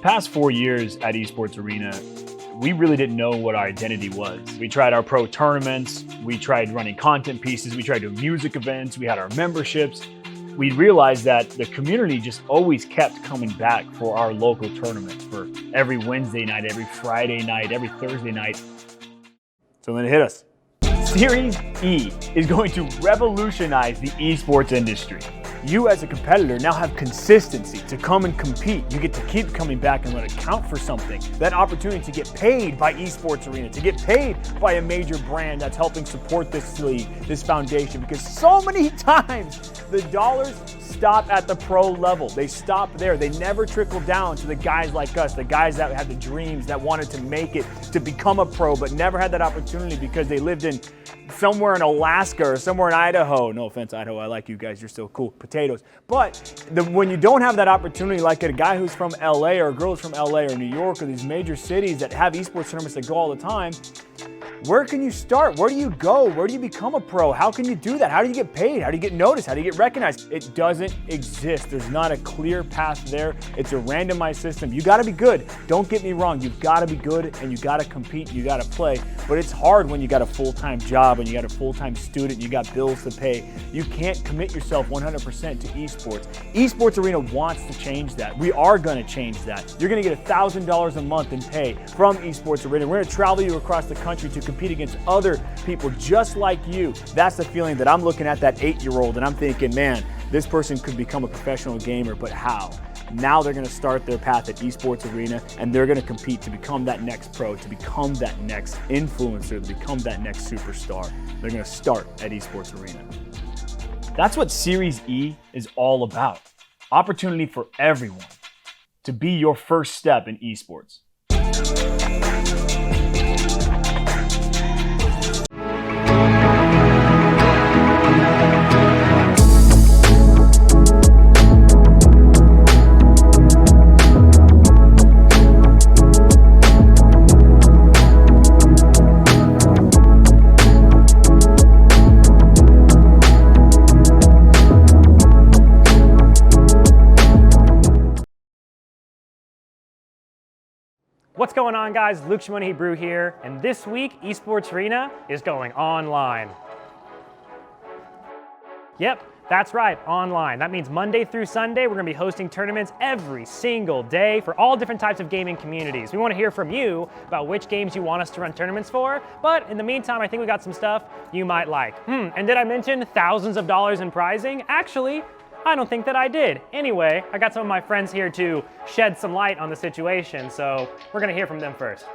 past 4 years at Esports Arena, we really didn't know what our identity was. We tried our pro tournaments, we tried running content pieces, we tried doing music events, we had our memberships. We realized that the community just always kept coming back for our local tournaments, for every Wednesday night, every Friday night, every Thursday night. So then it hit us. Series E is going to revolutionize the esports industry. You as a competitor now have consistency to come and compete. You get to keep coming back and let it count for something. That opportunity to get paid by Esports Arena, to get paid by a major brand that's helping support this league, this foundation, because so many times the dollars stop at the pro level. They stop there. They never trickle down to the guys like us, the guys that had the dreams, that wanted to make it, to become a pro, but never had that opportunity because they lived in somewhere in Alaska or somewhere in Idaho. No offense, Idaho, I like you guys, you're still cool, potatoes. But when you don't have that opportunity, like a guy who's from LA or a girl who's from LA or New York or these major cities that have esports tournaments that go all the time, where can you start? Where do you go? Where do you become a pro? How can you do that? How do you get paid? How do you get noticed? How do you get recognized? It doesn't exist. There's not a clear path there. It's a randomized system. You gotta be good. Don't get me wrong. You've gotta be good and you gotta compete, you gotta play. But it's hard when you got a full-time job and you got a full-time student, you got bills to pay. You can't commit yourself 100% to esports. Esports Arena wants to change that. We are gonna change that. You're gonna get $1,000 a month in pay from Esports Arena. We're gonna travel you across the country to compete against other people just like you. That's the feeling that I'm looking at that 8-year-old and I'm thinking, man, this person could become a professional gamer, but how? Now they're gonna start their path at Esports Arena and they're gonna compete to become that next pro, to become that next influencer, to become that next superstar. They're gonna start at Esports Arena. That's what Series E is all about. Opportunity for everyone to be your first step in esports. What's going on, guys? Luke Shimon Hebrew here, and this week Esports Arena is going online. Yep, that's right, online. That means Monday through Sunday, we're gonna be hosting tournaments every single day for all different types of gaming communities. We wanna hear from you about which games you want us to run tournaments for, but in the meantime, I think we got some stuff you might like. And did I mention thousands of dollars in prizing? Actually, I don't think that I did. Anyway, I got some of my friends here to shed some light on the situation, so we're gonna hear from them first.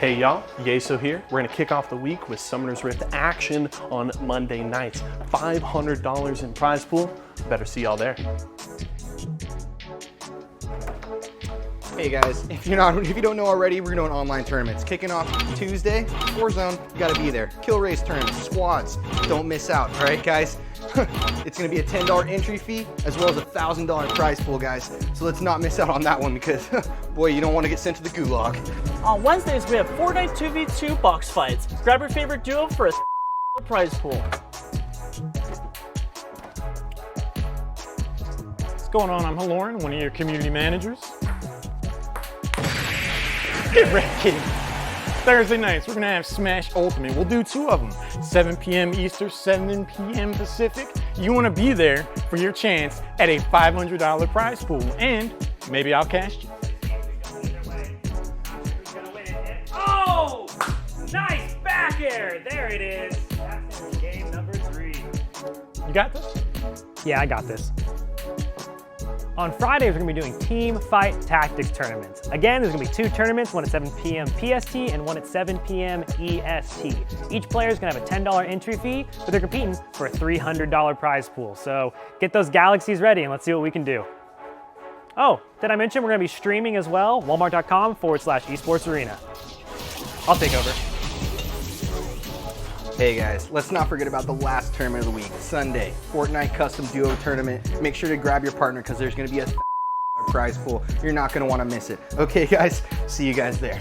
Hey y'all, Yeso here. We're gonna kick off the week with Summoner's Rift action on Monday nights. $500 in prize pool. Better see y'all there. Hey guys, if you don't know already, we're doing online tournaments. Kicking off Tuesday, Warzone, you gotta be there. Kill race tournaments, squads, don't miss out, all right guys? It's gonna be a $10 entry fee as well as a $1,000 prize pool, guys. So let's not miss out on that one because, boy, you don't wanna get sent to the gulag. On Wednesdays, we have Fortnite 2v2 box fights. Grab your favorite duo for a prize pool. What's going on? I'm Lauren, one of your community managers. Get ready. Thursday nights, we're gonna have Smash Ultimate. We'll do 2 of them, 7 p.m. Eastern, 7 p.m. Pacific. You wanna be there for your chance at a $500 prize pool, and maybe I'll cash you. Oh, nice back air. There it is. That's in game number 3. You got this? Yeah, I got this. On Fridays, we're gonna be doing Teamfight Tactics tournaments. Again, there's gonna be 2 tournaments, one at 7 p.m. PST and one at 7 p.m. EST. Each player is gonna have a $10 entry fee, but they're competing for a $300 prize pool. So get those galaxies ready and let's see what we can do. Oh, did I mention we're gonna be streaming as well? Walmart.com/esportsarena. I'll take over. Hey guys, let's not forget about the last tournament of the week, Sunday, Fortnite Custom Duo Tournament. Make sure to grab your partner because there's going to be a prize pool. You're not going to want to miss it. Okay guys, see you guys there.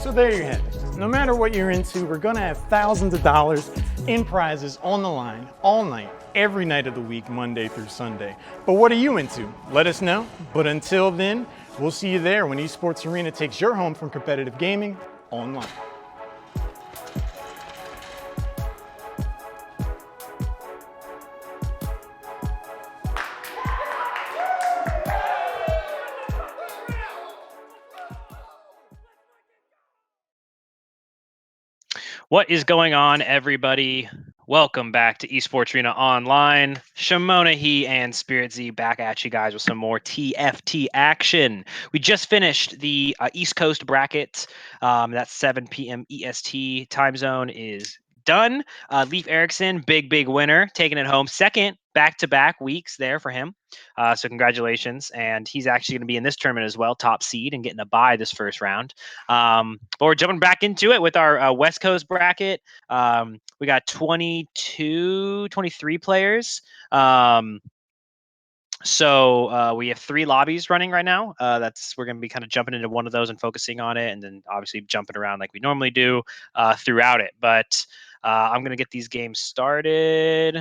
So there you have it. No matter what you're into, we're gonna have thousands of dollars in prizes on the line all night, every night of the week, Monday through Sunday. But what are you into? Let us know. But until then, we'll see you there when Esports Arena takes your home from competitive gaming online. What is going on, everybody? Welcome back to Esports Arena Online. Shimona He and Spirit Z back at you guys with some more TFT action. We just finished the East Coast bracket. That's 7 p.m. EST time zone is done. Leif Erikson, big winner, taking it home. Second back-to-back weeks there for him. So congratulations. And he's actually going to be in this tournament as well, top seed, and getting a bye this first round. But we're jumping back into it with our West Coast bracket. We got 23 players. So we have 3 lobbies running right now. We're going to be kind of jumping into one of those and focusing on it, and then obviously jumping around like we normally do throughout it. But I'm going to get these games started.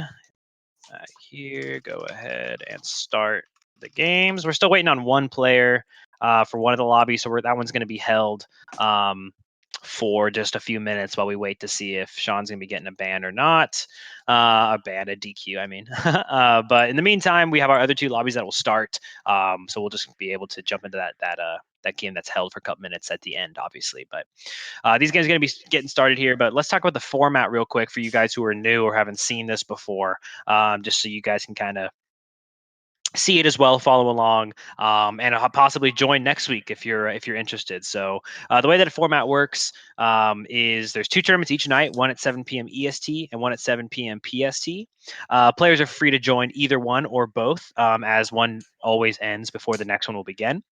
Here, go ahead and start the games. We're still waiting on one player for one of the lobbies, so that one's going to be held for just a few minutes while we wait to see if Sean's going to be getting a ban or not. A DQ, I mean. But in the meantime, we have our other 2 lobbies that will start. So we'll just be able to jump into that game that's held for a couple minutes at the end, obviously. But these games are going to be getting started here. But let's talk about the format real quick for you guys who are new or haven't seen this before, just so you guys can kind of see it as well, follow along, and possibly join next week if you're interested. So the way that a format works is there's 2 tournaments each night, one at 7 p.m. EST and one at 7 p.m. PST. Players are free to join either one or both, as one always ends before the next one will begin.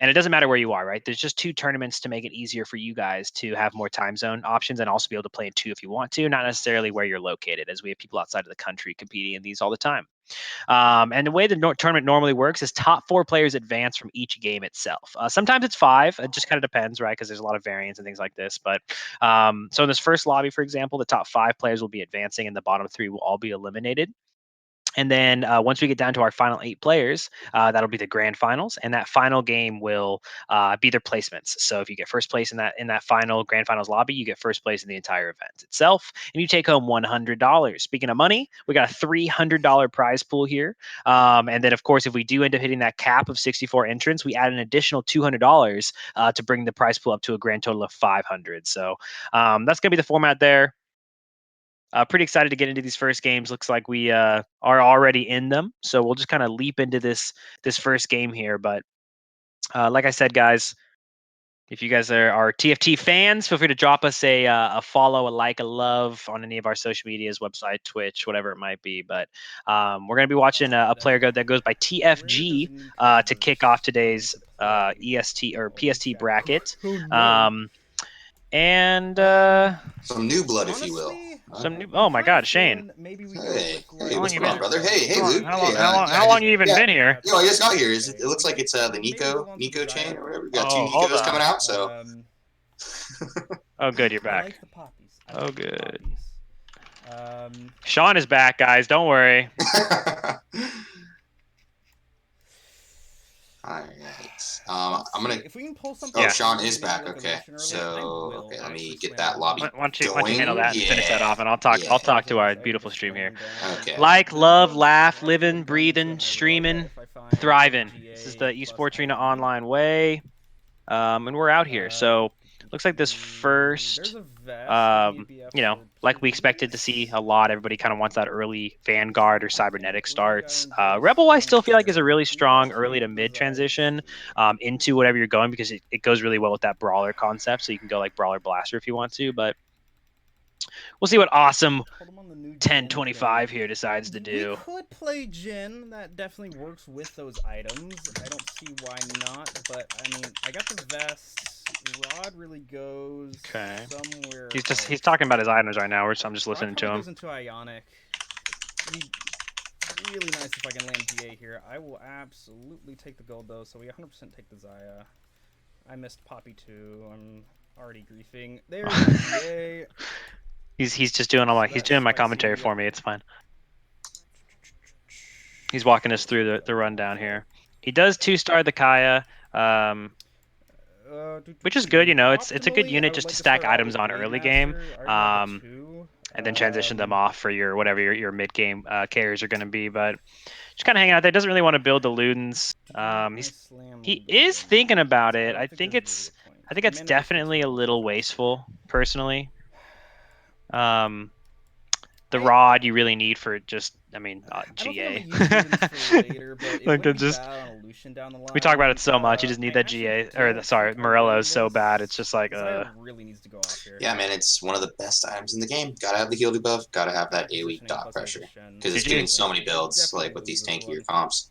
And it doesn't matter where you are, right? There's just 2 tournaments to make it easier for you guys to have more time zone options and also be able to play in 2 if you want to, not necessarily where you're located, as we have people outside of the country competing in these all the time. And the way the tournament normally works is top 4 players advance from each game itself. Sometimes it's 5. It just kind of depends, right? Because there's a lot of variance and things like this. But so in this first lobby, for example, the top 5 players will be advancing and the bottom 3 will all be eliminated. And then once we get down to our final 8 players, that'll be the grand finals, and that final game will be their placements. So if you get first place in that final grand finals lobby, you get first place in the entire event itself, and you take home $100. Speaking of money, we got a $300 prize pool here, and then of course, if we do end up hitting that cap of 64 entrants, we add an additional $200 to bring the prize pool up to a grand total of $500. So that's gonna be the format there. Pretty excited to get into these first games. Looks like we are already in them, so we'll just kind of leap into this first game here. But like I said, guys, if you guys are TFT fans, feel free to drop us a follow, a like, a love on any of our social medias, website, Twitch, whatever it might be. But we're going to be watching a player that goes by TFG to kick off today's EST or PST bracket. And some new blood, if you will. Oh my God, Shane! Hey, what's going on, brother? Hey, Luke. How long you even been here? I just got here. It looks like it's the Nico chain or whatever. We got 2 Nicos coming out, so. Oh, good, you're back. Oh, good. Sean is back, guys. Don't worry. All right. I'm gonna. If we can pull something. Oh, Sean is back. Okay. So let me get that lobby. Why don't you handle that and finish that off, and I'll talk to our beautiful stream here. Okay. Like, love, laugh, living, breathing, streaming, thriving. This is the Esports Arena Online way, and we're out here. So looks like this first, like we expected to see a lot. Everybody kind of wants that early Vanguard or Cybernetic starts. Rebel, I still feel like is a really strong early to mid transition into whatever you're going, because it goes really well with that brawler concept. So you can go like Brawler Blaster if you want to, but we'll see what awesome 1025 here decides to do. We could play Jin. That definitely works with those items. I don't see why not, but I mean, I got the vest. Rod really goes somewhere. He's talking about his items right now, so I'm just listening to him. Goes into Ionic. Really nice if I can land GA here. I will absolutely take the gold though, so we 100% take the Zaya. I missed Poppy too. I'm already griefing. There's my GA. He's just doing he's doing my commentary for me. It's fine. He's walking us through the rundown here. He does 2-star the Kaya, which is good. You know, it's a good unit just to stack items on early game, and then transition them off for your whatever your mid game carriers are going to be. But just kind of hanging out there. Doesn't really want to build the Ludens. He is thinking about it. I think it's definitely a little wasteful, personally. The rod you really need for just, GA. Like just, we talk about it so much. You just need that GA, or sorry, Morello's so bad. It's just like, really needs to go off here. Yeah, man, it's one of the best items in the game. Gotta have the heal debuff. Gotta have that AoE dot pressure because it's getting so many builds like with these tankier comps.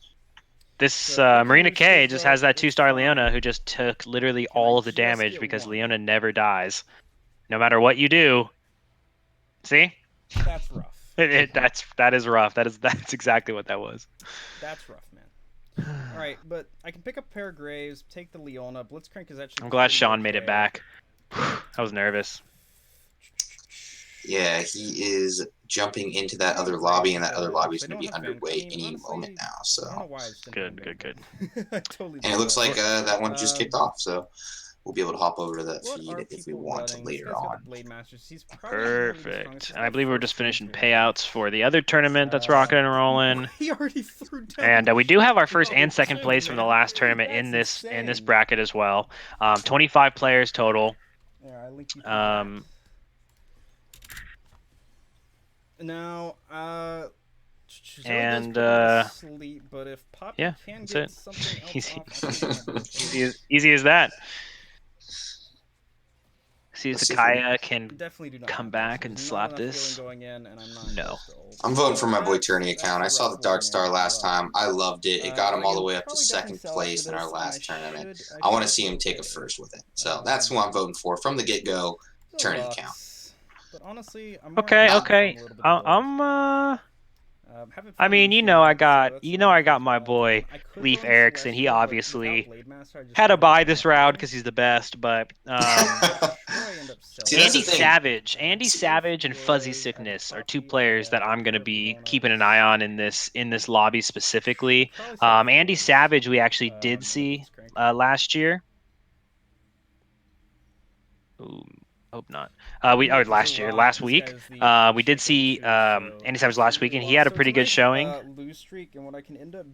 This Marina K just has that 2-star Leona who just took literally all of the damage because Leona never dies, no matter what you do. See? That's rough. That is rough. That's exactly what that was. That's rough, man. All right, but I can pick up pair of Graves, take the Leona. Blitzcrank is actually. I'm glad Sean made it back. I was nervous. Yeah, he is jumping into that other lobby, and that other lobby is going to be underway any moment now. So good. Totally. And it looks like that one just kicked off. So we'll be able to hop over to that feed if we want later on. Perfect. And I believe we're just finishing payouts for the other tournament that's rocking and rolling. He already threw down. And we do have our first and second place from the last tournament in this bracket as well. 25 players total. Now, and sleep, but if Poppy yeah, can that's get it. something else Easy as that. See if the Kaya can definitely do not come back and slap this. Going in, and I'm not No. I'm voting for my boy Tourney account. I saw the Dark Star last time. I loved it. It got him all the way up to second place in our last tournament. I want to see him take a first with it. So that's who I'm voting for from the get-go. Tourney account. But honestly, I'm okay. I mean, I got my boy Leaf Erickson. He obviously had to buy this round because he's the best. But Andy Savage and Fuzzy Sickness are two players that I'm gonna be keeping an eye on in this lobby specifically. Andy Savage we actually did see last year. Ooh. Hope not. Last week. We did see Andy Savage last week, and he had a pretty good showing.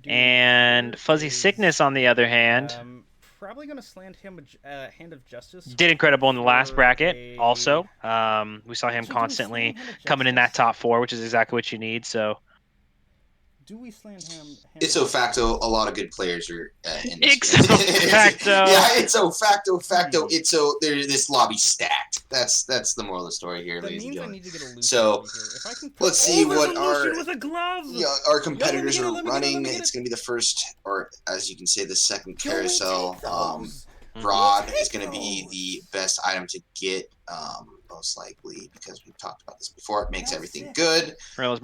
And Fuzzy Sickness, on the other hand, probably gonna slant him a Hand of Justice. Did incredible in the last bracket. Also, we saw him constantly coming in that top 4, which is exactly what you need. So. Do we slant him? Ipso facto, a lot of good players are in this Ipso facto. Yeah, ipso facto. This lobby stacked. That's the moral of the story here, ladies and gentlemen. So let's see what our competitors are running. It's going to be the first, or as you can say, the second carousel. Rod is going to be the best item to get, most likely, because we've talked about this before. It makes everything good. Morello's.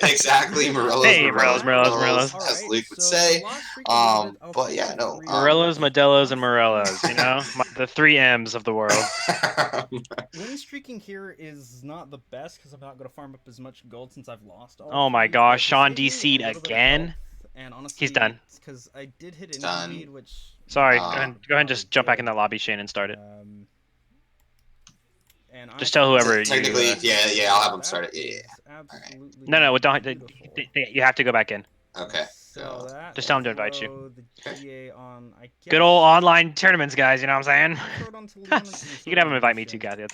Exactly, Morello's. Hey, Morello's. As Luke would say. But yeah, no. Morello's, Modelo's, and Morello's. The 3 M's of the world. Winning streaking here is not the best because I'm not going to farm up as much gold since I've lost all. Oh my gosh, Sean DC'd again. And honestly, he's done. Because I did hit an lead, which. Sorry, go ahead and just jump back in that lobby, Shane, and start it. And just tell whoever. Technically, yeah, I'll have them start it. Yeah. Right. No, don't. You have to go back in. Okay. So just tell them to invite you. Good old online tournaments, guys. You know what I'm saying? You can have them invite me too, Kathy. I'll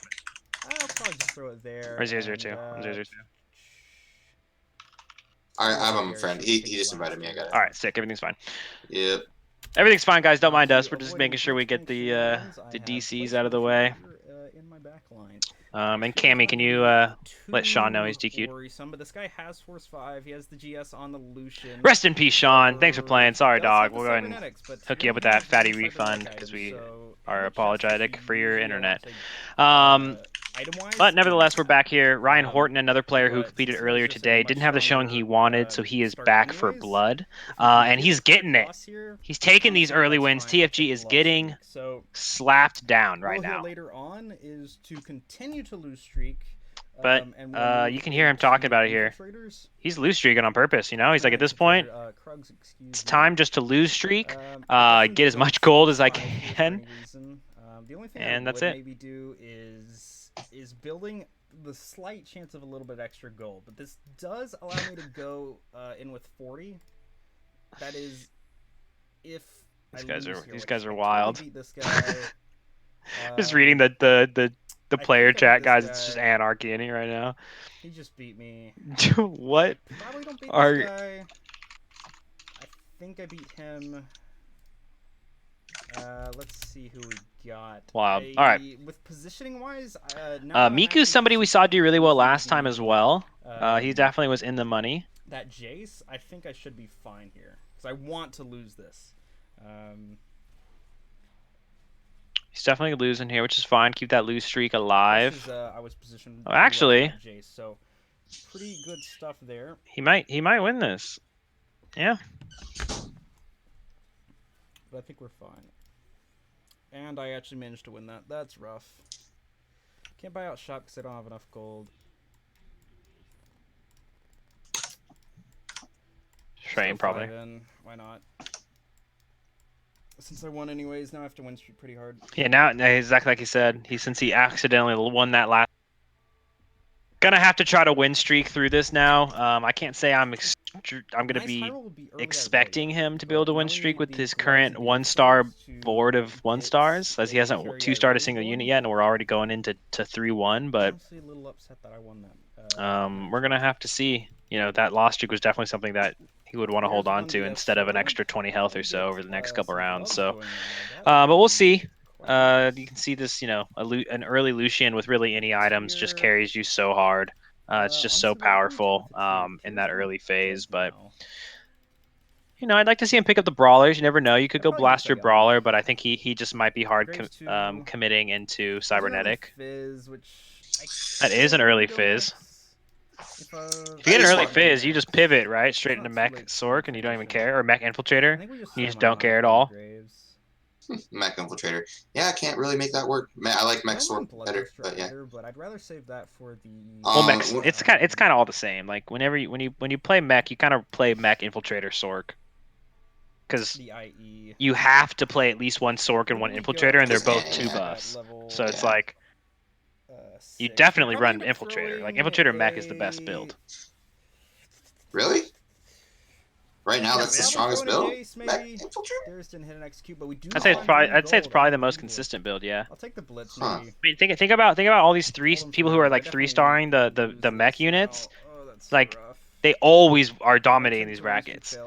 probably just throw it there. Or 002. I have him, friend. He just invited me. I got it. All right, sick. Everything's fine. Yep. Everything's fine, guys. Don't mind us. We're just making sure we get the DCs out of the way. And Cammy, can you let Sean know he's DQ'd? But this guy has Force 5. He has the GS on the Lucian. Rest in peace, Sean. Thanks for playing. Sorry, dog. We'll go ahead and hook you up with that fatty refund because we are apologetic for your internet. item-wise. But nevertheless, we're back here. Ryan Horton, another player who competed earlier today, didn't have the showing he wanted, so he is back for blood. And he's getting it. He's taking these early wins. TFG is getting slapped down right now. Later on is to continue to lose streak. But you can hear him talking about it here. He's lose streaking on purpose, you know? He's like, at this point, it's time just to lose streak, get as much gold as I can, and that's it. Maybe do is building the slight chance of a little bit extra gold, but this does allow me to go in with 40. That is, if these guys are wild. This guy, just reading the player chat, guys. It's just anarchy in here right now. He just beat me. What? Probably don't beat this guy. I think I beat him. Let's see who we got. Wild. All right. With positioning wise, Miku's somebody we saw do really well last time as well. He definitely was in the money. That Jace, I think I should be fine here because I want to lose this. He's definitely losing here, which is fine. Keep that lose streak alive. I was positioned. Oh, actually, Jace, so pretty good stuff there. He might win this. Yeah. But I think we're fine. And I actually managed to win that. That's rough. Can't buy out shop because I don't have enough gold. Train probably. Why not? Since I won anyways, now I have to win streak pretty hard. Yeah, now exactly like he said. Since he accidentally won that last. Gonna have to try to win streak through this now. I can't say I'm gonna be expecting him to be able to win streak with his current 1-star board of 1-stars, as he hasn't 2-starred a single unit yet, and we're already going into 3-1. But we're gonna have to see. You know, that loss streak was definitely something that he would want to hold on to instead of an extra 20 health or so over the next couple rounds. So, but we'll see. You can see this, you know, an early Lucian with really any items just carries you so hard. It's just so powerful in that early phase. But, you know, I'd like to see him pick up the brawlers. You never know. You could go Blaster Brawler, but I think he just might be hard committing into Cybernetic. That is an early Fizz. If you get an early Fizz, you just pivot, right? Straight into Mech Sork, and you don't even care. Or Mech Infiltrator. You just don't care at all. Mech Infiltrator. Yeah, I can't really make that work. I like Mech Sword better, but yeah. But I'd rather save that for the. Well, Mech, it's kind of all the same. Like when you play Mech, you kind of play Mech Infiltrator Sork, because you have to play at least one Sork and one Infiltrator, and they're both 2 buffs. So it's like you definitely run Infiltrator. Like Infiltrator Mech is the best build. Really? Right now, that's the strongest build. I'd say it's probably the most consistent build. Yeah. I'll take the blitz. I mean, think about all these people who are like 3-starring the mech units. Like they always are dominating these brackets.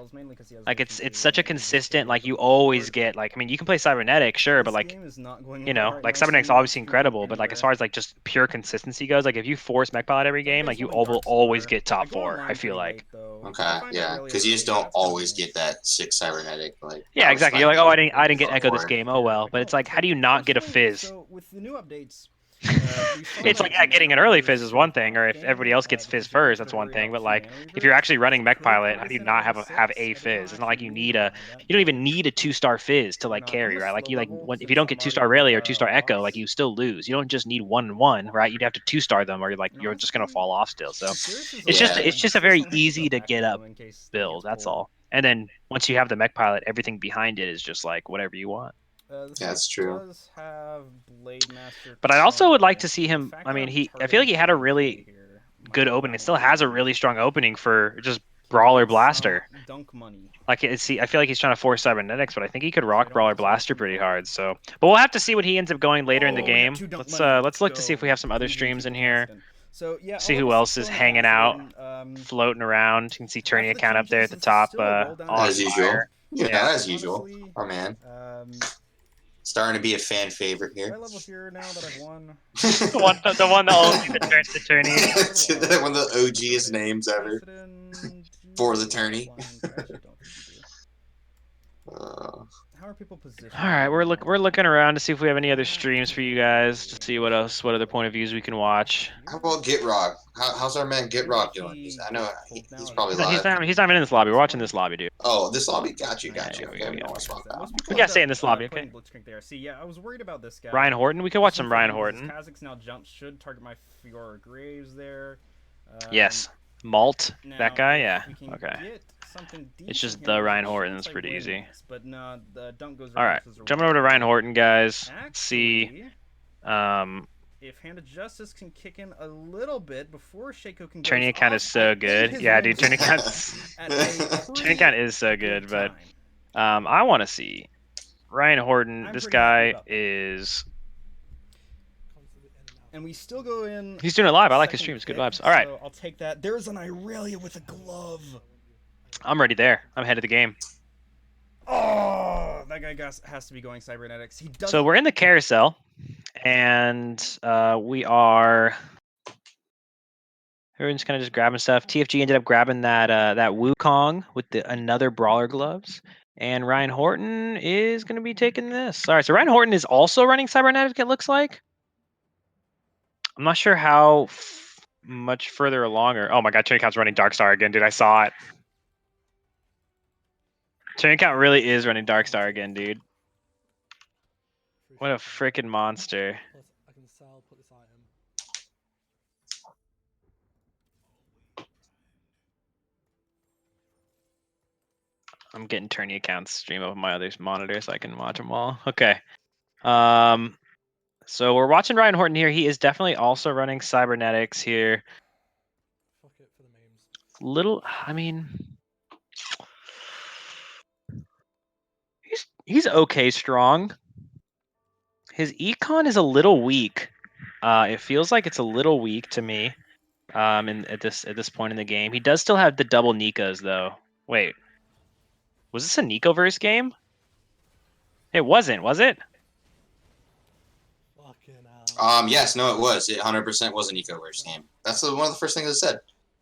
Like it's such a consistent, like you always get, like, I mean, you can play Cybernetic, sure, but like, you know, like Cybernetic's obviously incredible, but like as far as like just pure consistency goes, like if you force mech pilot every game, like you will always get top 4. I feel like. Okay, yeah, because you just don't always get that 6 Cybernetic. Like yeah, exactly. You're like, oh, I didn't get Echo this game. Oh well, but it's like, how do you not get a Fizz? So with the new updates. It's like, yeah, getting an early Fizz is one thing, or if everybody else gets Fizz first, that's one thing. But like, if you're actually running Mech Pilot, how do you not have a Fizz? It's not like you don't even need a 2-star Fizz to like carry, right? Like if you don't get 2-star Rayleigh or 2-star Echo, like you still lose. You don't just need 1-1, right? You'd have to 2-star them, or you're just gonna fall off still. So it's just a very easy to get up build. That's all. And then once you have the Mech Pilot, everything behind it is just like whatever you want. Yeah, that's true. But I also would like to see him. I mean, I feel like he had a really good opening. It still has a really strong opening for just Brawler Blaster. Like I feel like he's trying to force Cybernetics, but I think he could rock Brawler Blaster pretty hard. So, but we'll have to see what he ends up going later in the game. Let's look to see if we have some other streams in here. So yeah, see who else is hanging out, floating around. You can see Tourney account up there at the top. As usual. Yeah, as usual. Oh man. Starting to be a fan favorite here. My level here now that I've won. the one that only turns to Tourney. One of the OGest names ever. For the Tourney. How are people positioned? All right, we're looking around to see if we have any other streams for you guys to see what other point of views we can watch. How about Gitrog? How's our man Gitrog doing? I know he's probably He's live. not even in this lobby. We're watching this lobby, dude. Oh, this lobby? Got you. Yeah, Okay, yeah, we yeah. don't want to swap that. We gotta stay in this lobby, okay? There. See, yeah, I was worried about this guy. Ryan Horton. We could watch some Ryan Horton. Kazakh's now jump should target my Fiora Graves there. Yes. Malt. Now, That guy. Yeah. we can Okay. get something It's just decent the here, Ryan we Horton. should That's play pretty win easy. this, but no, the dunk goes All right, jumping over to Ryan Horton, guys. See. If Hand of Justice can kick in a little bit before Shaco can. Turning account is so good. Yeah, dude. Turning account is so good, but I want to see Ryan Horton. This guy is. And we still go in. He's doing it live. I like his streams. Good vibes. All right. So I'll take that. There's an Irelia with a glove. I'm ready there. I'm ahead of the game. Oh, that guy has to be going cybernetics. He does. So we're in the carousel, and we are. Everyone's kind of just grabbing stuff. TFG ended up grabbing that Wukong with another brawler gloves, and Ryan Horton is going to be taking this. All right, so Ryan Horton is also running cybernetic. It looks like. I'm not sure how much further along. Oh my God, Turning Count's running Darkstar again, dude. I saw it. Turning Count really is running Darkstar again, dude. What a freaking monster. I can sell, put this item. I'm getting Tourney accounts stream up on my other monitor so I can watch them all. Okay. So we're watching Ryan Horton here. He is definitely also running cybernetics here. Fuck it for the memes. Little, I mean, he's okay strong. His econ is a little weak. It feels like it's a little weak to me. At this point in the game, he does still have the double Nikas though. Wait, was this a Nicoverse game? It wasn't, was it? Yes, no, it was. It 100% was an Ecoverse game. That's one of the first things I said.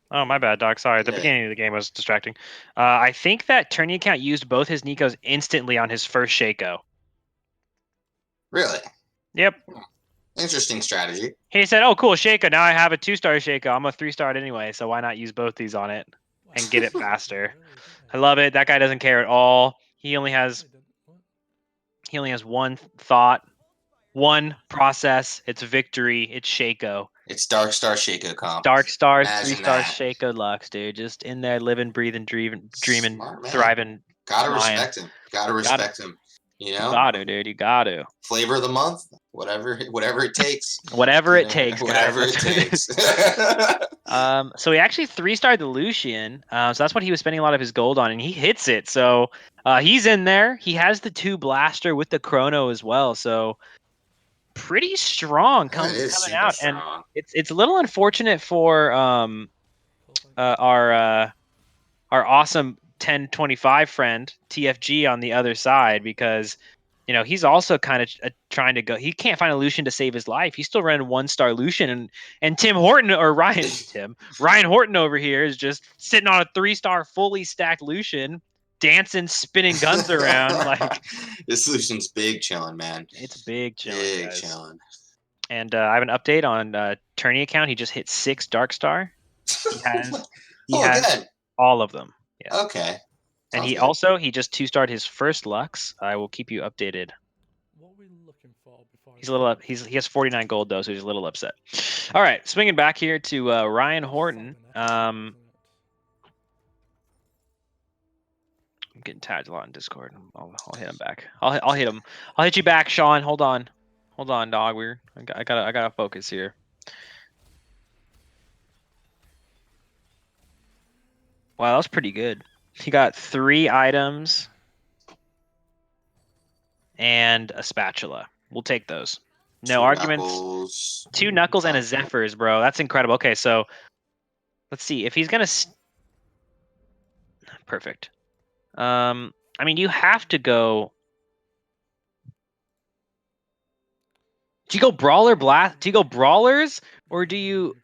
Oh, my bad, Doc. Sorry, the beginning of the game was distracting. I think that Tourney account used both his Nikos instantly on his first Shaco. Really? Yep. Interesting strategy. He said, "Oh, cool, Shaco. Now I have a 2-star Shaco. I'm a 3-star anyway, so why not use both these on it and get it faster?" I love it. That guy doesn't care at all. He only has one thought. One process, it's victory, it's Shaco. It's Darkstar Shaco comp. Darkstar, 3-star Shaco Lux, dude. Just in there living, breathing, dreaming, thriving. Gotta respect him. Gotta respect him. You know? You gotta, dude. You gotta. Flavor of the month, whatever it takes. Whatever it takes. Whatever it takes. So he actually 3-starred the Lucian. So that's what he was spending a lot of his gold on, and he hits it. So he's in there. He has the 2 blaster with the chrono as well. So pretty strong coming out, strong. And it's a little unfortunate for our awesome 1025 friend TFG on the other side, because he's also kind of trying to go. He can't find a Lucian to save his life. He's still running 1-star Lucian, and Tim Horton or Ryan Horton over here is just sitting on a 3-star fully stacked Lucian, dancing, spinning guns around. Like, this Lucian's big chilling, man. It's big chilling. Big guys. chilling. And I have an update on Tourney account. He just hit 6 Darkstar. He has all of them. Yeah. Okay. And he just 2-starred his first Lux. I will keep you updated. What are we looking for before? He's a little up. He has 49 gold though, so he's a little upset. All right, swinging back here to Ryan Horton. I'm getting tagged a lot in Discord. I'll hit him back. I'll hit him. I'll hit you back, Sean. Hold on, dog. I gotta focus here. Wow, that was pretty good. He got 3 items and a spatula. We'll take those. No 2 arguments. Knuckles. 2 knuckles and a Zephyrs, bro. That's incredible. Okay, so let's see if he's gonna. Perfect. I mean, you have to go. Do you go brawler blast? Do you go brawlers, or do you?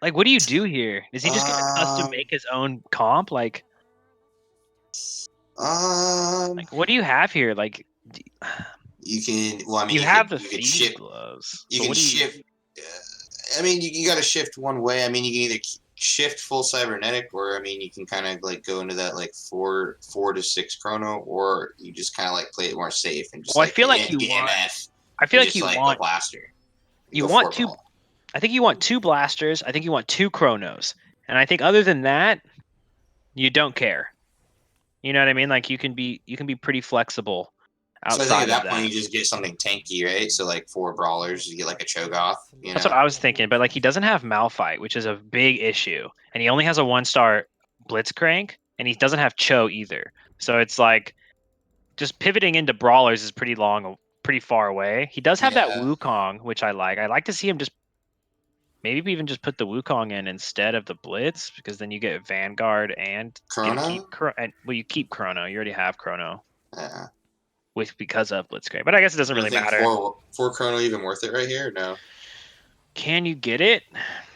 Like, what do you do here? Is he just gonna custom make his own comp? Like, Like, what do you have here? Like, you can. Well, I mean, you have the you could thieves shift. gloves. You but can what do you? shift. I mean, you got to shift one way. I mean, you can either shift full cybernetic, or I mean, you can kind of like go into that like 4 to 6 chrono, or you just kind of like play it more safe and just Well, like I feel like you get want. MF. I feel like just you like want the blaster. You Go want for it, two. ball. I think you want 2 blasters. I think you want 2 chronos, and I think other than that, you don't care. You know what I mean? Like you can be pretty flexible So I outside think at of that that. point you just get something tanky, right? So like 4 brawlers, you get like a Cho'Gath. You That's know? what I was thinking, but like he doesn't have Malphite, which is a big issue, and he only has a 1-star Blitzcrank, and he doesn't have Cho either. So it's like just pivoting into brawlers is pretty far away. He does have that Wukong, which I like. I like to see him just maybe even just put the Wukong in instead of the Blitz, because then you get Vanguard and Chrono? you keep Chrono. You already have Chrono. Yeah. Because of Blitzcrank, but I guess it doesn't really matter. 4 chrono even worth it right here? Or no. Can you get it?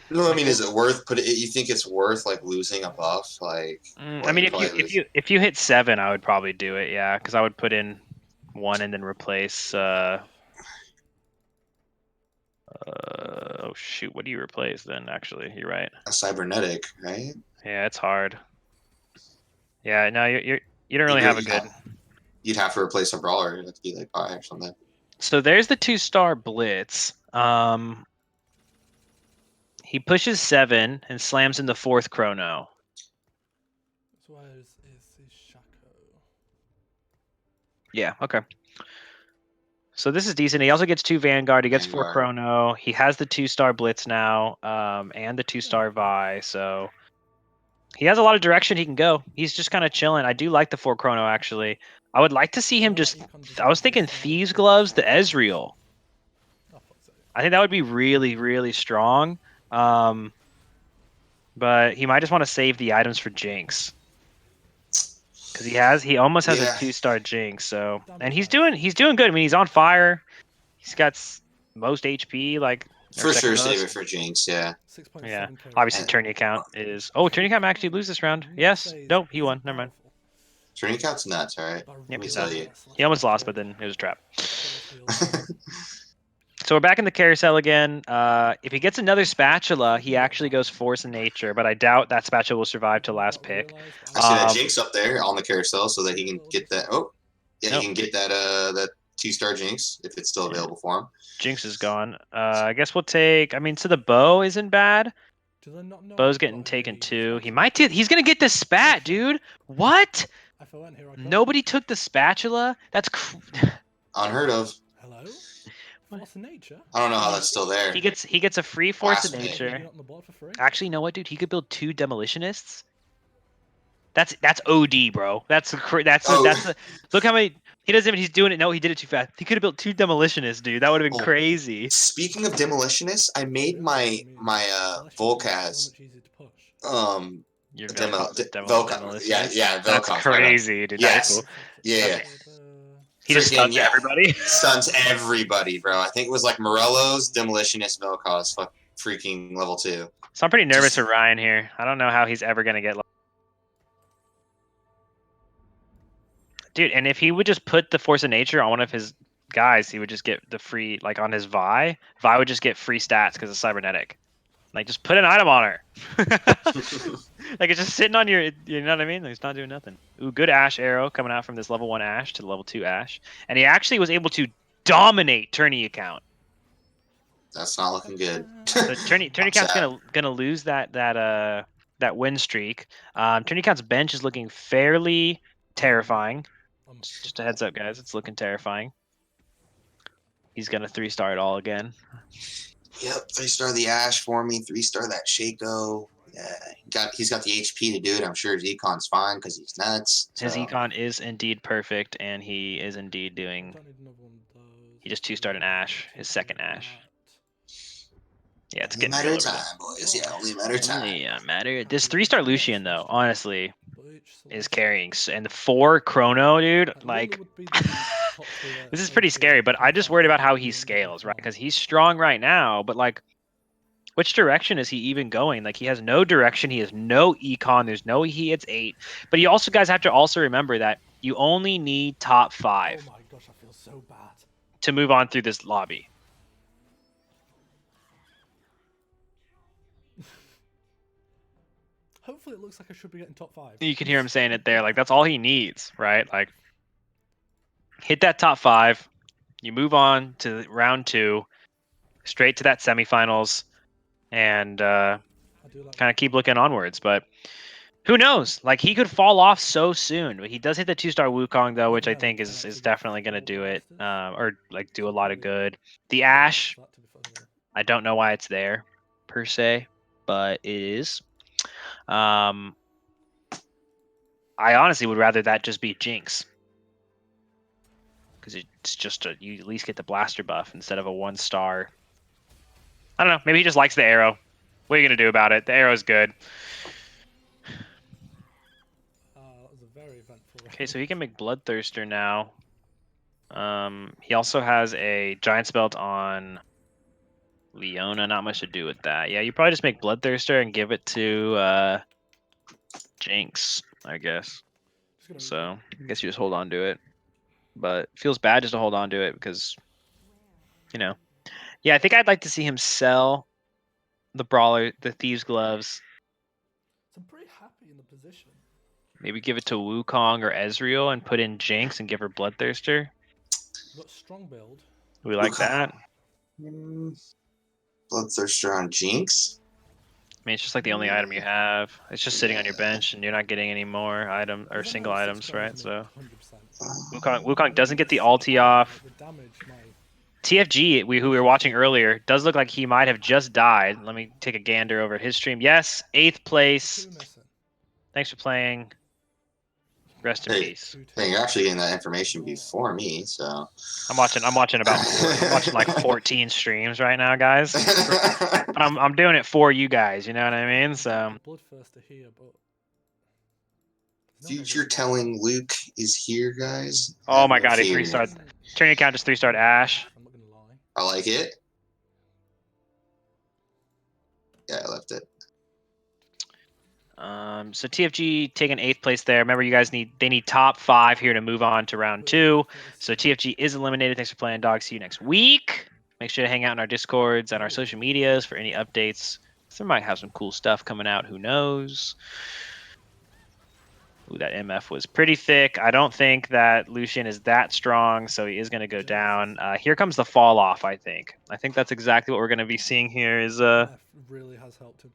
No, I mean, is it worth? You think it's worth like losing a buff? Like, I mean, if you hit 7, I would probably do it. Yeah, because I would put in 1 and then replace. Oh shoot, what do you replace then? Actually, you're right. A cybernetic, right? Yeah, it's hard. Yeah, no, you don't really have a good. You'd have to replace a brawler. It'd have to be like 5 or something. So there's the 2-star Blitz. He pushes 7 and slams in the 4th chrono. So where is Shaco? Yeah, okay. So this is decent. He also gets 2 Vanguard. He gets 4 chrono. He has the 2-star Blitz now, and the 2-star Vi. So he has a lot of direction he can go. He's just kind of chilling. I do like the 4 chrono, actually. I would like to see him just... I was thinking Thieves Gloves, the Ezreal. I think that would be really, really strong. But he might just want to save the items for Jinx. Because he almost has a 2-star Jinx. So, and he's doing good. I mean, he's on fire. He's got most HP, like... For sure, save it for Jinx, yeah. Yeah. Obviously, tourney account is... Oh, tourney account actually lose this round. Yes. Nope, he won. Never mind. Tourney account's nuts, all right? Yep, he's nuts. He almost lost, but then it was a trap. So we're back in the carousel again. If he gets another spatula, he actually goes Force of Nature, but I doubt that spatula will survive to last pick. I see that Jinx up there on the carousel so that he can get that... Oh, yeah, he can get that 2-star Jinx if it's still available for him. Jinx is gone. I guess we'll take... I mean, so the bow isn't bad. Bow's getting taken too. He's going to get the spat, dude. What? Nobody took the spatula? That's... Unheard of. Hello? Force of Nature? I don't know how that's still there. He gets a free Force of Nature. Actually, you know what, dude? He could build 2 Demolitionists. That's OD, bro. That's look how many he doesn't even. He's doing it. No, he did it too fast. He could have built 2 Demolitionists, dude. That would have been crazy. Speaking of Demolitionists, I made my Volcaz. Your Velcon. Yeah, Velcon. That's crazy, dude. Yes. Cool. Yeah. He just stuns everybody. Stuns everybody, bro. I think it was like Morello's, Demolitionist, Velcos, freaking level 2. So I'm pretty nervous for Ryan here. I don't know how he's ever gonna get. Dude, and if he would just put the Force of Nature on one of his guys, he would just get the free, like on his Vi. Vi would just get free stats because of cybernetic. Like, just put an item on her. Like, it's just sitting on your, you know what I mean? Like, it's not doing nothing. Ooh, good Ashe arrow coming out from this level 1 Ashe to level 2 Ashe. And he actually was able to dominate tourney account. That's not looking good. So tourney account's gonna lose that win streak. Tourney account's bench is looking fairly terrifying. Just a heads up, guys. It's looking terrifying. He's gonna 3-star it all again. Yep, 3-star the Ashe for me. 3-star that Shaco. Yeah, he's got the HP to do it. I'm sure his econ's fine because he's nuts. So. His econ is indeed perfect, and he is indeed doing. He just 2-starred an Ashe, his second Ashe. Yeah, it's getting only matter of time, boys. Yeah, only matter of time. Yeah, matter. This 3-star Lucian though, honestly, is carrying, and the 4 chrono, dude. Like, this is pretty scary. But I just worried about how he scales, right? Because he's strong right now, but like, which direction is he even going? Like, he has no direction. He has no econ. There's no he hits 8. But you also guys have to also remember that You only need top 5 Oh my gosh, I feel so bad. to move on through this lobby. Hopefully it looks like I should be getting top 5. You can hear him saying it there. Like, that's all he needs, right? Like, hit that top 5. You move on to round 2, straight to that semifinals, and kind of keep looking onwards. But who knows? Like, he could fall off so soon. He does hit the 2-star Wukong, though, which I think is definitely going to do it, or like do a lot of good. The Ash, I don't know why it's there per se, but it is. I honestly would rather that just be Jinx, because it's just you at least get the blaster buff instead of a 1-star. I don't know. Maybe he just likes the arrow. What are you gonna do about it? The arrow's good. That was a very eventful. Okay, so he can make Bloodthirster now. He also has a Giant's Belt on Leona. Not much to do with that. Yeah, you probably just make Bloodthirster and give it to Jinx, I guess. So I guess you just hold on to it. But it feels bad just to hold on to it because, you know. Yeah, I think I'd like to see him sell the Brawler, the Thieves' Gloves. So I'm pretty happy in the position. Maybe give it to Wukong or Ezreal and put in Jinx and give her Bloodthirster. We've got strong build. We like that. Bloodthirster on Jinx. I mean, it's just like the only item you have. It's just sitting on your bench, and you're not getting any more item or single items, right? So Wukong doesn't get the ulti off. TFG, who we were watching earlier, does look like he might have just died. Let me take a gander over his stream. Yes, 8th place. Thanks for playing. Rest in peace. Hey, you're actually getting that information before me, so I'm watching like 14 streams right now, guys. But I'm doing it for you guys, you know what I mean? So future telling Luke is here, guys. Oh my god, he 3-starred. Turn your account just 3-starred Ash. I like it. Yeah, I left it. So TFG taking 8th place there. Remember, you guys need top 5 here to move on to round 2. So TFG is eliminated. Thanks for playing, dog. See you next week. Make sure to hang out in our Discords and our social medias for any updates. There might have some cool stuff coming out. Who knows? Ooh, that MF was pretty thick. I don't think that Lucian is that strong, so he is going to go down. Here comes the fall off, I think. I think that's exactly what we're going to be seeing here is really has helped him.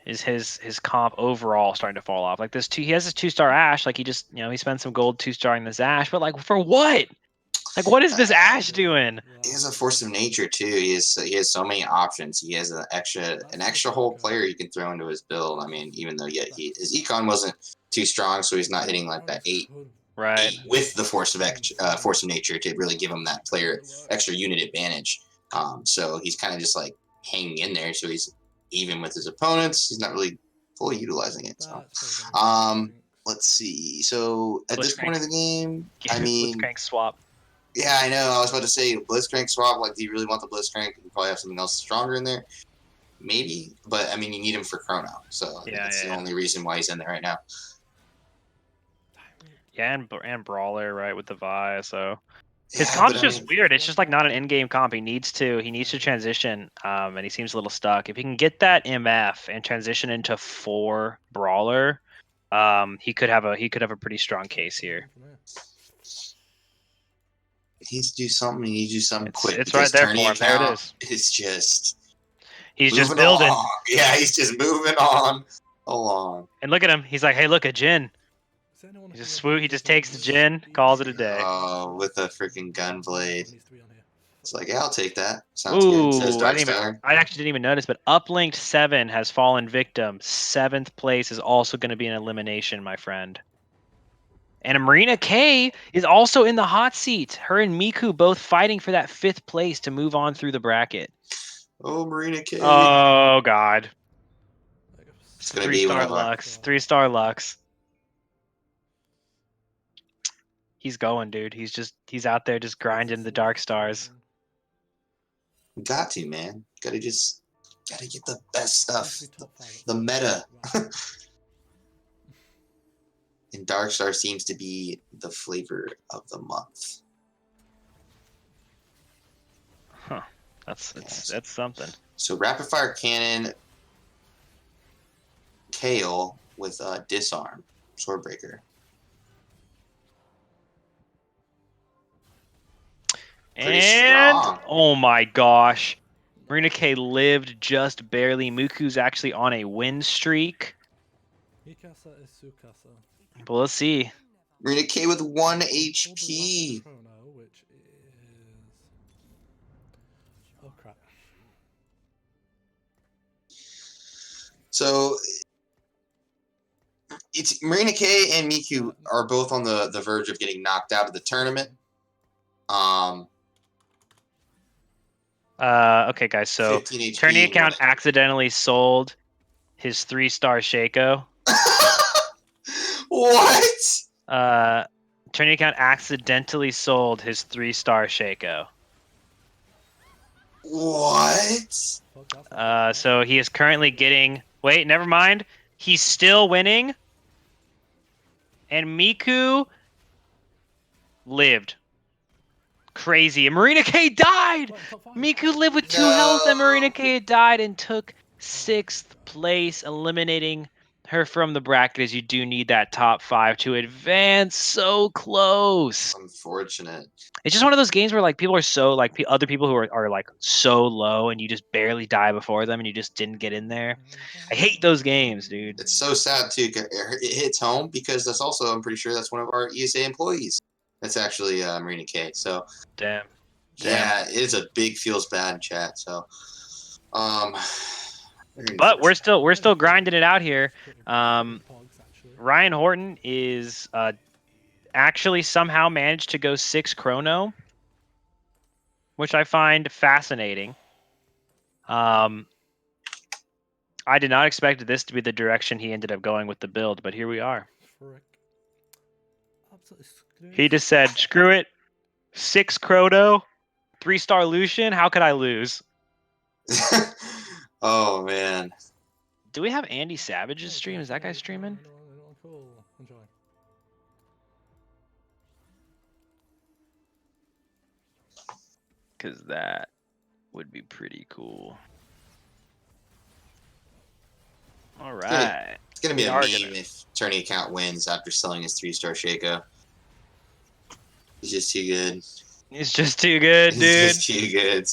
Is his comp overall starting to fall off. Like this he has this 2-star Ash, like he just, he spent some gold 2-starring this Ash, but like for what? Like what is this Ash doing? He has a force of nature too. He has so many options. He has an extra whole player you can throw into his build. I mean, even though his econ wasn't too strong, so he's not hitting like that 8 with the force of nature to really give him that player extra unit advantage. So he's kind of just like hanging in there. So he's even with his opponents. He's not really fully utilizing it. So, let's see. So at this point of the game, I mean, Blitzcrank swap. Yeah, I know. I was about to say Blitzcrank swap. Like, do you really want the Blitzcrank? You probably have something else stronger in there, maybe. But I mean, you need him for Chrono, so that's the only reason why he's in there right now. Yeah, and Brawler, right, with the Vi. So his comp's just weird. It's just like not an in-game comp. He needs to transition, and he seems a little stuck. If he can get that MF and transition into 4 Brawler, he could have a pretty strong case here. He needs to do something. He needs to do something quick. It's right there for him. There it is. It's just he's just building. Along. Yeah, he's just moving on along. And look at him. He's like, hey, look, a Jhin. He just He just takes the Jhin, calls it a day. Oh, with a freaking gunblade. It's like, yeah, I'll take that. Sounds good. Says I actually didn't even notice, but Uplinked 7 has fallen victim. 7th place is also going to be an elimination, my friend. And Marina K is also in the hot seat. Her and Miku both fighting for that 5th place to move on through the bracket. Oh, Marina K. Oh, God. It's going to be 3-star Lux. 3-star Lux. He's going, dude. He's out there just grinding the Dark Stars. Got to, man. Gotta get the best stuff. The meta. And Darkstar seems to be the flavor of the month. Huh. That's something. So Rapid Fire Cannon, Kale with Disarm, Swordbreaker. Pretty And strong. oh my gosh, Marina K lived just barely. Muku's actually on a win streak. Mikasa is Sukasa. But let's see. Marina K with 1 HP. Chrono, which is... Oh crap. So it's Marina K and Miku are both on the verge of getting knocked out of the tournament. Okay, guys. So 15 HP, Tourney account accidentally sold his 3-star Shaco. What? Tourney account accidentally sold his 3-star Shaco. What? So he is currently getting. Wait, never mind. He's still winning. And Miku lived. Crazy. And Marina K died! Miku lived with 2 health, and Marina K died and took 6th place, eliminating her from the bracket, as you do need that top 5 to advance. So close. Unfortunate. It's just one of those games where like people are so like other people who are like so low, and you just barely die before them, and you just didn't get in there. I hate those games, dude. It's so sad too. It hits home because that's also, I'm pretty sure that's one of our ESA employees. That's actually Marina K. So damn. Yeah, it's a big feels bad chat. So but we're still grinding it out here. Ryan Horton is actually somehow managed to go 6 chrono, which I find fascinating. I did not expect this to be the direction he ended up going with the build, but here we are. He just said, screw it, 6 chrono, 3-star Lucian, how could I lose? Oh, man. Do we have Andy Savage's stream? Is that guy streaming? Cool. Enjoy. Because that would be pretty cool. All right. It's going to be a meme if Tourney account wins after selling his 3-star Shaco. He's just too good. He's just too good, dude. He's just too good.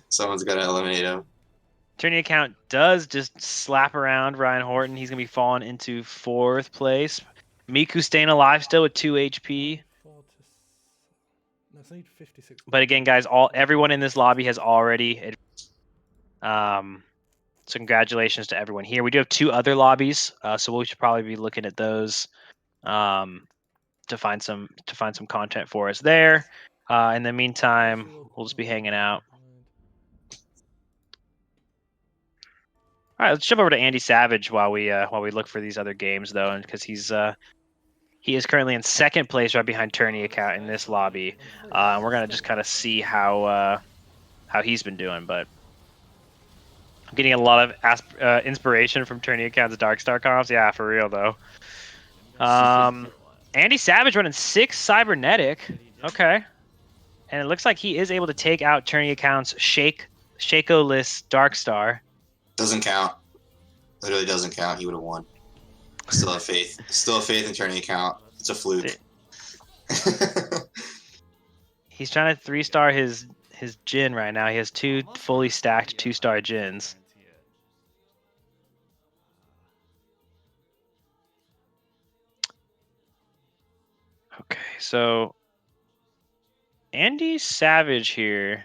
Someone's got to eliminate him. Tourney account does just slap around Ryan Horton. He's going to be falling into 4th place. Miku staying alive still with 2 HP. But again, guys, everyone in this lobby has already. So congratulations to everyone here. We do have 2 other lobbies, so we should probably be looking at those to find some content for us there. In the meantime, we'll just be hanging out. All right, let's jump over to Andy Savage while we look for these other games, though, because he is currently in 2nd place, right behind Tourney account in this lobby. We're gonna just kind of see how he's been doing, but I'm getting a lot of inspiration from Tourney account's Darkstar comps. Yeah, for real though. Andy Savage running 6 cybernetic. Okay, and it looks like he is able to take out Tourney account's Shaco-less Darkstar. Doesn't count. Literally doesn't count. He would have won. Still have faith. Still have faith in Tourney account. It's a fluke. He's trying to 3-star his Jin right now. He has 2 fully stacked 2-star Jins. Okay, so Andy Savage here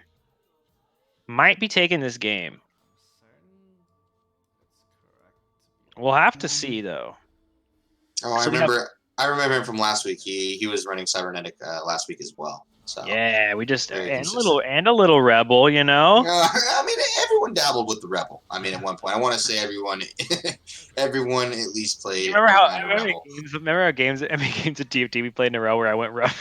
might be taking this game. We'll have to see, though. Oh, I remember him from last week. He was running cybernetic last week as well. So yeah, we just and a little rebel, you know. I mean, everyone dabbled with the rebel. I mean, at one point, I want to say everyone at least played. Remember how games at TFT we played in a row where I went rebel.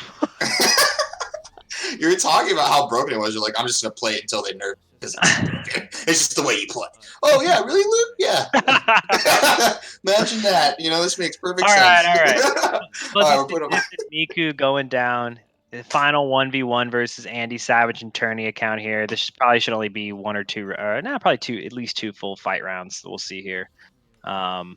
You were talking about how broken it was. You're like, I'm just gonna play it until they nerf because it's just the way you play. Oh yeah, really, Luke? Yeah. Imagine that. This makes perfect sense. All right. We'll put him. Miku going down. The final 1v1 versus Andy Savage and Tourney account here. This probably should only be one or two, probably two, at least 2 full fight rounds. We'll see here. Oh,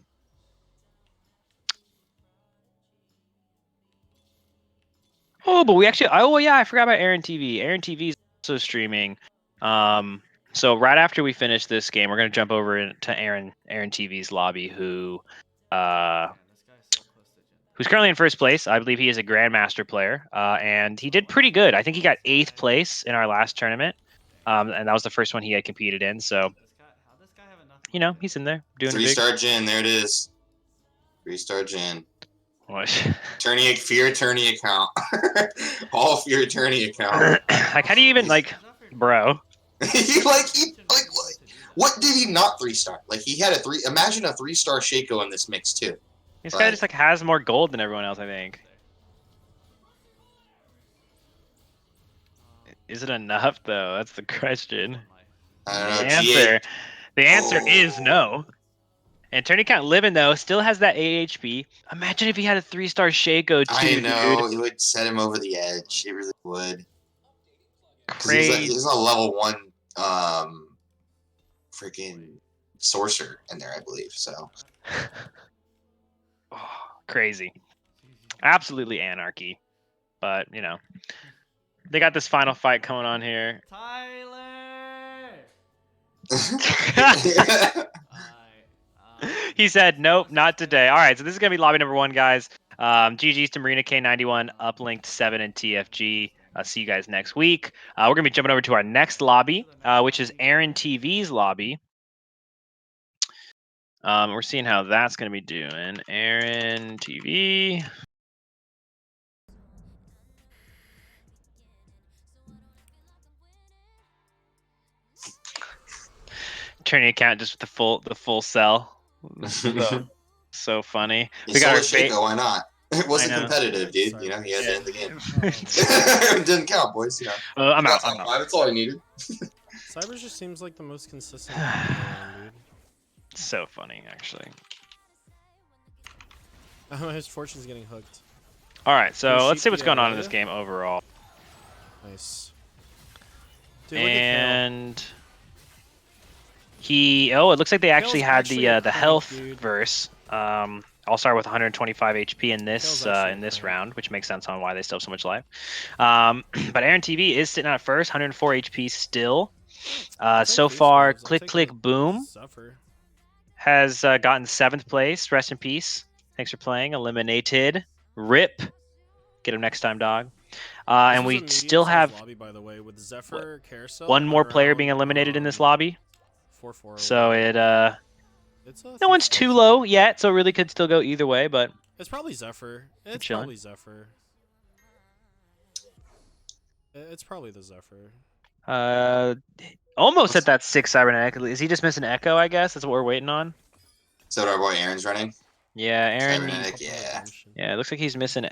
but we actually. Oh yeah, I forgot about Aaron TV. Aaron TV is also streaming. So right after we finish this game, we're gonna jump over to Aaron TV's lobby, who's currently in first place. I believe he is a Grandmaster player, and he did pretty good. I think he got 8th place in our last tournament, and that was the first one he had competed in. So, he's in there doing 3-star Jin. There it is. 3-star Jin. What? Fear Tourney account. All Fear Tourney account. Like, how do you even bro? What did he not 3-star? Like, he had imagine a 3-star Shaco in this mix too. This guy just has more gold than everyone else, I think. Is it enough though? That's the question. I don't know. The answer is no. And Tourney Count Living though still has that 8 HP. Imagine if he had a 3-star Shaco too. I know, dude. it would set him over the edge. It really would. Crazy. He's a level 1 freaking sorcerer in there, I believe. So crazy. Absolutely anarchy. But, they got this final fight coming on here. He said, nope, not today. All right, so this is going to be lobby number 1, guys. GG's to Marina K91, Uplinked 7, and TFG. I'll see you guys next week. We're going to be jumping over to our next lobby, which is Aaron TV's lobby. We're seeing how that's going to be doing. Aaron TV. Tourney account just with the full cell. So funny. We got our Shaco, why not? It wasn't competitive, dude. He had to end the game. It didn't count, boys. I'm out. That's all I needed. Cybers just seems like the most consistent dude. So funny, actually. His fortune's getting hooked. All right, so let's see what's going on in this game overall. Nice. Dude, and it looks like they actually had the health verse. I'll start with 125 HP in this round, which makes sense on why they still have so much life. But Aaron TV is sitting at first, 104 HP still. So far, Click Boom has gotten 7th place. Rest in peace. Thanks for playing. Eliminated. RIP. Get him next time, dog. And we still have lobby, by the way, with Zephyr, Carousel, one more player being eliminated in this lobby. 4-4. So no one's too low yet, so it really could still go either way, but it's probably Zephyr. It's probably Zephyr. It's probably the Zephyr. Almost at that 6 cybernetic. Is he just missing Echo, I guess? That's what we're waiting on. So our boy Aaron's running? Yeah, Aaron. Cybernetic, yeah. Yeah, it looks like he's missing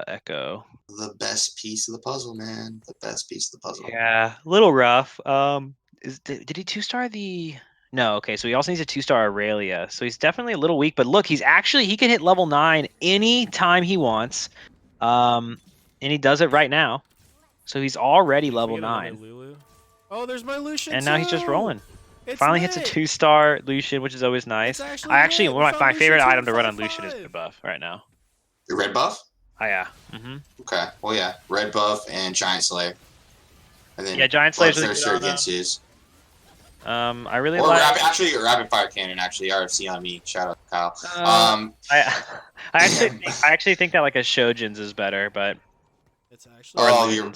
Echo. The best piece of the puzzle, man. The best piece of the puzzle. Yeah, a little rough. Did he 2-star the... No, okay, so he also needs a 2-star Aurelia. So he's definitely a little weak, but look, he can hit level 9 anytime he wants. And he does it right now. So he's already level 9. Oh, there's my Lucian. And now he's just rolling. It's Finally hits a 2-star Lucian, which is always nice. One of my favorite item to run on Lucian is red buff right now. The red buff? Oh yeah. Okay. Well, yeah, red buff and Giant Slayer. And then Giant Slayer's really good against use. I really or like. Rapid Fire Cannon. Actually, RFC on me. Shout out to Kyle. I actually think that like a Shojin's is better, but. It's actually.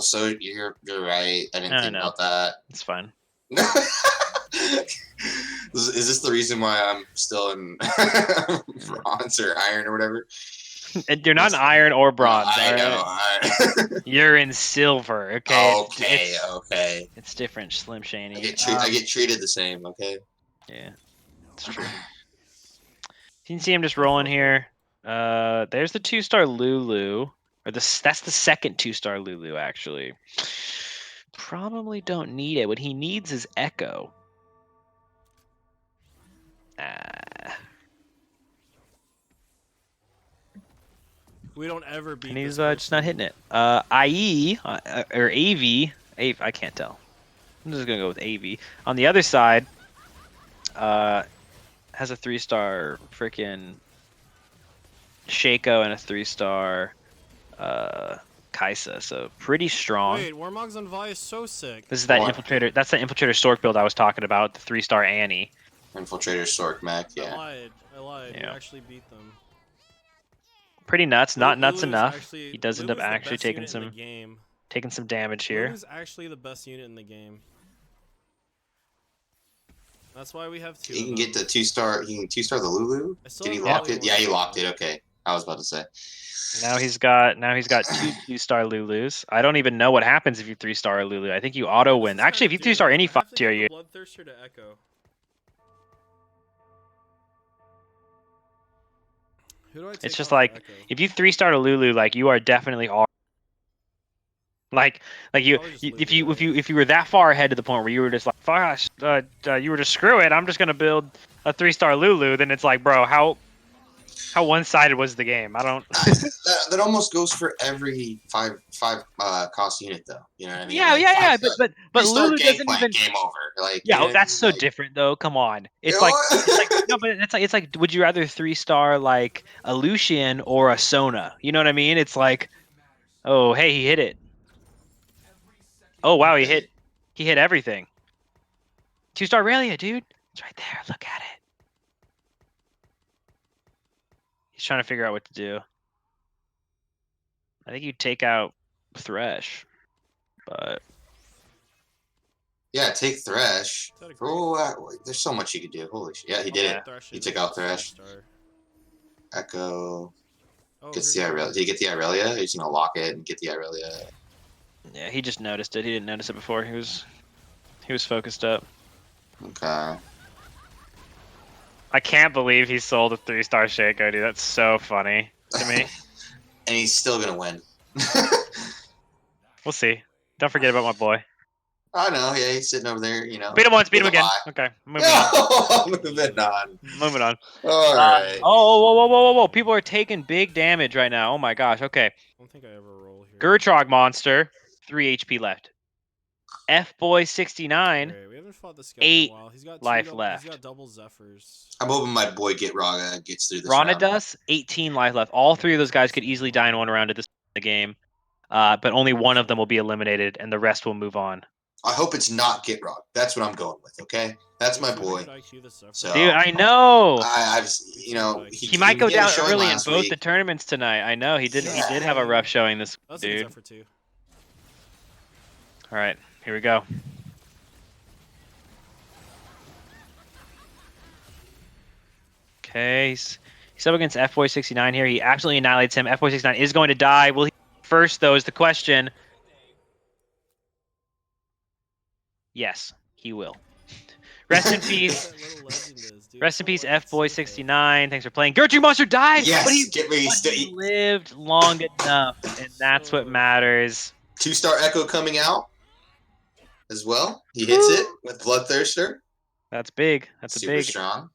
So you're right. I didn't think about that. It's fine. Is this the reason why I'm still in bronze or iron or whatever? You're not in iron or bronze. I know. You're in silver. Okay. Okay. It's different, Slim Shady. I get treated the same. Okay. Yeah, it's true. You can see him just rolling here. There's the 2-star Lulu, or that's the second 2-star Lulu actually. probably don't need it. What he needs is Echo. We don't ever beat. And he's just not hitting it. IE or AV. I can't tell. I'm just gonna go with AV. On the other side, has a 3-star freaking Shaco and a 3-star Kaisa, so pretty strong. Wait, Warmog's on Vi is so sick. This is that infiltrator. That's the infiltrator Stork build I was talking about. The 3-star Annie. Infiltrator Stork mech. Yeah. I lied. Yeah. You actually beat them. Pretty nuts. Not nuts Lulu's enough. actually- He does end up Lulu's the actually best taking unit in the some game. damage here. Lulu's actually the best unit in the game. That's why we have 2. You can get the 2-star. You can 2-star the Lulu. Did he lock it? Yeah, he locked it. Okay, I was about to say. Now he's got 2 2-star Lulus. I don't even know what happens if you 3-star a Lulu. I think you auto win. Actually, if you 3-star any fight tier, you. Bloodthirster to Echo. Who do I take It's just off like Echo? if you 3-star a Lulu, like you are definitely like you if you were that far ahead to the point where you were just like gosh, you were just screw it. I'm just gonna build a 3-star Lulu. Then it's like, bro, how one-sided was the game? I don't. That almost goes for every five cost unit though. You know what I mean? Yeah, like yeah. But Lulu Lulu doesn't even. game over. Like Yeah, you know that's so like, different though. Come on, it's like no, but it's like would you rather 3-star like a Lucian or a Sona? You know what I mean? It's like, oh hey, he hit it. Oh wow, he hit everything. 2-star Aurelia, dude. It's right there. Look at it. He's trying to figure out what to do. I think you take out Thresh, but yeah, take Thresh. Oh, there's so much you could do. Holy shit! Yeah, he did it. He took out Thresh. Echo gets the Irelia. Did he get the Irelia? He's gonna lock it and get the Irelia. yeah, he just noticed it. He didn't notice it before. He was focused up. Okay. I can't believe he sold a 3-star Shaco, dude. That's so funny to me. And he's still gonna win. We'll see. Don't forget about my boy. I know. Yeah, he's sitting over there. You know. Beat him once, beat him with a again. bye. Okay, moving on. Moving on. Moving on. All right. Whoa. People are taking big damage right now. Oh my gosh. Okay. I don't think I ever roll here. Gurtrog monster, 3 HP left. F-Boy 69, Okay, we haven't fought this guy 8 in a while. He's got life He's left. got double Zephyrs. I'm hoping my boy Raga gets through this round. Ronadus, 18 life left. All 3 of those guys could easily die in one round at this point in the game. But only one of them will be eliminated, and the rest will move on. I hope it's not Gitrog. That's what I'm going with. Okay, that's my boy. So, dude, I know. I've he might go down early in both week. the tournaments tonight. I know he did. He did have a rough showing this That's dude. Zephyr too. All right, here we go. Okay, he's up against F-Boy 69 here. He absolutely annihilates him. F-Boy 69 is going to die. Will he first, though, is the question. Yes, he will. Rest in peace. Rest in peace, F-Boy 69. Thanks for playing. Gertrude Monster died, Yes, but he lived long enough, and that's what matters. 2-star Echo coming out as well. He hits it with Bloodthirster. That's big. That's Super a big. strong.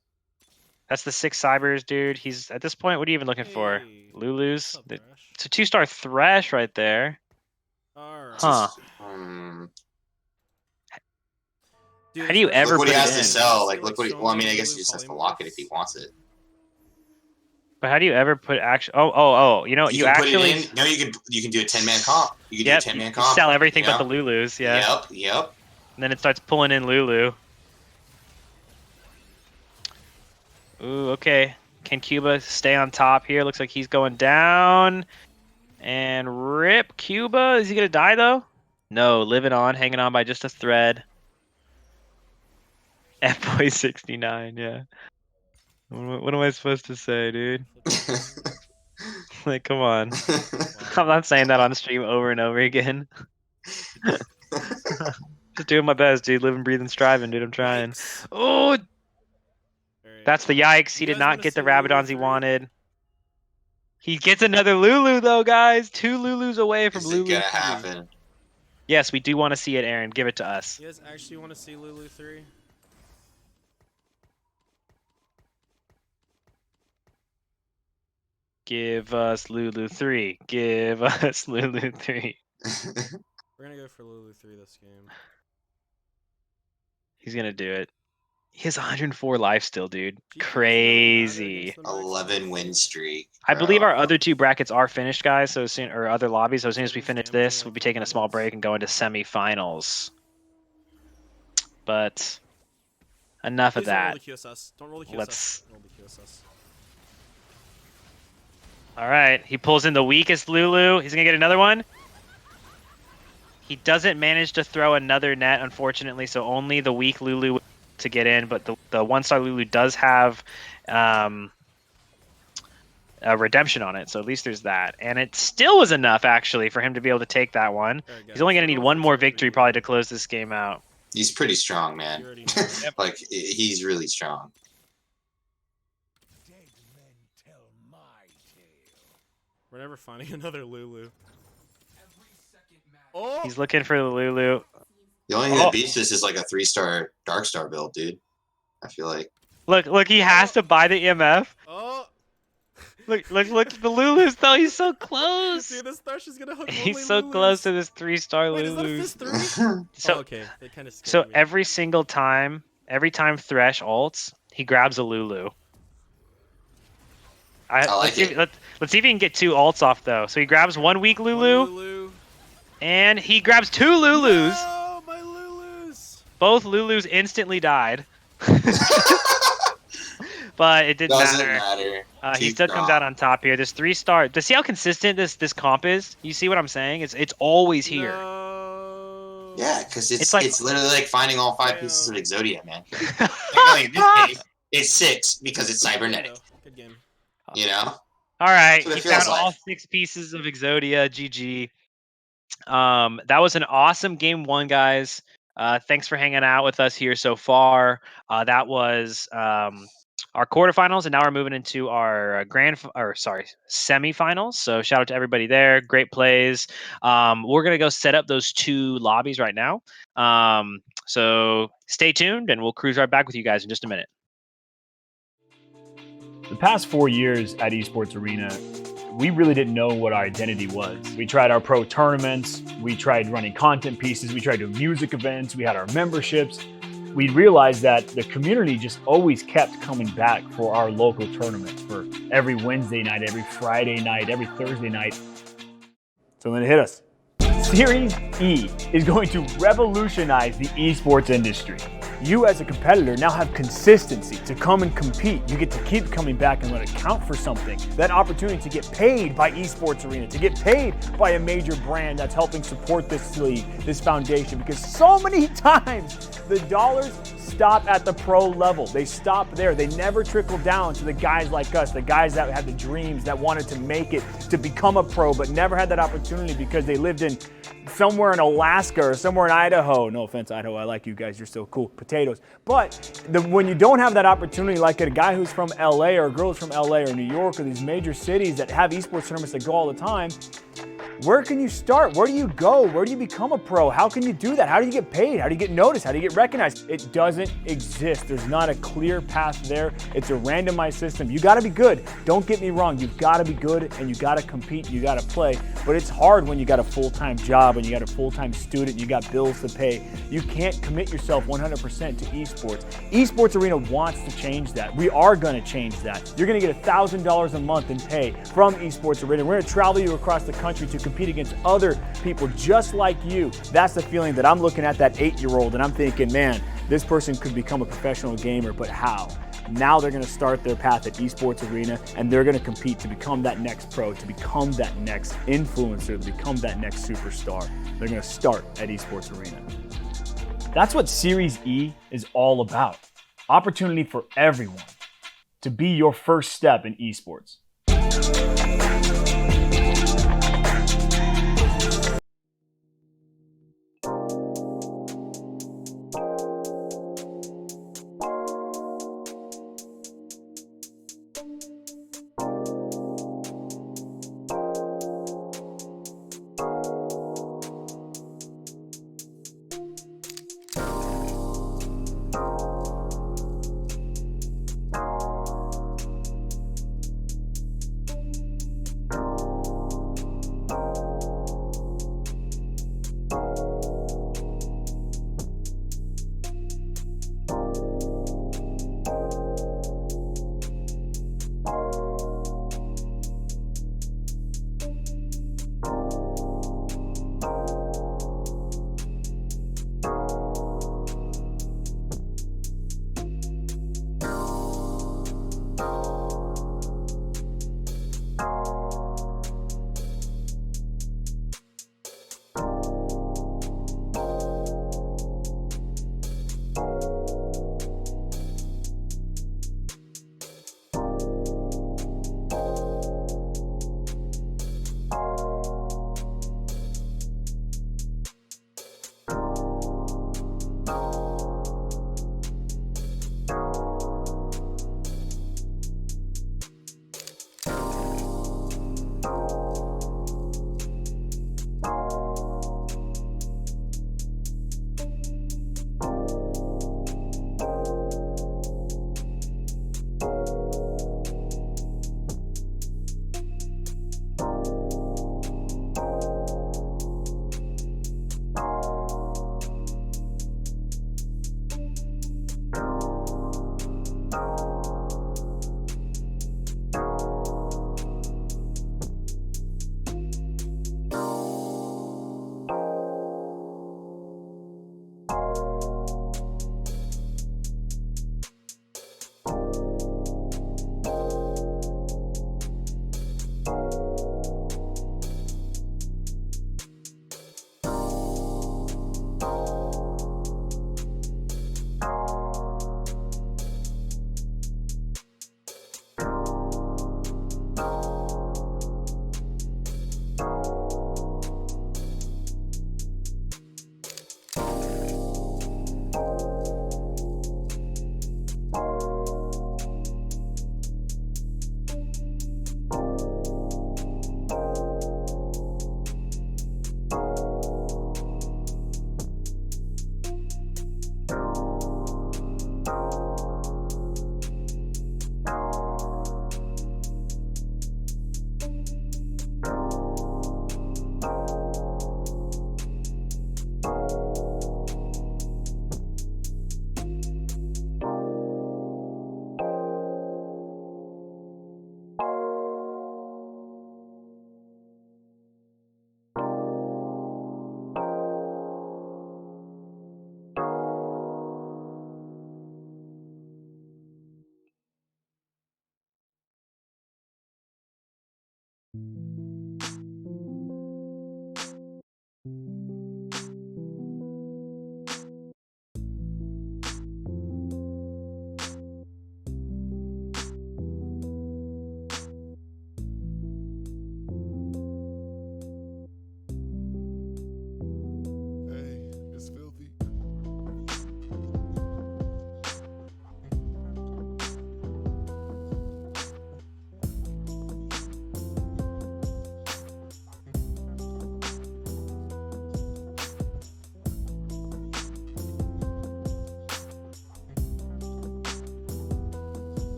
That's the 6 Cybers, dude. He's at this point. What are you even looking for? Lulu's. It's a 2-star Thresh right there. Alright. Huh. Dude, How do you ever Look what put he it has in? to sell. Like, look what he. Well, I mean, I guess he just has to lock it if he wants it. But how do you ever put action? Oh! You know, you can put actually. it in. No, you can do a 10-man comp. You can do a 10-man comp. Sell everything you but know? the Lulus. Yeah. Yep. And then it starts pulling in Lulu. Ooh, okay. Can Cuba stay on top here? Looks like he's going down. And rip Cuba. Is he gonna die though? No, living on, hanging on by just a thread. F-Boy 69, yeah. What am I supposed to say, dude? Like, come on. I'm not saying that on stream over and over again. Just doing my best, dude. Living, breathing, striving, dude. I'm trying. Oh! That's the yikes. He did not get the Rabadons he wanted. He gets another Lulu, though, guys. 2 Lulus away from Is it Lulu. gonna happen? Yes, we do want to see it, Aaron. Give it to us. You guys actually want to see Lulu 3? Give us Lulu 3. Give us Lulu 3. We're gonna go for Lulu 3 this game. He's gonna do it. He has 104 life still, dude. GPs Crazy. 11 win streak. I believe bro. our other 2 brackets are finished, guys. So soon, or other lobbies. So as soon as we finish this, we'll be taking a small break and going to semifinals. But enough of Please don't roll that. the QSS. Don't roll the QSS. Let's. Roll the QSS. All right, he pulls in the weakest Lulu. He's gonna get another one. He doesn't manage to throw another net, unfortunately. So only the weak Lulu to get in. But the 1-star Lulu does have a redemption on it. So at least there's that. And it still was enough, actually, for him to be able to take that one. He's only gonna need one more victory probably to close this game out. He's pretty strong, man. Like, he's really strong. We're never finding another Lulu. Oh! He's looking for the Lulu. The only thing that beats this is like a 3-star Dark Star build, dude. I feel like. Look, he has to buy the EMF. Oh! Look, the Lulu's though. He's so close. Dude, this Thresh is gonna hook He's so close to this 3-star Lulu's. So, okay, they kind of so every single time, Thresh ults, he grabs a Lulu. Let's see if he can get 2 ults off though. So he grabs one weak Lulu, and he grabs 2 Lulus. No, my Lulus! Both Lulus instantly died. But it didn't matter. He still comes out on top here. This 3-star. To see how consistent this comp is, you see what I'm saying? It's always here. No. Yeah, because it's like, literally like finding all 5 pieces of Exodia, man. Like, in this case, it's 6 because it's cybernetic. Good game. You know? All right, That's he what it found feels all like. 6 pieces of Exodia. GG. That was an awesome game 1, guys. Thanks for hanging out with us here so far. That was our quarterfinals, and now we're moving into our semifinals. So shout out to everybody there. Great plays. We're gonna go set up those 2 lobbies right now. So stay tuned, and we'll cruise right back with you guys in just a minute. The past 4 years at Esports Arena, we really didn't know what our identity was. We tried our pro tournaments, we tried running content pieces, we tried doing music events, we had our memberships. We realized that the community just always kept coming back for our local tournaments, for every Wednesday night, every Friday night, every Thursday night. So then it hit us. Series E is going to revolutionize the esports industry. You as a competitor now have consistency to come and compete. You get to keep coming back and let it count for something. That opportunity to get paid by Esports Arena, to get paid by a major brand that's helping support this league, this foundation, because so many times the dollars stop at the pro level. They stop there. They never trickle down to the guys like us, the guys that had the dreams, that wanted to make it, to become a pro, but never had that opportunity because they lived in somewhere in Alaska or somewhere in Idaho. No offense, Idaho, I like you guys, you're still cool, potatoes. But when you don't have that opportunity, like a guy who's from LA or a girl who's from LA or New York or these major cities that have esports tournaments that go all the time, where can you start? Where do you go? Where do you become a pro? How can you do that? How do you get paid? How do you get noticed? How do you get recognized? It doesn't exist. There's not a clear path there. It's a randomized system. You gotta be good. Don't get me wrong. You've gotta be good and you gotta compete, you gotta play. But it's hard when you got a full-time job and you got a full-time student, you got bills to pay. You can't commit yourself 100% to esports. Esports Arena wants to change that. We are gonna change that. You're gonna get $1,000 a month in pay from Esports Arena. We're gonna travel you across the country to compete against other people just like you. That's the feeling that I'm looking at that 8-year-old and I'm thinking, man, this person could become a professional gamer, but how? Now they're going to start their path at Esports Arena and they're going to compete to become that next pro, to become that next influencer, to become that next superstar. They're going to start at Esports Arena. That's what Series E is all about. Opportunity for everyone to be your first step in esports.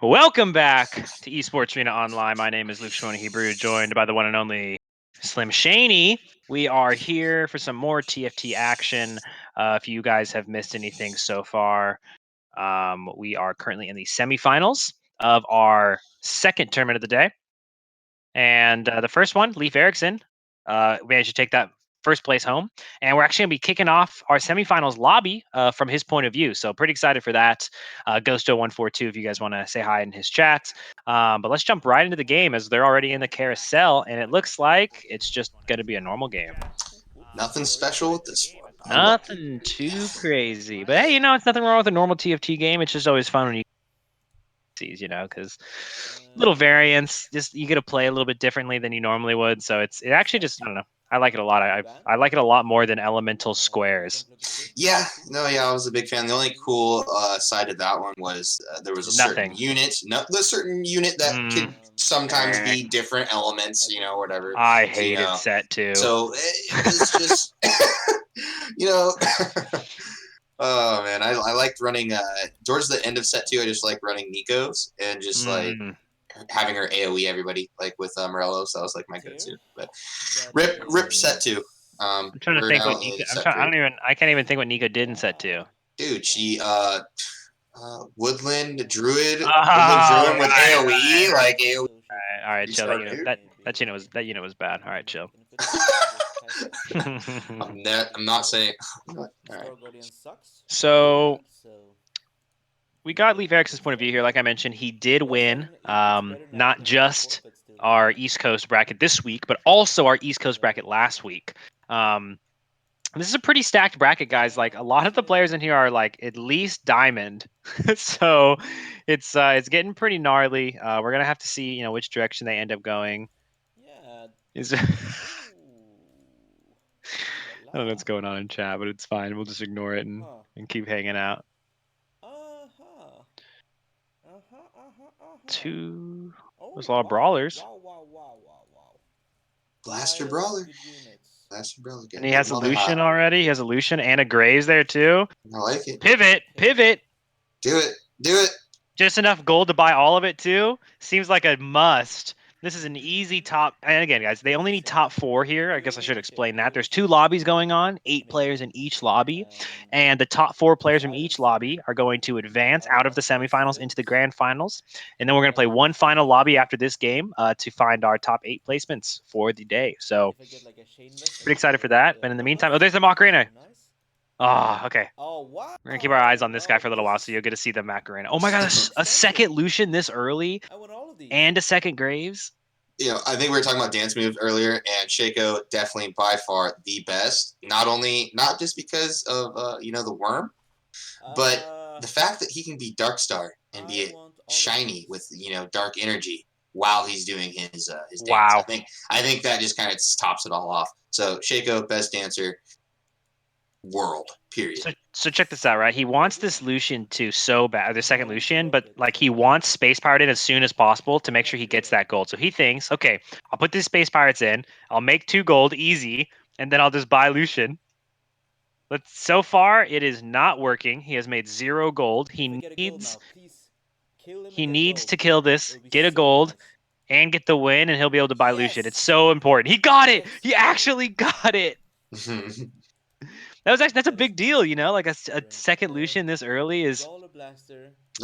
Welcome back to Esports Arena Online. My name is Luke Shimon Hebrew, joined by the one and only Slim Shaney. We are here for some more TFT action. If you guys have missed anything so far, we are currently in the semifinals of our second tournament of the day. And the first one, Leif Erikson, managed to take that first place home. And we're actually going to be kicking off our semifinals lobby from his point of view. So pretty excited for that. Ghosto142, if you guys want to say hi in his chat. But let's jump right into the game as they're already in the carousel. And it looks like it's just going to be a normal game. Nothing special with this one. Nothing too crazy. But hey, it's nothing wrong with a normal TFT game. It's just always fun when you because little variance, just you get to play a little bit differently than you normally would. So it actually just, I don't know, I like it a lot. I like it a lot more than elemental squares. Yeah, I was a big fan. The only cool side of that one was there was a certain unit, that could sometimes be different elements, whatever. I hated set 2. So it was just, oh man, I liked running towards the end of set 2. I just like running Nico's and just like having her AoE everybody like with Morello. So that was like my go-to. But rip set 2. I'm trying to think what Nico. I can't even think what Nico did in set 2. Dude, she Woodland Druid, with AoE, like AoE. All right, chill. That unit was bad. All right, chill. I'm not saying. All right. So we got Leif Erikson's point of view here. Like I mentioned, he did win not just our East Coast bracket this week, but also our East Coast bracket last week. This is a pretty stacked bracket, guys. Like a lot of the players in here are like at least diamond, so it's getting pretty gnarly. We're gonna have to see which direction they end up going. Yeah. I don't know what's going on in chat, but it's fine. We'll just ignore it and keep hanging out. There's a lot of brawlers. Blaster Brawler. And he has a Lucian already. He has a Lucian and a Graves there too. I like it. Pivot. Do it. Just enough gold to buy all of it too. Seems like a must. This is an easy top. And again, guys, they only need top 4 here. I guess I should explain that. There's 2 lobbies going on, 8 players in each lobby. And the top 4 players from each lobby are going to advance out of the semifinals into the grand finals. And then we're going to play one final lobby after this game to find our top 8 placements for the day. So pretty excited for that. But in the meantime, there's the Macarena. Oh, okay. We're going to keep our eyes on this guy for a little while, so you'll get to see the Macarena. Oh my god, a second Lucian this early and a second Graves. I think we were talking about dance moves earlier, and Shaco definitely by far the best. Not just because of the worm, but the fact that he can be Darkstar and be shiny with dark energy while he's doing his dance. Wow. I think that just kind of tops it all off. So Shaco, best dancer. World, period. So check this out, right? He wants this Lucian so bad, the second Lucian, but like he wants Space Pirate in as soon as possible to make sure he gets that gold. So he thinks, okay, I'll put these Space Pirates in, I'll make 2 gold easy, and then I'll just buy Lucian. But so far, it is not working. He has made 0 gold. He needs to kill this, get a gold, and get the win, and he'll be able to buy Lucian. It's so important. He got it! He actually got it! That's a big deal, like a second Lucian this early is.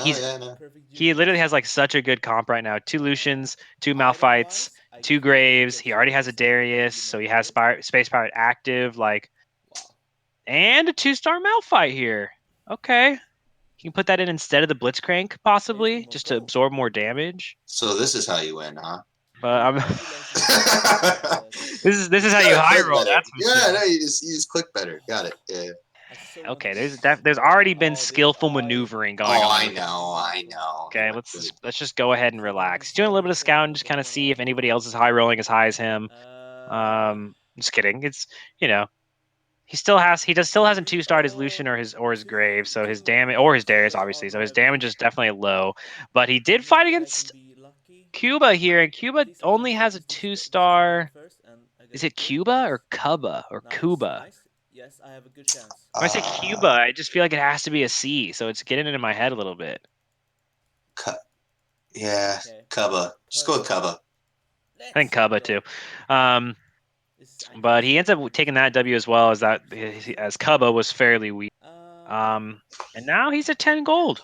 He literally has like such a good comp right now. 2 Lucians, 2 Malphites, 2 Graves. He already has a Darius, so he has Space Pirate active, and a 2-star Malphite here. Okay, you can put that in instead of the Blitzcrank possibly, just to absorb more damage. So this is how you win, huh? But this is how you high roll. You just click better. Got it. Yeah. Okay, there's already been skillful maneuvering going on. I know. Okay, let's just go ahead and relax. He's doing a little bit of scouting, just kind of see if anybody else is high rolling as high as him. Just kidding. It's he still hasn't 2-starred his Lucian or his Grave, so his damage or his Darius obviously. So his damage is definitely low, but he did fight against Cuba here, and Cuba only has a 2-star. Is it Cuba or Cuba or Cuba? Yes, I have a good chance. When I say Cuba, I just feel like it has to be a C, so it's getting into my head a little bit. Yeah, Cubba. Just go with Cubba. I think Cubba too. But he ends up taking that W as well, as Cubba was fairly weak. And now he's at 10 gold.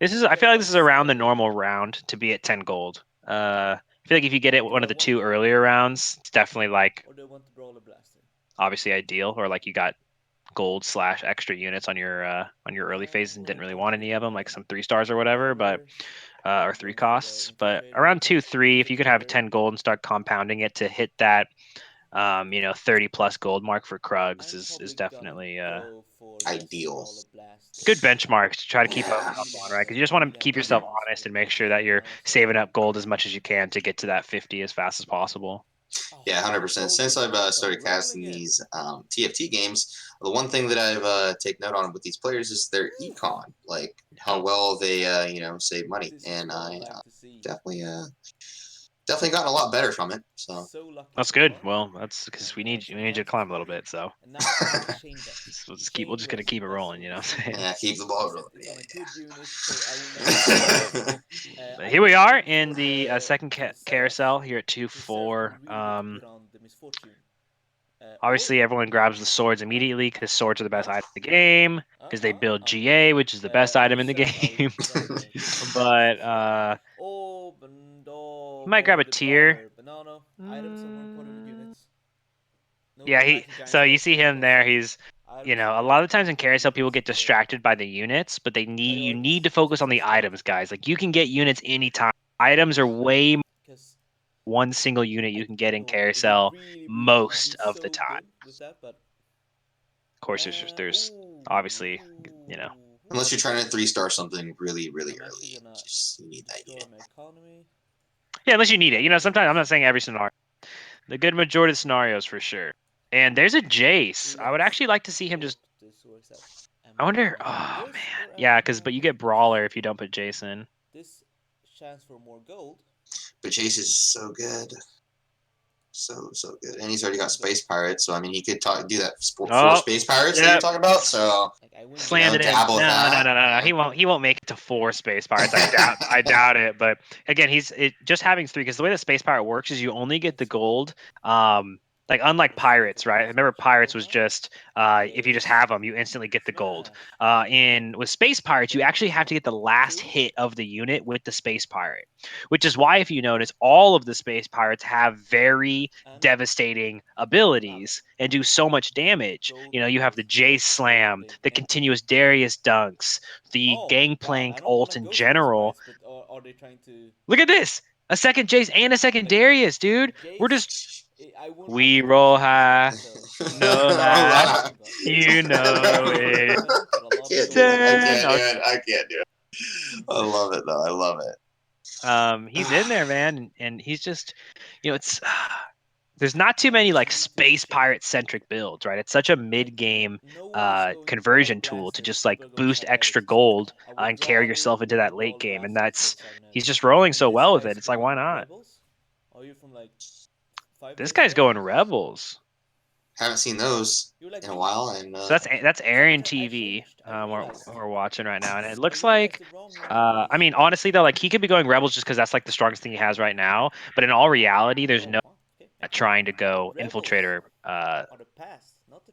I feel like this is around the normal round to be at 10 gold. I feel like if you get it one of the 2 earlier rounds, it's definitely like obviously ideal, or like you got gold / extra units on your early phases and didn't really want any of them, like some 3 stars or whatever, but or 3 costs. But around 2, 3, if you could have 10 gold and start compounding it to hit that 30 plus gold mark for Krugs is definitely ideal. Good benchmarks to try to keep up on, right? Because you just want to keep yourself honest and make sure that you're saving up gold as much as you can to get to that 50 as fast as possible. Yeah, 100%. Since I've started casting these TFT games, the one thing that I've taken note on with these players is their econ, like how well they save money, and I definitely gotten a lot better from it. So that's good. Well, that's because we need you to climb a little bit. So we're just gonna keep it rolling. You know what I'm saying? Yeah, keep the ball rolling. Yeah. But here we are in the second carousel here at 2-4. Obviously, everyone grabs the swords immediately because swords are the best item in the game because they build GA, which is the best item in the game. But you might grab a tier. Yeah, so you see him there. He's, a lot of the times in carousel, people get distracted by the units, but you need to focus on the items, guys. Like you can get units anytime. Items are way more one single unit you can get in carousel most of the time. Of course, there's obviously, unless you're trying to 3-star something really, really early, you need that unit. Yeah, unless you need it. Sometimes I'm not saying every scenario. The good majority of scenarios for sure. And there's a Jace. I would actually like to see him just. I wonder. Oh man, yeah, but you get Brawler if you don't put Jace in. But Jace is so good. So good, and he's already got Space Pirates, so I mean he could do that four Space Pirates that you're talking about. So slammed it in. No. He won't make it to 4 Space Pirates. I doubt it. But again, just having 3, because the way that Space Pirate works is you only get the gold. Like unlike Pirates, right? Remember, Pirates was just if you just have them, you instantly get the gold. With Space Pirates, you actually have to get the last hit of the unit with the Space Pirate, which is why, if you notice, all of the Space Pirates have very devastating abilities and do so much damage. You have the J Slam, the continuous Darius dunks, the Gangplank ult in general. Look at this! A second Jace and a second Darius, dude. We're just. We roll high, no lie, you know it. I can't do it. I love it though. I love it. He's in there, man, and he's just, it's. There's not too many like Space Pirate centric builds, right? It's such a mid game conversion tool to just like boost extra gold and carry yourself into that late game, and he's just rolling so well with it. It's like, why not? This guy's going Rebels. Haven't seen those in a while, and so that's Aaron TV. We're watching right now, and it looks like. I mean, honestly though, like he could be going Rebels just because that's like the strongest thing he has right now. But in all reality, there's no trying to go Infiltrator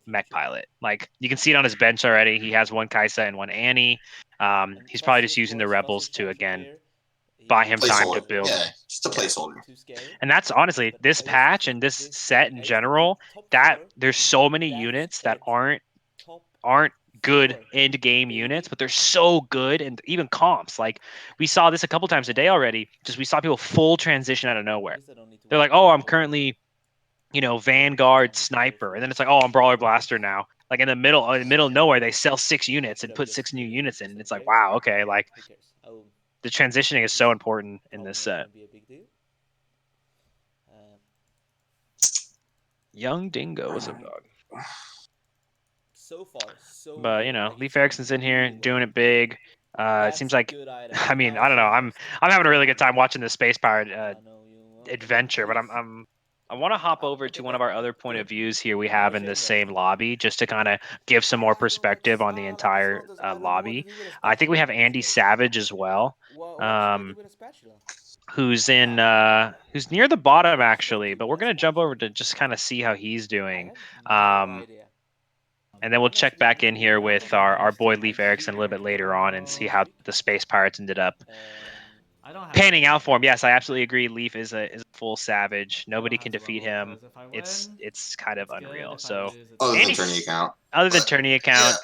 mech pilot. Like you can see it on his bench already. He has 1 Kaisa and 1 Annie. He's probably just using the Rebels to again buy him time to build. Yeah, just a placeholder. And that's honestly this patch and this set in general, that there's so many units that aren't good end game units, but they're so good, and even comps. Like we saw this a couple times a day already. Just we saw people full transition out of nowhere. They're like, oh, I'm currently, Vanguard Sniper, and then it's like, oh, I'm Brawler Blaster now. Like in the middle of nowhere, they sell 6 units and put 6 new units in, and it's like, wow, okay, like. The transitioning is so important in this set. Young Dingo was a dog. But Leif Erickson's in here doing it big. It seems like, I mean, I don't know. I'm having a really good time watching the Space Pirate adventure, but I'm I want to hop over to one of our other point of views here we have in the same lobby, just to kind of give some more perspective on the entire lobby. I think we have Andy Savage as well, who's near the bottom actually, but we're gonna jump over to just kind of see how he's doing. And then we'll check back in here with our boy Leif Erikson a little bit later on and see how the Space Pirates ended up panning out for him. Yes, I absolutely agree. Leif is a full savage. Nobody can defeat him. It's kind of unreal. So other than tourney account. Other than tourney account.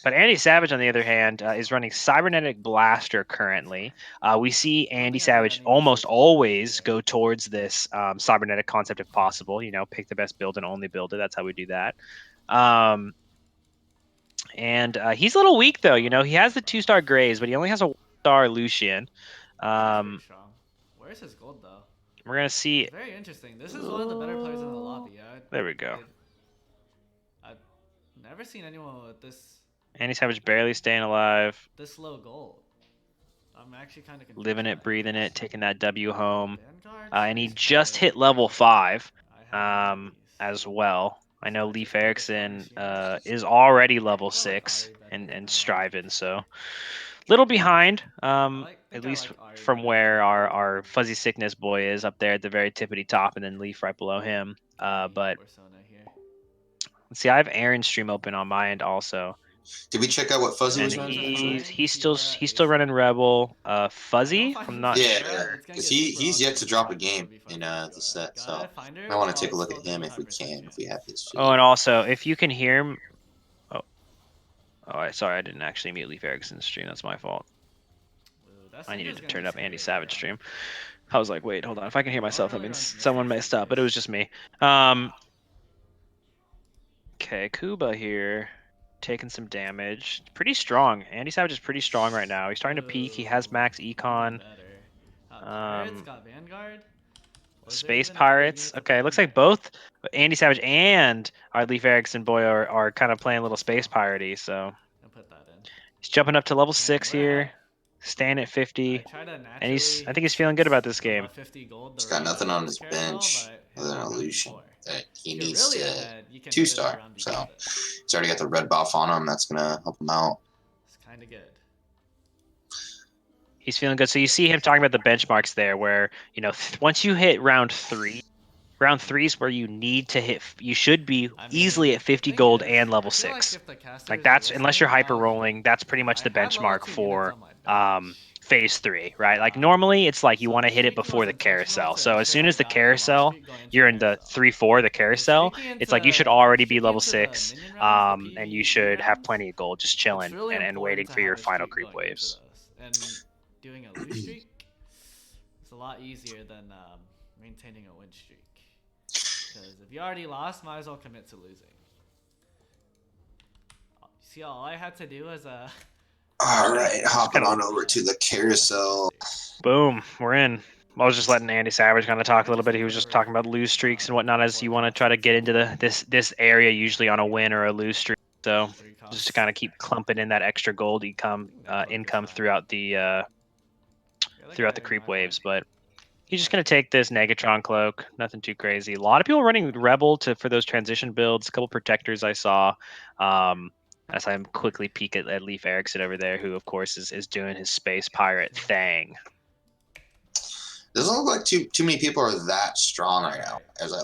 But Andy Savage, on the other hand, is running Cybernetic Blaster currently. We see Andy Savage almost always go towards this cybernetic concept if possible. You know, pick the best build and only build it. That's how we do that. And he's a little weak, though. You know, he has the 2-star Grays, but he only has a 1-star Lucian. Where's his gold, though? We're going to see. It's very interesting. This is one of the better players in the lobby. There we go. I've never seen anyone with this. Andy Savage barely staying alive. This low gold. I'm actually kind of living it, breathing it, taking that W home. And he just hit level 5 as well. I know Leif Erikson is already level 6 and striving, so little behind, at least from where our Fuzzy Sickness boy is up there at the very tippity top, and then Leif right below him. But let's see, I have Aaron's stream open on my end also. Did we check out what Fuzzy was running? He's still running Rebel. Fuzzy, I'm not sure. Because he's yet to drop a game in the set, so I want to take a look at him if we can, if we have his. Oh, and also if you can hear him. Sorry, I didn't actually mute Leif Erikson's stream. That's my fault. I needed to turn up Andy Savage stream. I was like, wait, hold on. If I can hear myself, that means someone messed up, but it was just me. Okay, Kuba here. Taking some damage. Pretty strong. Andy Savage is pretty strong right now. He's starting to peak. He has max econ. Space Pirates. Okay, looks like both Andy Savage and our Leif Erikson boy are kind of playing a little Space Pirate-y, so he's jumping up to level 6 here. Staying at 50. And I think he's feeling good about this game. He's got nothing on his bench other than Illusion that he needs to 2-star. So he's already got the red buff on him. That's going to help him out. It's kind of good. He's feeling good. So you see him talking about the benchmarks there where, you know, once you hit round 3 is where you need to hit. You should be easily at 50 gold and level 6. Like that's, unless you're hyper rolling, that's pretty much the benchmark for phase 3, right? Like normally it's like you want to hit it before the carousel. So as soon as the carousel, you're in the 3-4, the carousel, it's like you should already be level 6, and you should have plenty of gold just chilling and waiting for your final creep waves. And doing a lose streak is a lot easier than maintaining a win streak. Because if you already lost, might as well commit to losing. See, all I had to do was All right, hopping on over to the carousel. Boom, we're in. I was just letting Andy Savage kind of talk a little bit. He was just talking about lose streaks and whatnot as you want to try to get into this area usually on a win or a lose streak. So just to kind of keep clumping in that extra gold income throughout the creep waves. But he's just going to take this Negatron cloak. Nothing too crazy. A lot of people running Rebel for those transition builds. A couple protectors I saw. As I quickly peek at Leif Erikson over there, who of course is doing his Space Pirate thing. Doesn't look like too many people are that strong right now. As I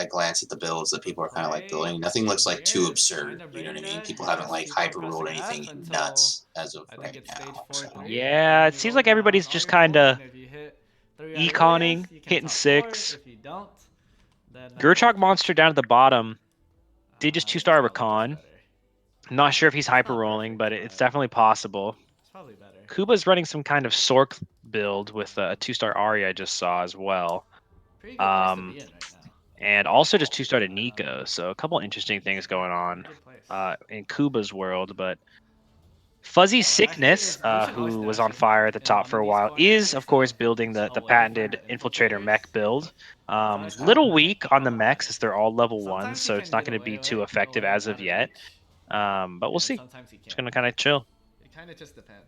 glance at the builds that people are kind of like building, nothing looks like too absurd. You know what I mean? People haven't like hyper rolled anything nuts as of right now. So. Yeah, it seems like everybody's just kind of econing, hitting 6. Gurchok Monster down at the bottom did just 2-star Rakan. I'm not sure if he's hyper rolling, but it's definitely possible. It's probably better. Kuba's running some kind of Sork build with a 2-star Ari I just saw as well. Pretty good place to be in right now. And also just 2-star to Nico. So a couple interesting things going on in Kuba's world. But Fuzzy Sickness, who was on fire at the top for a while, is of course building the patented Infiltrator mech build. Little weak on the mechs as they're all level 1, so it's not going to be too effective as of yet. But we'll see. Just gonna kind of chill. It kind of just depends.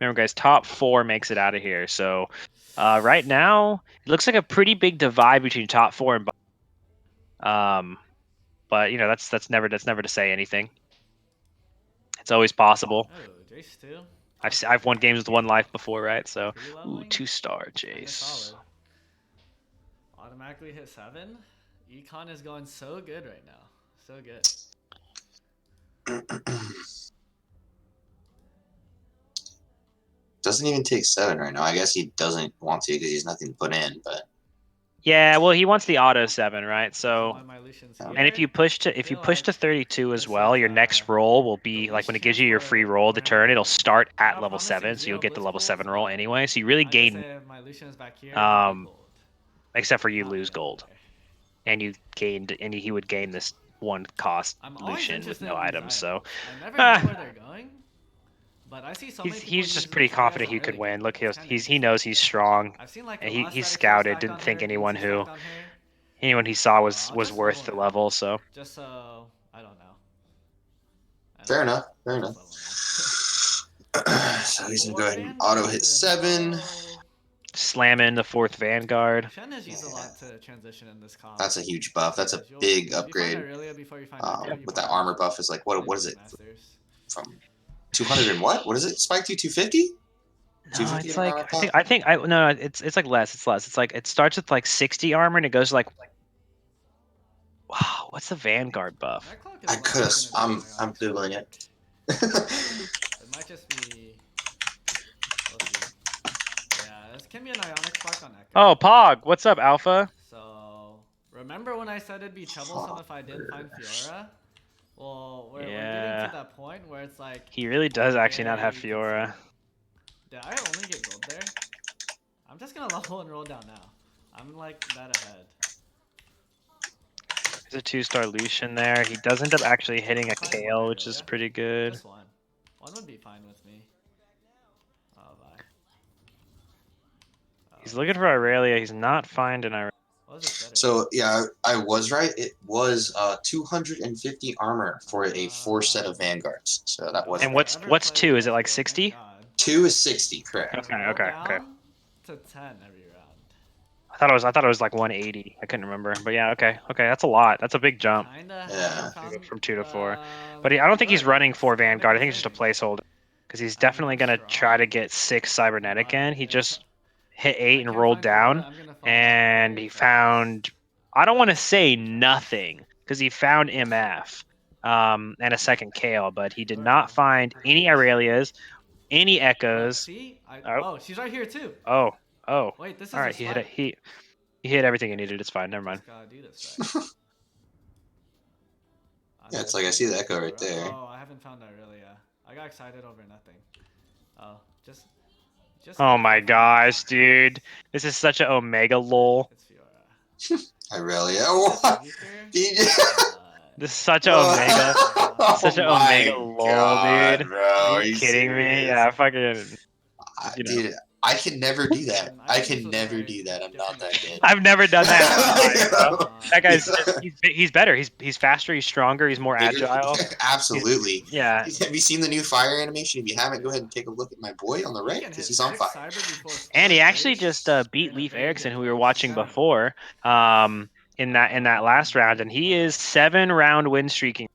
Remember, guys, top 4 makes it out of here. So Right now, it looks like a pretty big divide between top 4 and bottom. But you know, that's never to say anything. It's always possible. Oh, Jace too. I've won games with 1 life before, right? So, ooh, Pre-leveling? 2-star Kinda Jace. solid. Automatically hit 7. Econ is going so good right now. So good. Doesn't even take 7 right now. I guess he doesn't want to because he's nothing to put in. But Yeah, well, he wants the auto 7, right? So, My Lucian's and here. if you push to 32 as well, your next roll will be like when it gives you your free roll, the turn, it'll start at level 7, so you'll get the level 7 roll anyway. So you really gain, My Lucian's back here, you get gold. except for you lose gold, and you gained, and he would gain this 1 cost Lucian with no items. So, I never know where they're going. But I see so many people he's just use pretty these confident players he could early win. game. Look, It's kinda he knows he's strong, I've seen like and the he last scouted, stacked didn't on think her, anyone Lindsay who stacked on her. anyone he saw was I'll just worth the now. level. So Just so I don't know. fair enough. Fair enough. So he's gonna go ahead and auto hit 7. slam in the 4th Vanguard. Shen has used a lot to transition in this comp. That's a huge buff. That's a big upgrade. With that armor buff is like what is it? From 200 and what? What is it? Spike to 250? No, it's like no, it's like less. It's less. It's like it starts with like 60 armor and it goes like, wow, what's the Vanguard buff? I could have. I'm googling it. It might just be. Yeah, this can be an Ionic Spark on Echo. Oh, Pog, what's up, Alpha? So remember when I said it'd be troublesome if I didn't find Fiora? Well, we're getting to that point where it's like He really does actually not have Fiora. Did I only get gold there? I'm just gonna level and roll down now. I'm like that ahead. There's a 2-star Lucian there. He does end up actually hitting a Kale, which is pretty good. Just one. One would be fine with me. Oh, bye. He's looking for Aurelia. He's not finding Aurelia. So yeah, I was right. It was 250 armor for a 4 set of Vanguards. So that was. And what's 2? Is it like 60? 2 is 60, correct? Okay. To 10 every round. I thought it was like 180. I couldn't remember, but yeah, okay, that's a lot. That's a big jump. Yeah. From 2 to 4. But I don't think he's running 4 Vanguard. I think it's just a placeholder because he's definitely gonna try to get 6 Cybernetic in. He just hit 8 and rolled down, and he found, I don't want to say nothing because he found MF and a second Kale, but he did not find any Aurelias, any Echoes. See? Oh, she's right here too. Oh. Wait, this is all right. He hit everything he needed. It's fine. Never mind. Gotta do this right. Yeah, it's like I see the Echo right there. Oh, I haven't found Aurelia. I got excited over nothing. Oh, just. Oh my gosh, dude! This is such an Omega lol. Aurelia, what? This is such an Omega. Such an Omega lol, dude. Bro, are you kidding me? Yeah, fucking. Dude, I can never do that. I can never do that. I'm not that good. I've never done that. That guy's he's better. He's faster. He's stronger. He's more agile. Absolutely. Yeah. Have you seen the new fire animation? If you haven't, go ahead and take a look at my boy on the right because he's on fire. And he actually just beat Leif Erikson, who we were watching before, in that last round, and he is 7-round win streaking.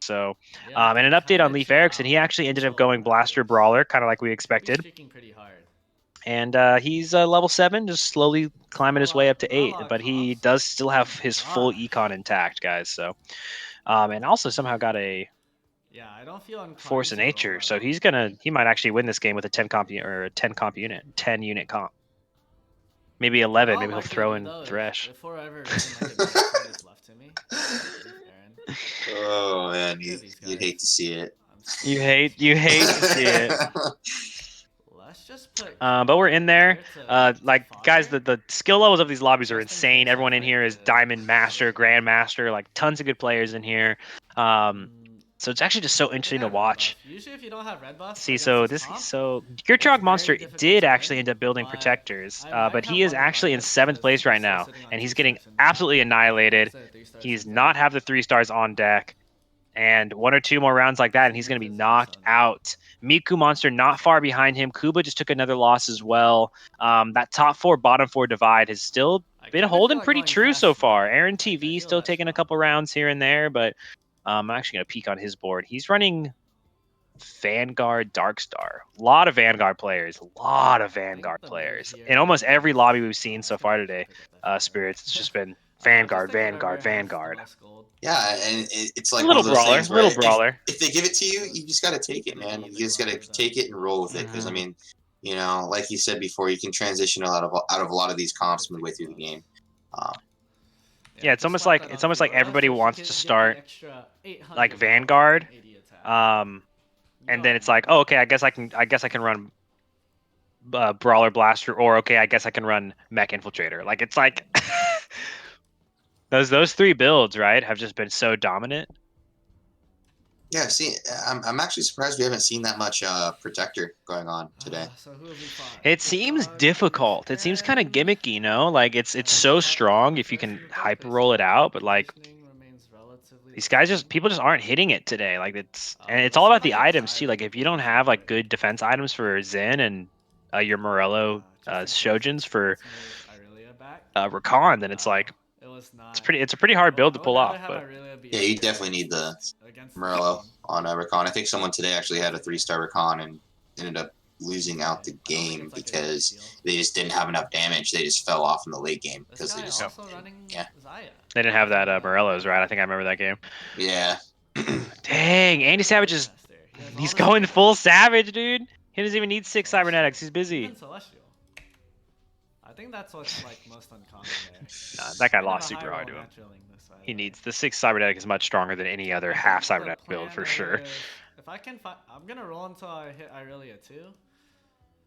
So, and an update on Leif Erikson, he actually ended up going Blaster Brawler, kind of like we expected. And he's level 7, just slowly climbing his way up to 8. But he does still have his full econ intact, guys. So, and also somehow got a Force of Nature. So he might actually win this game with a 10 comp or a 10 comp unit, 10 unit comp. Maybe 11. Maybe he'll throw in Thresh. Oh man, you'd hate to see it. You hate to see it. But we're in there. Like guys, the skill levels of these lobbies are insane. Everyone in here is Diamond Master, Grandmaster, like tons of good players in here. So it's actually just so interesting to watch. Usually, if you don't have red buffs, See, so Geartrog Monster did actually end up building Protectors, but he is actually in 7th place right now, and he's getting absolutely annihilated. He's not have the 3 stars on deck, And 1 or 2 more rounds like that, and he's going to be knocked out. Miku Monster not far behind him. Kuba just took another loss as well. That top 4, bottom 4 divide has still been holding pretty true so far. Aaron TV still taking a couple rounds here and there, but I'm actually going to peek on his board. He's running Vanguard Darkstar. A lot of Vanguard players. In almost every lobby we've seen so far today, Spirits, it's just been Vanguard. Yeah, and it's like Little one of those brawler, things where little brawler. If they give it to you, you just got to take it, man. You just got to take it and roll with it. Because I mean, you know, like you said before, you can transition out of a lot of these comps midway through the game. Yeah, it's almost like everybody wants to start like Vanguard, and then it's like, oh, okay, I guess I can run Brawler Blaster, or okay, I guess I can run Mech Infiltrator. Like it's like those 3 builds, right, have just been so dominant. Yeah, see, I'm actually surprised we haven't seen that much Protector going on today. It seems difficult. It seems kind of gimmicky, you know? Like it's so strong if you can hyper roll it out, but like these guys people just aren't hitting it today. Like it's all about the items too. Like if you don't have like good defense items for Zen and your Morello Shojins for Rakan, then it's like it's a pretty hard build to pull off. But yeah, you definitely need the Morello on Rakan. I think someone today actually had a 3-star Rakan and ended up losing out the game because they just didn't have enough damage. They just fell off in the late game because they just they didn't have that Morello's, right? I think I remember that game. Yeah. Dang, Andy Savage he's going full Savage, dude. He doesn't even need 6 cybernetics. He's busy. I think that's what's like most uncommon there. Nah, that guy lost super hard to him. He needs the 6 cybernetic is much stronger than any other half cybernetic build for sure. If I can find, I'm gonna roll until I hit Irelia 2.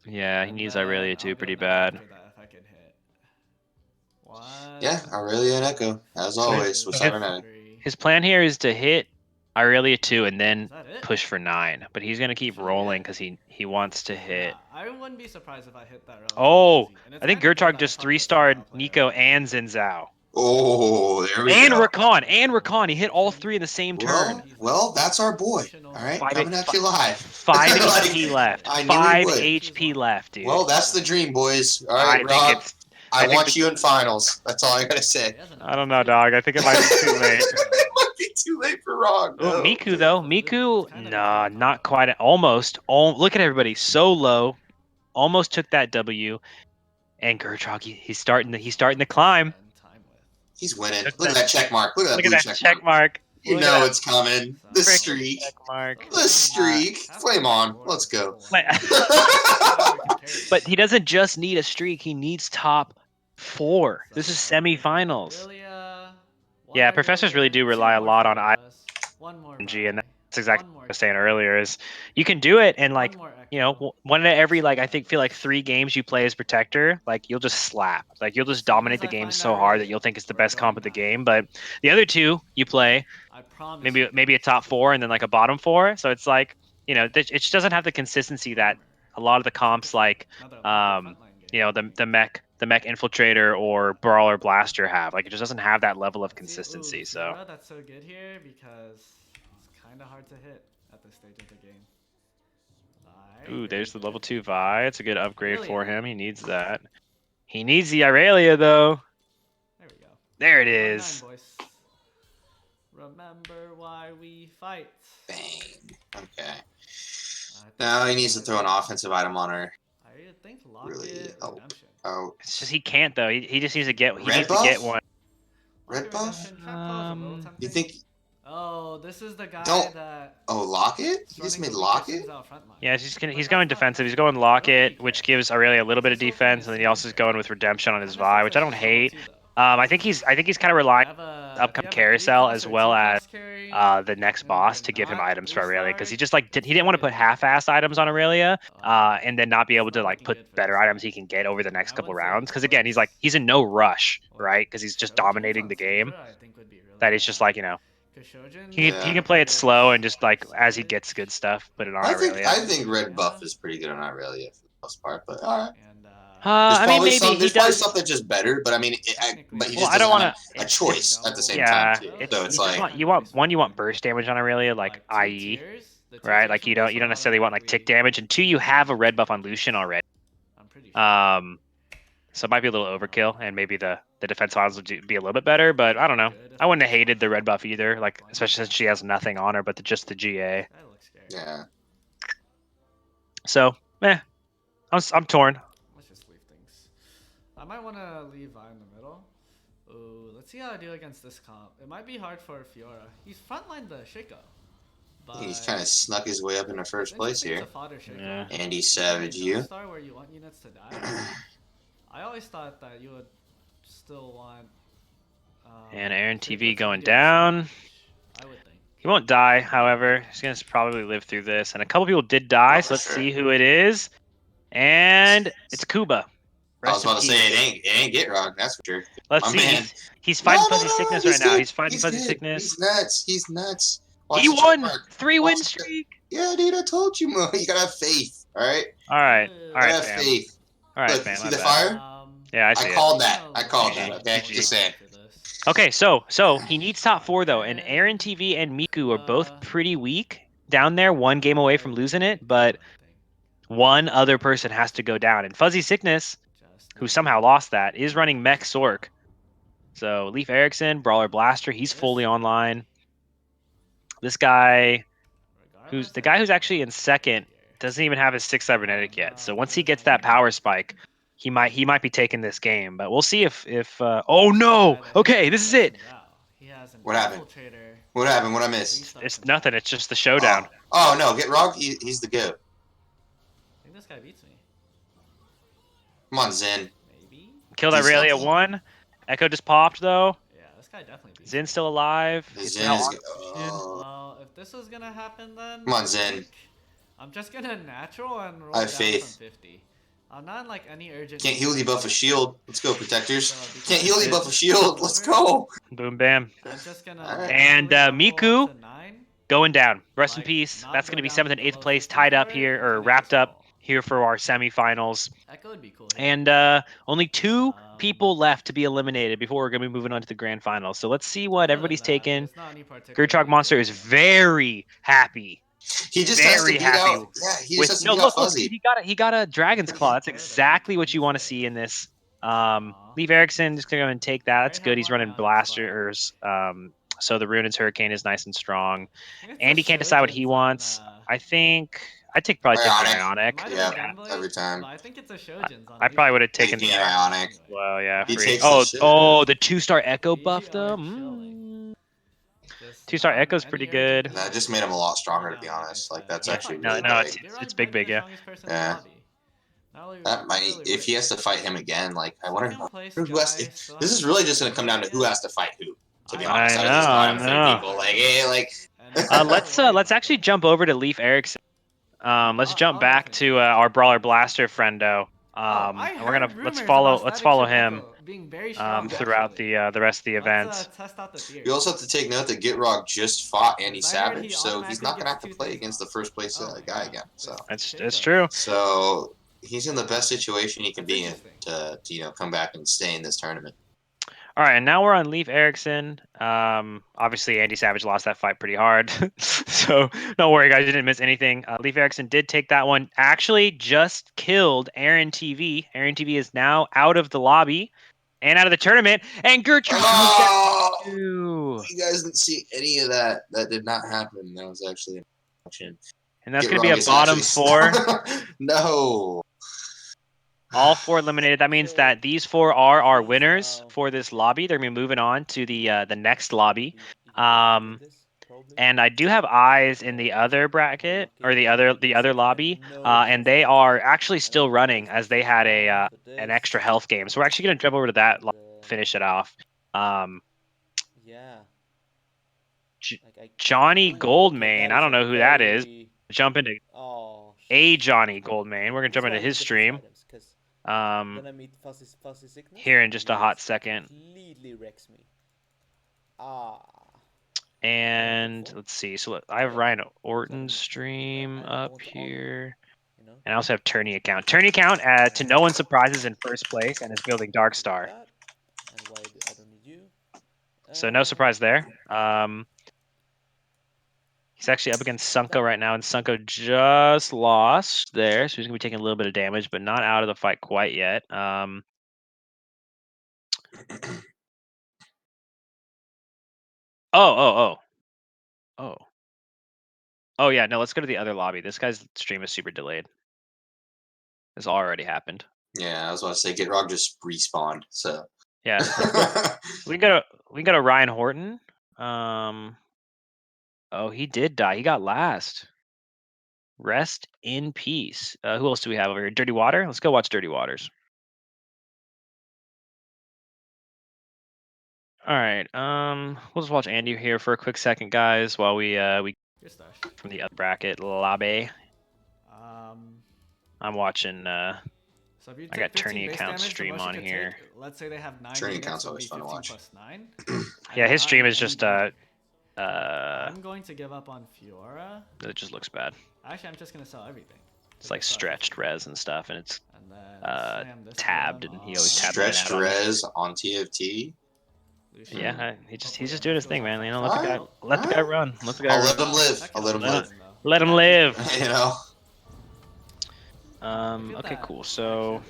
Yeah, he needs Irelia 2 pretty bad. If I can hit. Yeah, Irelia and Echo, as always, with cybernetic. His plan here is to hit Irelia 2 and then push for 9, but he's gonna keep rolling because he wants to hit. I wouldn't be surprised if I hit that. Oh, I think Gertog just 3-starred Nico and Zinzao. Oh, there we go. And Rakan. He hit all 3 in the same turn. Well, that's our boy. All right, coming at you live. 5 HP left. 5 HP left, dude. Well, that's the dream, boys. All right, Rob. I want you in finals. That's all I gotta say. I don't know, dog. I think it might be too late. It might be too late for Rob. Oh, Miku though. Miku, nah, not quite. Almost. Look at everybody, so low. Almost took that W. And Gertog, he's starting the climb. He's winning. Look at that check mark. Look at that check mark. You know it's coming. The streak. The streak. Flame on. Let's go. But he doesn't just need a streak. He needs top 4. This is semifinals. Yeah, professors really do rely a lot on ING, and that's exactly what I was saying earlier. Is you can do it, and like one in every I feel like 3 games you play as Protector, like you'll just slap, like you'll just dominate the game so hard that you'll think it's the best comp of the game. But the other 2 you play, maybe a top 4 and then like a bottom 4. So it's like it just doesn't have the consistency that a lot of the comps like the mech infiltrator or brawler blaster have. Like it just doesn't have that level of consistency. So that's so good here because it's kind of hard to hit at this stage of the game. Ooh, there's the level 2 Vi. It's a good upgrade for him. He needs that. He needs the Irelia though. There we go. There it is. Remember why we fight. Bang. Okay. Now he needs to throw an offensive item on her. I think really help. Oh. It's just he can't though. He just needs to get. He needs to get one. Red buff? You think? Oh, this is the guy that. Oh, Locket? He just made Locket? Yeah, he's going defensive. He's going Locket, which gives Aurelia a little bit of defense, and then he also is going with Redemption on his Vi, which I don't hate. I think he's kind of relying on upcoming carousel as well as the next boss to give him items for Aurelia, because he just he didn't want to put half-assed items on Aurelia and then not be able to put better items he can get over the next couple rounds. Because again, he's in no rush, right? Because he's just dominating the game. That is just he can play it slow and just as he gets good stuff, put it on Aurelia. I think red buff is pretty good on Aurelia for the most part, but all right. I mean, maybe he There's probably does. stuff that's just better, but I mean, but he Well, just I don't doesn't want have to. a choice at the same time Yeah, too. it's So it's you just like want you want burst damage on Aurelia, like IE, right? Like you don't necessarily want like tick damage, and two, you have a red buff on Lucian already. So it might be a little overkill, and maybe the defense files would be a little bit better, but I don't know. I wouldn't have hated the red buff either, like especially since she has nothing on her but just the GA. yeah. So, I'm torn. Let's just leave things. I might want to leave Vi in the middle. Ooh, let's see how I do against this comp. It might be hard for Fiora. He's frontlined the Shaco. He's kind of snuck his way up in the first place here. Yeah. Andy Savage, you. Star where you want units to die. I always thought that you would still want. And Aaron TV going down. I would think. He won't die, however. He's going to probably live through this. And a couple people did die, so let's see who it is. And it's Kuba. I was about to say, it ain't Get Rock, that's for sure. Let's see. He's fighting Fuzzy Sickness right now. He's fighting Fuzzy Sickness. He's nuts. He won! 3-win streak! Yeah, dude, I told you, Mo. You gotta have faith, alright? Alright, have fam. faith. Alright, Look, fam. see the fire? Yeah, I see I called that, okay? Just saying. Okay, so he needs top 4 though, and Aaron TV and Miku are both pretty weak down there, 1 game away from losing it, but one other person has to go down. And Fuzzy Sickness, who somehow lost that, is running Mech Sork. So Leaf Erickson, Brawler Blaster, he's fully online. This guy, who's actually in second, doesn't even have his 6 cybernetic yet. So once he gets that power spike, he might be taking this game. But we'll see if oh no! Okay, this is it. What happened? What happened? What I missed? It's nothing. It's just the showdown. Oh no, Get Rock. He's the goat. I think this guy beats me. Come on, Zen. Maybe. Killed Aurelia 1. Echo just popped though. Yeah, this guy definitely beats Zen's still alive. Zen is. Well, if this was gonna happen, then come on, Zen. I'm just gonna natural and roll I have down faith. from 50. I'm not in like any urgent. Can't heal debuff a shield. Let's go, protectors. Can't heal debuff a shield. Let's go. Boom, bam. I'm just gonna. And Miku going down. Rest in peace. That's going to be 7th and 8th place, tied up here, or wrapped up here for our semifinals. Echo would be cool. And only 2 people left to be eliminated before we're going to be moving on to the grand final. So let's see what everybody's taken. Gurchog Monster is very happy. He just has to beat out. Yeah, he just has to beat out Fuzzy. He got a Dragon's Claw. That's exactly what you want to see in this. Leave Erickson just gonna go and take that. That's good. He's running blasters. So the Ruinous Hurricane is nice and strong. Andy can't decide what he wants. I think I'd probably take the Ionic. Yeah, every time. I think it's a Shojin's. I probably would have taken the Ionic. Well, yeah. He Free. takes The 2-star Echo buff though. 2-star Echo's pretty good. That just made him a lot stronger, to be honest. Like that's actually really big. It's big, yeah. Yeah. That might, if he has to fight him again, like I wonder who has to. This is really just gonna come down to who has to fight who. To be honest, I know. People like, hey, like. Let's actually jump over to Leaf Erickson. Let's jump back to our Brawler Blaster friendo. And we're gonna let's follow him throughout the rest of the events. You also have to take note that Gitrock just fought Andy Savage, so he's not gonna have to play against the first place guy again. So it's true. So he's in the best situation he can be in to come back and stay in this tournament. All right, and now we're on Leaf Erickson. Obviously, Andy Savage lost that fight pretty hard. So don't worry, guys. You didn't miss anything. Leaf Erickson did take that one. Actually, just killed Aaron TV. Aaron TV is now out of the lobby and out of the tournament. And Gertrude. You guys didn't see any of that. That did not happen. That was actually an option. And that's going to be a bottom 4. No. All 4 eliminated. That means that these 4 are our winners for this lobby. They're going to be moving on to the next lobby. And I do have eyes in the other bracket or the other lobby, and they are actually still running as they had an extra health game. So we're actually going to jump over to that, finish it off. Johnny Goldmain. I don't know who that is. Jump into Johnny Goldmain. We're going to jump into his stream. Here in just a hot second. And let's see. So I have Ryan Orton's stream up here. And I also have Tourney account. Tourney account, to no one's surprises, in first place and is building Dark Star. So no surprise there. He's actually up against Sunko right now, and Sunko just lost there, so he's gonna be taking a little bit of damage, but not out of the fight quite yet. Oh yeah, no, let's go to the other lobby. This guy's stream is super delayed. This already happened. Yeah, I was about to say, Get Rock just respawned. So yeah, we can go to Ryan Horton. Oh, he did die. He got last. Rest in peace. Who else do we have over here? Dirty Water. Let's go watch Dirty Waters. All right. We'll just watch Andy here for a quick second, guys, while we from the other bracket lobby. I'm watching. So if you I take got 15 Tourney base account damage, the stream most you on could here. take, let's say they have 9 Tourney units, account's would always be fun to 15 watch. plus 9. Yeah, his stream is just I'm going to give up on Fiora. it just looks bad. Actually, I'm just going to sell everything. It's like stretched res and stuff, and it's And then slam this tabbed, one and he always tabs Stretched it out. res on TFT. Yeah, he's just doing his thing, man. You know, let the guy run. Let the guy I'll run. let him live. I'll let him live. Let him live. You know. Okay, cool. So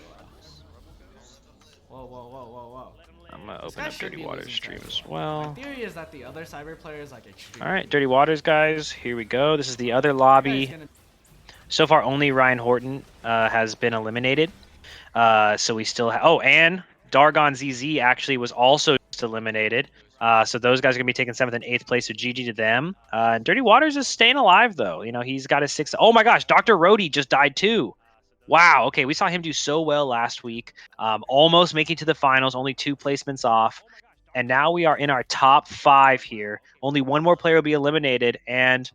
Whoa. I'm gonna open up Dirty Waters stream as well. My theory is that the other cyber player is like extreme. All right, Dirty Waters, guys. Here we go. This is the other lobby. So far, only Ryan Horton has been eliminated. So we still have. Oh, and Dargon ZZ actually was also just eliminated. So those guys are gonna be taking 7th and 8th place. So GG to them. And Dirty Waters is staying alive though. You know, he's got his 6. Oh my gosh, Dr. Rhodey just died too. Wow. Okay, we saw him do so well last week. Almost making to the finals, only 2 placements off. And now we are in our top 5 here. Only one more player will be eliminated, and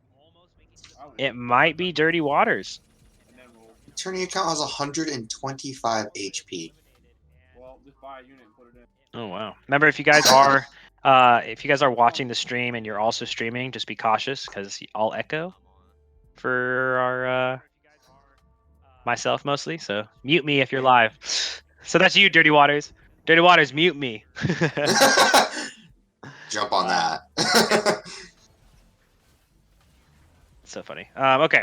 it might be Dirty Waters. Tourney account has 125 HP. Oh wow! Remember, if you guys are watching the stream and you're also streaming, just be cautious because I'll echo for our myself mostly. So mute me if you're live. So that's you, Dirty Waters. Dirty Waters, mute me. Jump on that. So funny. Okay.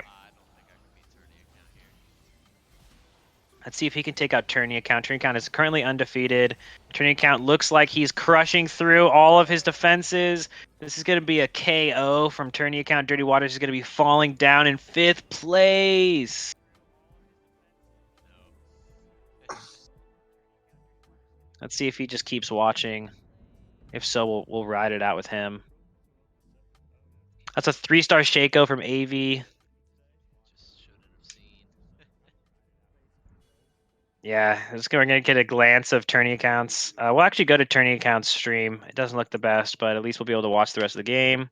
Let's see if he can take out Tourney account. Tourney account is currently undefeated. Tourney account looks like he's crushing through all of his defenses. This is going to be a KO from Tourney account. Dirty Waters is going to be falling down in 5th place. Let's see if he just keeps watching. If so, we'll ride it out with him. That's a 3-star Shaco from AV. Yeah, we're gonna get a glance of Tourney accounts. We'll actually go to Tourney accounts stream. It doesn't look the best, but at least we'll be able to watch the rest of the game.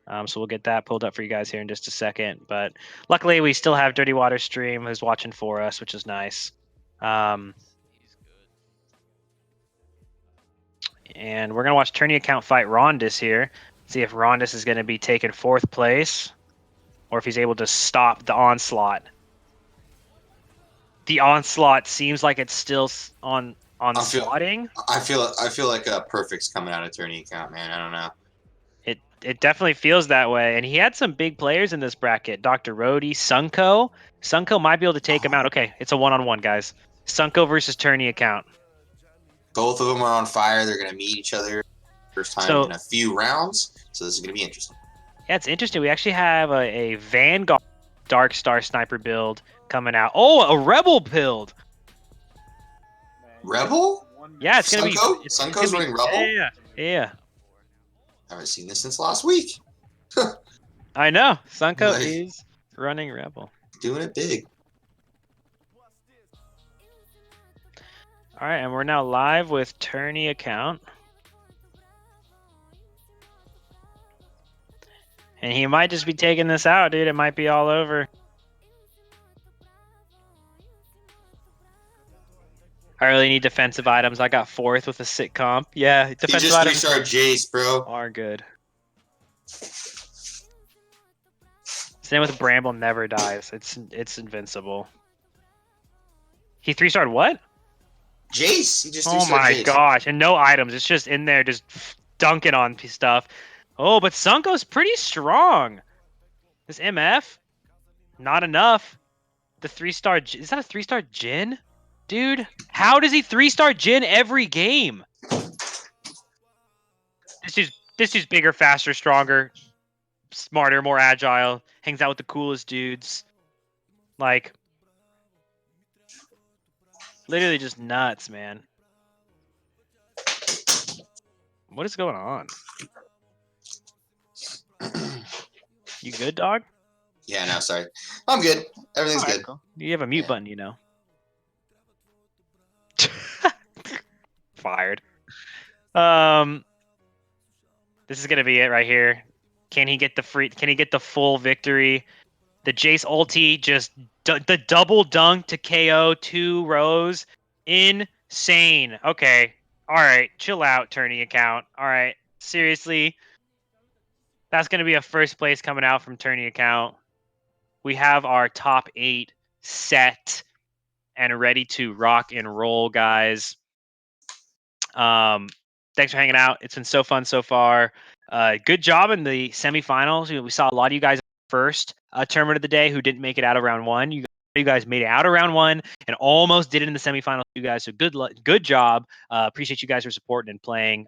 So we'll get that pulled up for you guys here in just a second. But luckily, we still have Dirty Water stream who's watching for us, which is nice. And we're gonna watch Tourney account fight Rondis here. See if Rondis is gonna be taking 4th place, or if he's able to stop the onslaught. The onslaught seems like it's still on slotting. I feel like a perfect's coming out of Tourney account, man. I don't know. It definitely feels that way, and he had some big players in this bracket. Dr. Rhodey, Sunko. Sunko might be able to take him out. Okay, it's a 1-on-1, guys. Sunko versus Tourney account. Both of them are on fire. They're gonna meet each other first time in a few rounds. So this is gonna be interesting. Yeah, it's interesting. We actually have a Vanguard Dark Star sniper build coming out. Oh, a Rebel build. Rebel? Yeah, it's gonna be. Sunko's running Rebel. Yeah. I haven't seen this since last week. I know. Sunko is running Rebel. Doing it big. All right, and we're now live with Tourney account. And he might just be taking this out, dude. It might be all over. I really need defensive items. I got 4th with a sick comp. Yeah, defensive items. He just restarted Jace, bro. Are good. Same with Bramble never dies. It's invincible. He 3-starred what? Jace. He just Oh 3-starred my Jace. gosh. And no items. It's just in there just dunking on stuff. Oh, but Sunko's pretty strong. This MF, not enough. The 3-star, is that a 3-star Jhin? Dude, how does he 3-star Jhin every game? This dude's bigger, faster, stronger, smarter, more agile, hangs out with the coolest dudes. Like, literally just nuts, man. What is going on? You good, dog? Yeah, no, sorry. I'm good. Everything's All right, good. cool. You have a mute button, you know. Fired. This is gonna be it right here. Can he get the full victory? The Jace ulti, just the double dunk to KO 2 rows. Insane. Okay. All right. Chill out, tourney account. All right. Seriously. That's gonna be a first place coming out from tourney account. We have our top 8 set and ready to rock and roll, guys. Thanks for hanging out. It's been so fun so far. Good job in the semifinals. We saw a lot of you guys first tournament of the day who didn't make it out of round 1. You guys made it out of round 1 and almost did it in the semifinals. You guys, so good job. Appreciate you guys for supporting and playing.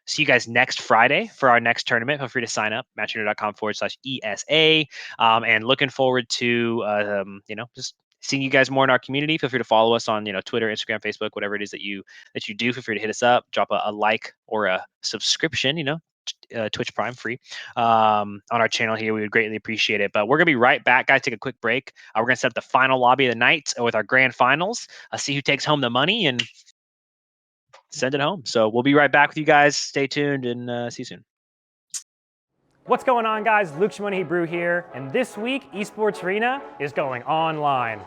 See you guys next Friday for our next tournament. Feel free to sign up, matchtrainer.com/ESA. And looking forward to, just seeing you guys more in our community. Feel free to follow us on, Twitter, Instagram, Facebook, whatever it is that you do. Feel free to hit us up, drop a like or a subscription, Twitch Prime free on our channel here. We would greatly appreciate it. But we're going to be right back, guys. Take a quick break. We're going to set up the final lobby of the night with our grand finals. See who takes home the money and send it home. So we'll be right back with you guys. Stay tuned and see you soon. What's going on, guys? Luke Shimon Hebrew here, and this week, Esports Arena is going online.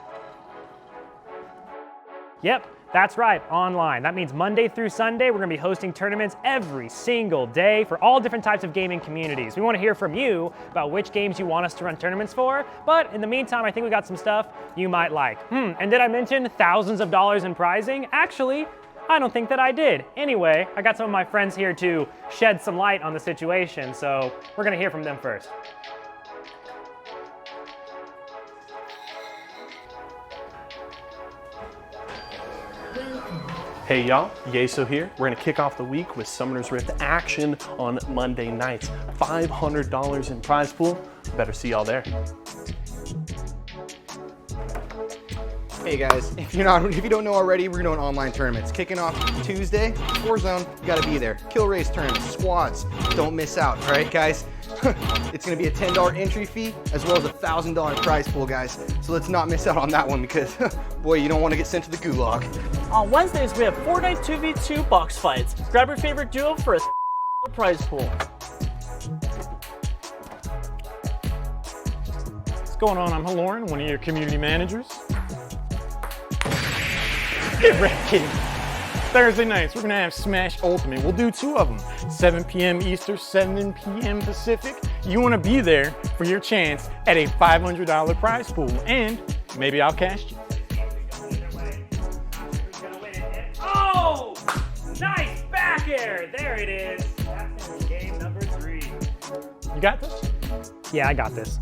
Yep, that's right, online. That means Monday through Sunday, we're gonna be hosting tournaments every single day for all different types of gaming communities. We wanna hear from you about which games you want us to run tournaments for, but in the meantime, I think we got some stuff you might like. And did I mention thousands of dollars in prizing? Actually, I don't think that I did. Anyway, I got some of my friends here to shed some light on the situation, so we're gonna hear from them first. Hey y'all, Yeso here. We're gonna kick off the week with Summoner's Rift action on Monday nights. $500 in prize pool. Better see y'all there. Hey guys, if you don't know already, we're doing online tournaments. Kicking off Tuesday, Warzone, you gotta be there. Kill race tournaments, squads, don't miss out, all right guys? It's gonna be a $10 entry fee as well as a $1,000 prize pool, guys. So let's not miss out on that one because, boy, you don't wanna get sent to the gulag. On Wednesdays, we have Fortnite 2v2 box fights. Grab your favorite duo for a prize pool. What's going on? I'm Haloran, one of your community managers. Get ready. Thursday nights, we're gonna have Smash Ultimate. We'll do 2 of them, 7 p.m. Eastern, 7 p.m. Pacific. You wanna be there for your chance at a $500 prize pool, and maybe I'll cash you. Oh, nice back air. There it is. That's game number 3. You got this? Yeah, I got this.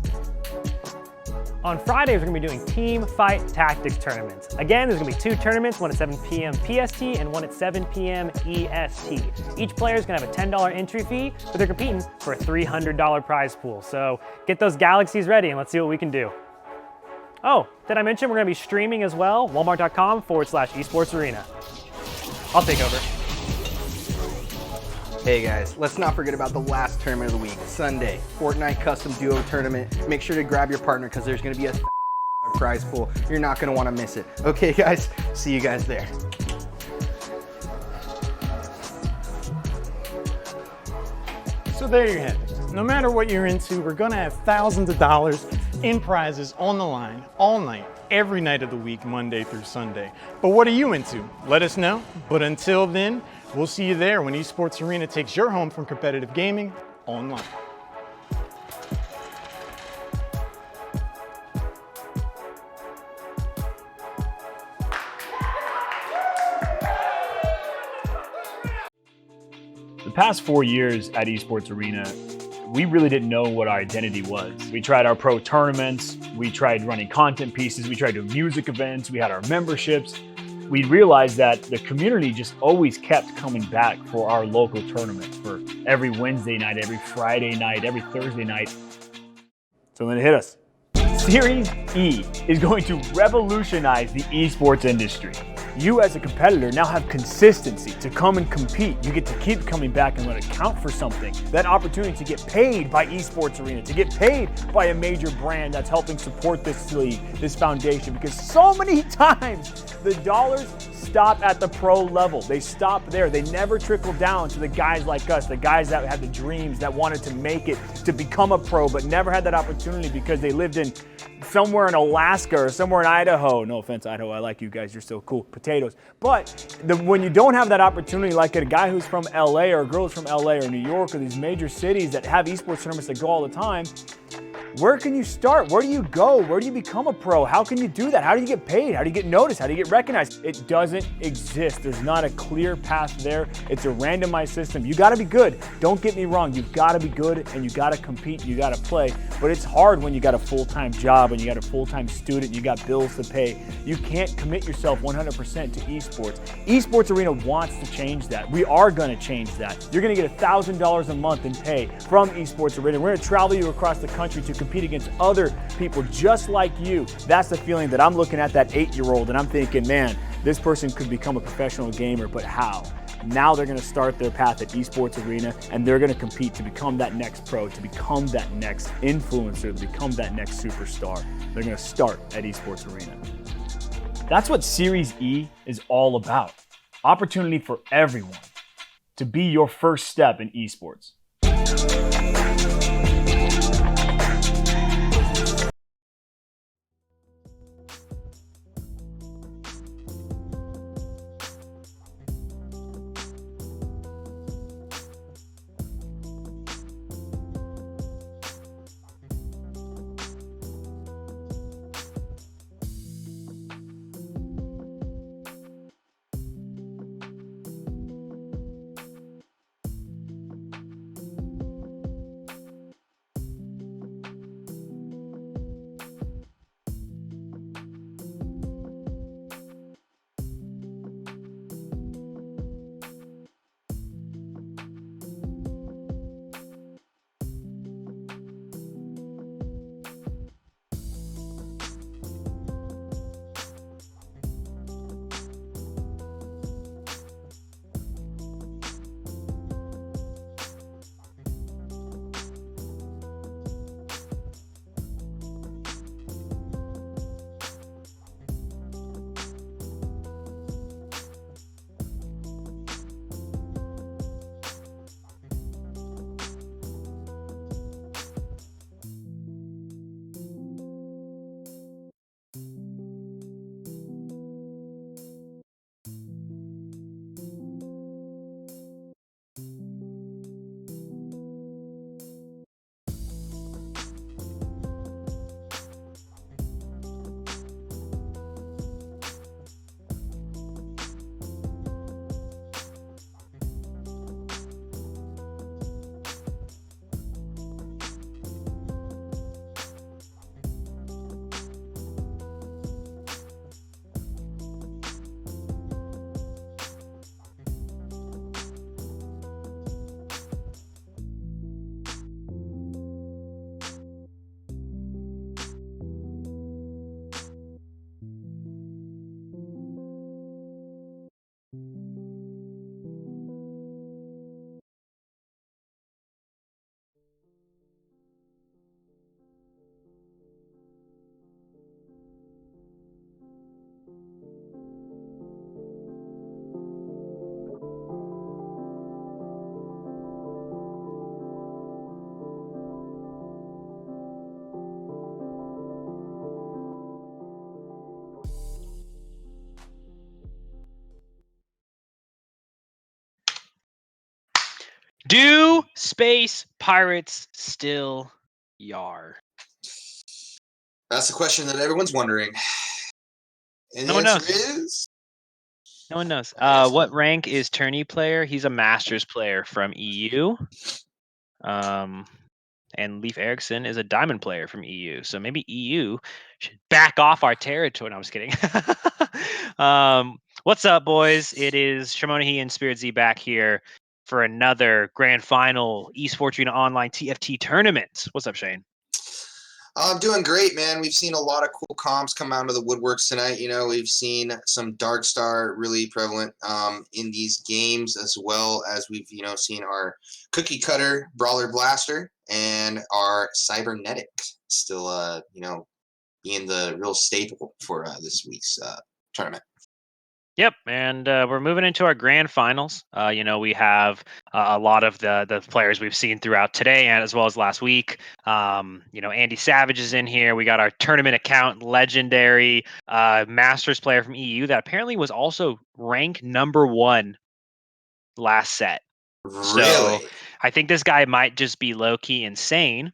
On Fridays, we're gonna be doing Teamfight Tactics tournaments. Again, there's gonna be 2 tournaments, one at 7 p.m. PST and one at 7 p.m. EST. Each player is gonna have a $10 entry fee, but they're competing for a $300 prize pool. So get those galaxies ready and let's see what we can do. Oh, did I mention we're gonna be streaming as well? Walmart.com/esports arena. I'll take over. Hey guys, let's not forget about the last tournament of the week, Sunday, Fortnite Custom Duo Tournament. Make sure to grab your partner because there's going to be a prize pool. You're not going to want to miss it. Okay guys, see you guys there. So there you have it. No matter what you're into, we're gonna have thousands of dollars in prizes on the line all night, every night of the week, Monday through Sunday. But what are you into? Let us know. But until then, we'll see you there when Esports Arena takes your home from competitive gaming online. past 4 years at Esports Arena, we really didn't know what our identity was. We tried our pro tournaments, we tried running content pieces, we tried doing music events, we had our memberships. We realized that the community just always kept coming back for our local tournaments, for every Wednesday night, every Friday night, every Thursday night. So then it hit us. Series E is going to revolutionize the esports industry. You as a competitor now have consistency to come and compete. You get to keep coming back and let it count for something. That opportunity to get paid by Esports Arena, to get paid by a major brand that's helping support this league, this foundation, because so many times the dollars stop at the pro level. They stop there. They never trickle down to the guys like us, the guys that had the dreams, that wanted to make it, to become a pro, but never had that opportunity because they lived in somewhere in Alaska or somewhere in Idaho. No offense, Idaho, I like you guys, you're so cool, potatoes. But when you don't have that opportunity, like a guy who's from LA or a girl who's from LA or New York or these major cities that have esports tournaments that go all the time, where can you start? Where do you go? Where do you become a pro? How can you do that? How do you get paid? How do you get noticed? How do you get recognized? It doesn't exist. There's not a clear path there. It's a randomized system. You gotta be good. Don't get me wrong. You've gotta be good and you gotta compete, you gotta play. But it's hard when you got a full-time job and you got a full-time student, you got bills to pay. You can't commit yourself 100% to esports. Esports Arena wants to change that. We are gonna change that. You're gonna get $1,000 a month in pay from Esports Arena. We're gonna travel you across the country to compete against other people just like you. That's the feeling that I'm looking at that 8-year-old and I'm thinking, man, this person could become a professional gamer, but how? Now they're going to start their path at Esports Arena and they're going to compete to become that next pro, to become that next influencer, to become that next superstar. They're going to start at Esports Arena. That's what Series E is all about. Opportunity for everyone to be your first step in esports. Do space pirates still yar? That's the question that everyone's wondering. And the No one answer knows. is No one knows. What rank is Tourney player? He's a Masters player from EU. And Leif Erikson is a Diamond player from EU. So maybe EU should back off our territory. No, I'm just kidding. What's up, boys? It is Shimonahi and Spirit Z back here for another grand final Esports Arena Online TFT tournament. What's up, Shane? I'm doing great, man. We've seen a lot of cool comps come out of the woodworks tonight. You know, we've seen some Dark Star really prevalent in these games, as well as we've, seen our cookie cutter Brawler Blaster and our Cybernetic still, being the real staple for this week's tournament. Yep, and we're moving into our grand finals. We have a lot of the players we've seen throughout today and as well as last week. Andy Savage is in here. We got our tournament account, legendary Masters player from EU that apparently was also ranked #1 last set. Really? So I think this guy might just be low-key insane.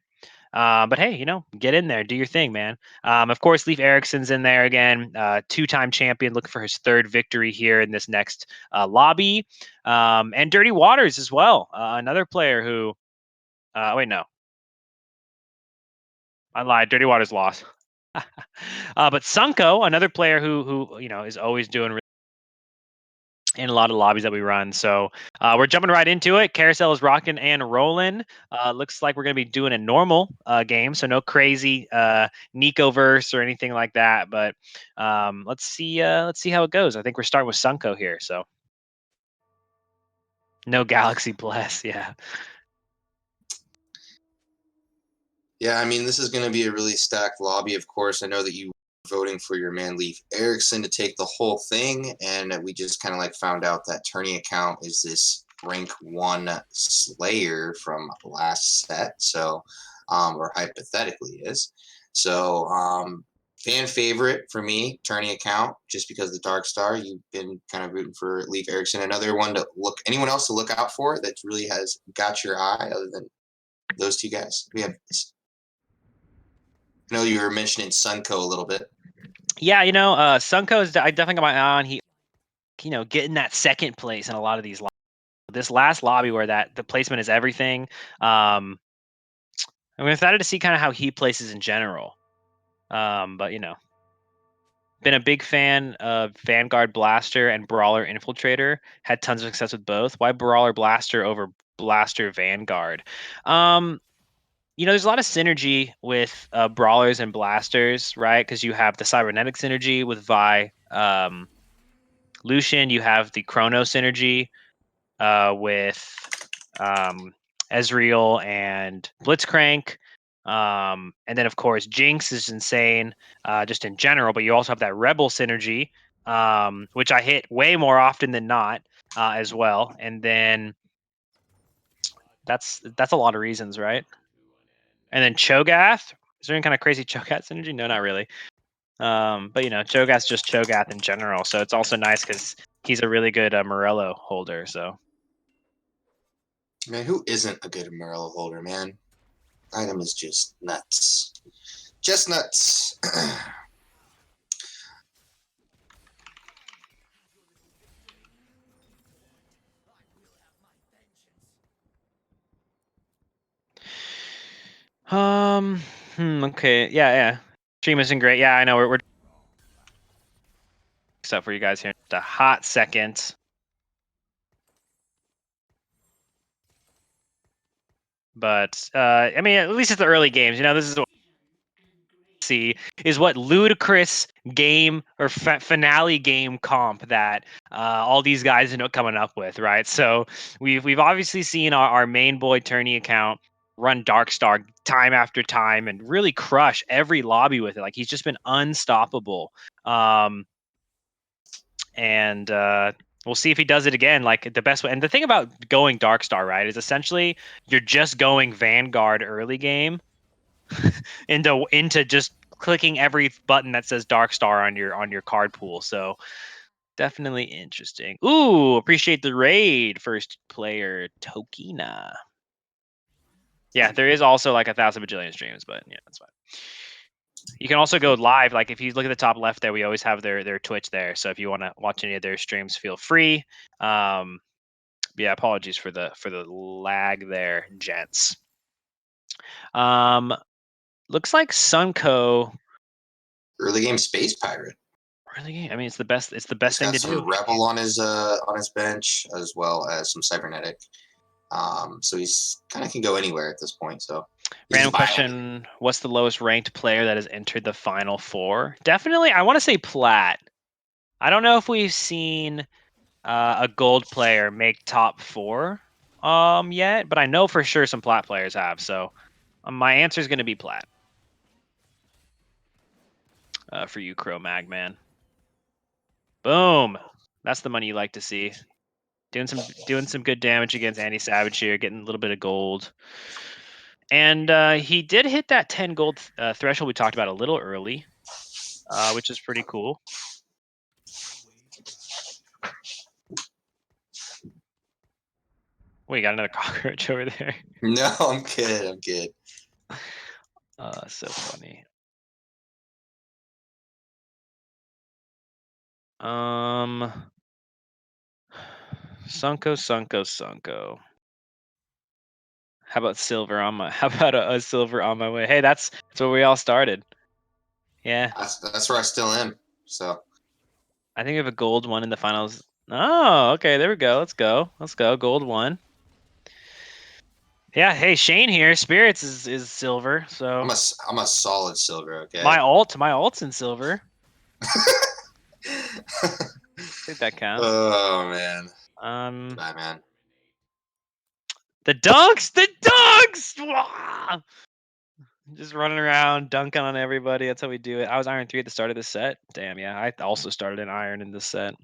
But hey, get in there, do your thing, man. Of course, Leif Erikson's in there again, 2-time champion, looking for his 3rd victory here in this next lobby. And Dirty Waters as well, another player who, wait, no, I lied. Dirty Waters lost. But Sunko, another player who is always doing really in a lot of lobbies that we run. So we're jumping right into it. Carousel is rocking and rolling. Looks like we're going to be doing a normal game, so no crazy Nico-verse or anything like that. But let's see how it goes. I think we're starting with Sunko here. So no Galaxy Bless, yeah. Yeah, I mean, this is going to be a really stacked lobby, of course. I know that you voting for your man Leif Erikson to take the whole thing, and we just kind of found out that Tourney account is this rank 1 Slayer from last set, so or hypothetically is. So fan favorite for me, Tourney account, just because the Dark Star. You've been kind of rooting for Leif Erikson. Another one to anyone else to look out for that really has got your eye other than those two guys? I know you were mentioning Sunko a little bit. Yeah, Sunko is I definitely got my eye on. He, getting that 2nd place in a lot of these lobbies. This last lobby where the placement is everything. I'm excited to see kind of how he places in general. But been a big fan of Vanguard Blaster and Brawler Infiltrator. Had tons of success with both. Why Brawler Blaster over Blaster Vanguard? There's a lot of synergy with Brawlers and Blasters, right? Because you have the Cybernetic synergy with Vi. Lucian, you have the Chrono synergy with Ezreal and Blitzcrank. And then, of course, Jinx is insane just in general, but you also have that Rebel synergy, which I hit way more often than not as well. And then that's a lot of reasons, right? And then Cho'Gath. Is there any kind of crazy Cho'Gath synergy? No, not really. But Cho'Gath's just Cho'Gath in general, so it's also nice because he's a really good Morello holder. So, man, who isn't a good Morello holder, man? Item is just nuts. Just nuts. Okay, yeah. Stream isn't great. Yeah, I know. We're stuff for you guys here in just a hot second. But I mean, at least it's the early games. This is what see is what ludicrous game or finale game comp that all these guys end up coming up with, right? So we've obviously seen our main boy Tourney account run Darkstar time after time and really crush every lobby with it. Like, he's just been unstoppable. And we'll see if he does it again, like the best way. And the thing about going Darkstar, right, is essentially you're just going Vanguard early game into just clicking every button that says Darkstar on your card pool. So definitely interesting. Ooh, appreciate the raid, first player Tokina. Yeah, there is also like 1,000 bajillion streams, but yeah, that's fine. You can also go live. Like if you look at the top left there, we always have their Twitch there. So if you want to watch any of their streams, feel free. Yeah, apologies for the lag there, gents. Looks like Sunco Early game Space Pirate. early game. I mean, it's the best. It's the best thing to He's got do. some Rebel on his bench, as well as some Cybernetic. So he's kind of can go anywhere at this point. So Random question: what's the lowest ranked player that has entered the Final Four? Definitely, I want to say Plat. I don't know if we've seen a gold player make top 4 yet, but I know for sure some Plat players have. So my answer is going to be Plat. For you, Crow Magman. Boom. That's the money you like to see. Doing some good damage against Andy Savage here, getting a little bit of gold. And he did hit that 10 gold threshold we talked about a little early, which is pretty cool. Wait, got another cockroach over there. No, I'm good. I'm good. So funny. Sunco. How about silver on my? How about a silver on my way? Hey, that's where we all started. Yeah. That's where I still am. So I think we have a gold one in the finals. Oh, okay. There we go. Let's go. Gold one. Yeah. Hey, Shane here. Spirits is silver. So I'm a solid silver. Okay. my ult's in silver. I think that counts. Oh man. Bye, man. The dunks. Wah! Just running around, dunking on everybody. That's how we do it. I was Iron 3 at the start of this set. Damn, yeah. I also started in Iron in this set.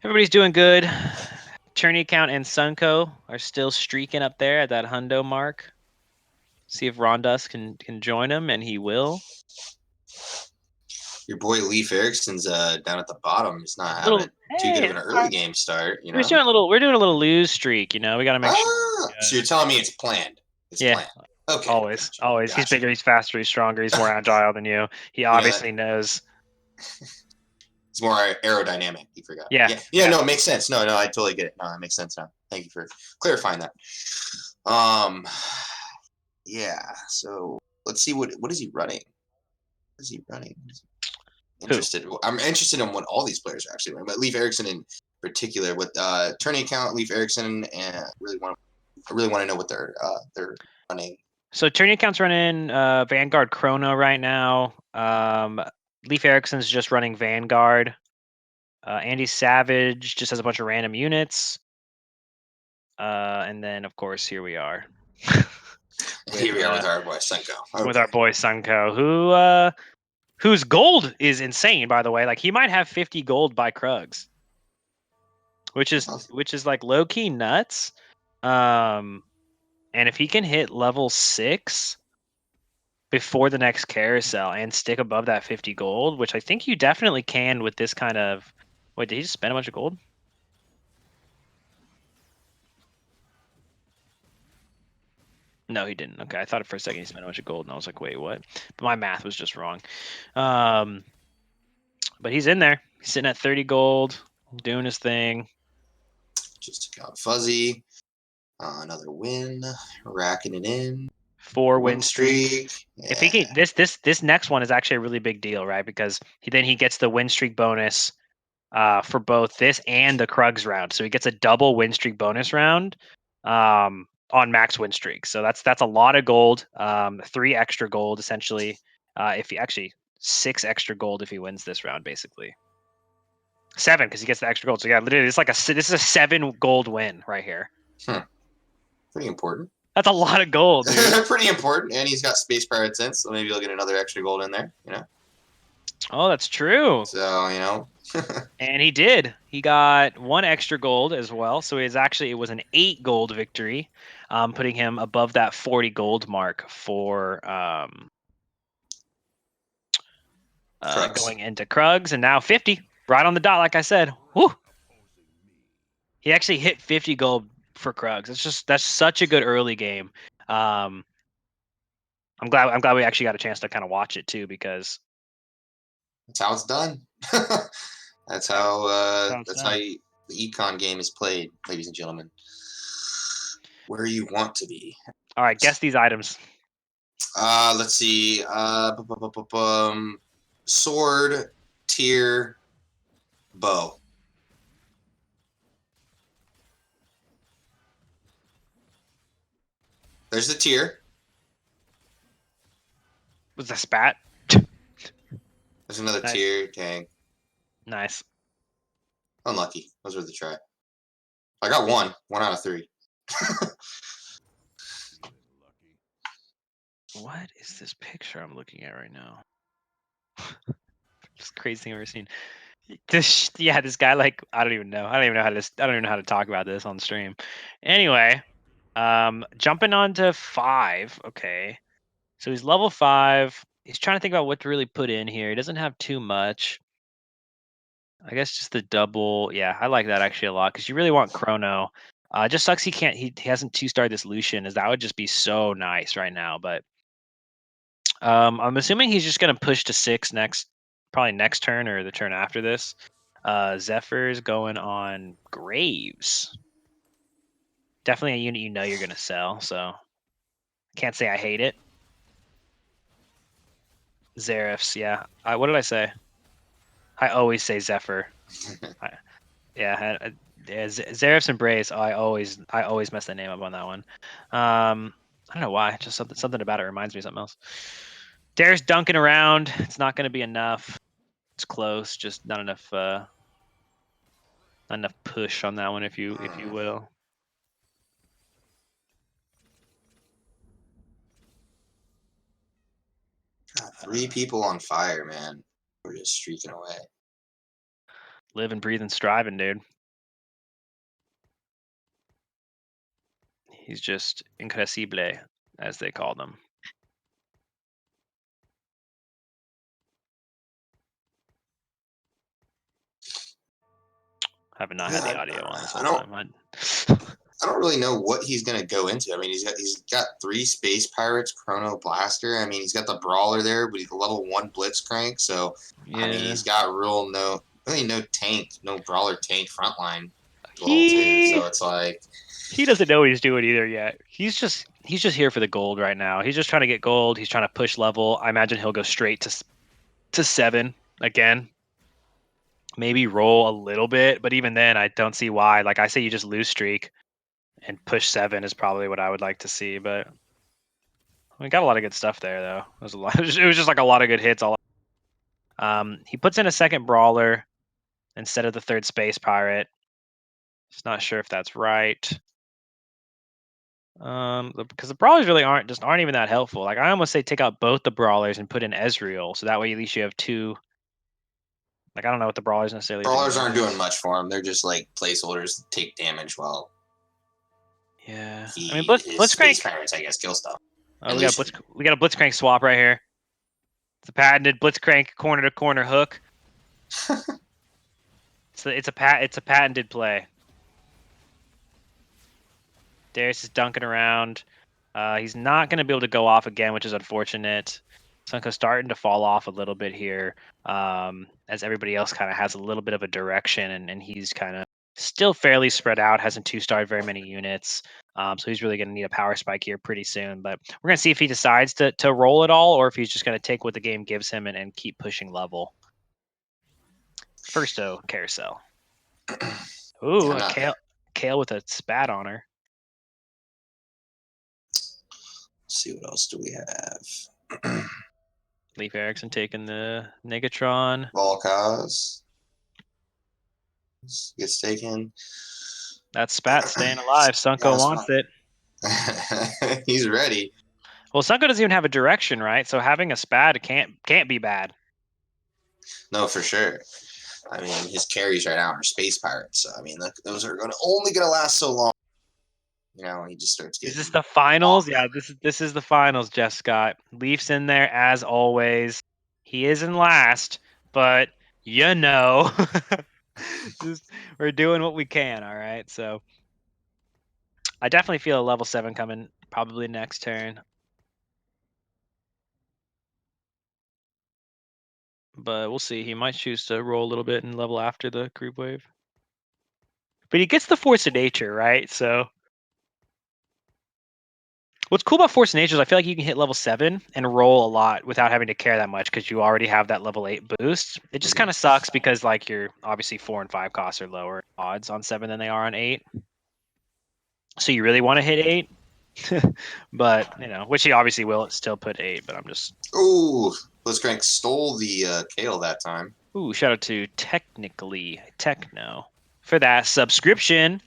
Everybody's doing good. Tourney Account and Sunco are still streaking up there at that hundo mark. See if Rondas can join him, and he will. Your boy Leif Erickson's down at the bottom. He's not having too good of an early game start. You know, we're doing a little lose streak. You know, we got to make sure. So you're telling me it's planned? It's planned. Okay. Always. He's bigger. He's faster. He's stronger. He's more agile than you. He obviously knows. It's more aerodynamic. You forgot. Yeah. No, it makes sense. No, I totally get it. No, that makes sense now. Thank you for clarifying that. Yeah. So let's see what is he running? What is he running? I'm interested in what all these players are actually running, but Leif Erickson in particular with Tourney Account, Leif Erickson, and I really want to know what they're running. So Tourney Account's running Vanguard Chrono right now. Leif Erickson's just running Vanguard. Andy Savage just has a bunch of random units. And then, of course, here we are. Here we are with our boy Sunco. Okay. With our boy Sunco, whose gold is insane, by the way. Like, he might have 50 gold by Krugs, which is like low-key nuts. And if he can hit level 6 before the next carousel and stick above that 50 gold, which I think you definitely can with this kind of... Wait, did he just spend a bunch of gold? No, he didn't. Okay, I thought for a second he spent a bunch of gold, and I was like, wait, what? But my math was just wrong. But he's in there. He's sitting at 30 gold, doing his thing. Just took out Fuzzy. Another win. Racking it in. 4 win streak. Yeah. If he can, this next one is actually a really big deal, right? Because then he gets the win streak bonus for both this and the Krugs round. So he gets a double win streak bonus round. On max win streak. So that's a lot of gold. 3 extra gold essentially. If he actually 6 extra gold if he wins this round, basically. 7 because he gets the extra gold. So yeah, literally this is a 7 gold win right here. Pretty important. That's a lot of gold, dude. Pretty important. And he's got Space Pirate Sense, so maybe he'll get another extra gold in there, you know. Oh, that's true. So, you know. And he did. He got 1 extra gold as well. So it was an 8 gold victory, putting him above that 40 gold mark for going into Krugs, and now 50, right on the dot, like I said. Woo! He actually hit 50 gold for Krugs. That's such a good early game. I'm glad we actually got a chance to kind of watch it too, because that's how it's done. That's how the econ game is played, ladies and gentlemen. Where you want to be. All right, guess these items. Let's see. Sword, tier, bow. There's the tier. Was the spat? There's another Nice. tier. Dang. Nice. Unlucky. Those were the try. I got one. 1 out of 3. What is this picture I'm looking at right now? It's the craziest thing I've ever seen. This guy, like, I don't even know how to talk about this on stream. Anyway, jumping on to 5. Okay, so he's level 5. He's trying to think about what to really put in here. He doesn't have too much. I guess just the double. Yeah, I like that actually a lot, because you really want Chrono. It just sucks he hasn't 2-starred this Lucian, as that would just be so nice right now. But I'm assuming he's just gonna push to 6 probably next turn or the turn after this. Zephyr's going on Graves. Definitely a unit you're gonna sell, so can't say I hate it. Zerefs, yeah. What did I say? I always say Zephyr. Zerefs and Braves. I always mess the name up on that one. I don't know why. Just something about it reminds me of something else. Dare's dunking around. It's not going to be enough. It's close. Just not enough. Not enough push on that one, if you will. God, 3 people on fire, man. We're just streaking away. Living, breathing, striving, dude. He's just incredible, as they call them. I have not had the audio on this whole time. I don't really know what he's gonna go into. I mean, he's got 3 space pirates, Chrono Blaster. I mean, he's got the brawler there, but he's a level 1 Blitzcrank. So yeah. I mean, he's got no tank, no brawler tank frontline goal too. So it's like he doesn't know what he's doing either yet. He's just here for the gold right now. He's just trying to get gold. He's trying to push level. I imagine he'll go straight to 7 again. Maybe roll a little bit, but even then, I don't see why. Like I say, you just lose streak and push 7 is probably what I would like to see. But we got a lot of good stuff there, though. It was a lot. It was just like a lot of good hits. He puts in a second brawler instead of the 3rd space pirate. Just not sure if that's right. Because the brawlers really aren't even that helpful. Like I almost say take out both the brawlers and put in Ezreal, so that way at least you have 2. Like I don't know what the brawlers necessarily. Brawlers aren't doing much for him. They're just like placeholders to take damage while. Yeah, I mean Blitzcrank pirates, I guess, kill stuff. Oh, we got a Blitzcrank swap right here. It's a patented Blitzcrank corner to corner hook. So it's a patented play. Darius is dunking around. He's not going to be able to go off again, which is unfortunate. Sunko's starting to fall off a little bit here, as everybody else kind of has a little bit of a direction, and he's kind of still fairly spread out, hasn't 2-starred very many units. So he's really going to need a power spike here pretty soon. But we're going to see if he decides to roll it all, or if he's just going to take what the game gives him and keep pushing level. First, carousel. Ooh, Kale with a spat on her. Let's see, what else do we have? Leif Erikson taking the Negatron. Volkaz gets taken. That spat staying alive. Sunko wants it. He's ready. Well, Sunko doesn't even have a direction, right? So having a spat can't be bad. No, for sure. I mean, his carries right now are space pirates. So I mean, those are only gonna last so long. You know, he just starts getting. Is this the finals? Yeah, this is the finals, Jeff Scott. Leaf's in there as always. He is in last, but you know, we're doing what we can. All right, so I definitely feel a level 7 coming probably next turn. but we'll see. He might choose to roll a little bit and level after the creep wave. But he gets the Force of Nature, right? So what's cool about Force of Nature is I feel like you can hit level 7 and roll a lot without having to care that much because you already have that level 8 boost. It just kind of sucks because like your obviously 4 and 5 costs are lower odds on 7 than they are on 8. So you really want to hit 8. But, you know, which he obviously will still put 8, but I'm just... Ooh, Blitzcrank stole the Kale that time. Ooh, shout out to Technically Techno for that subscription.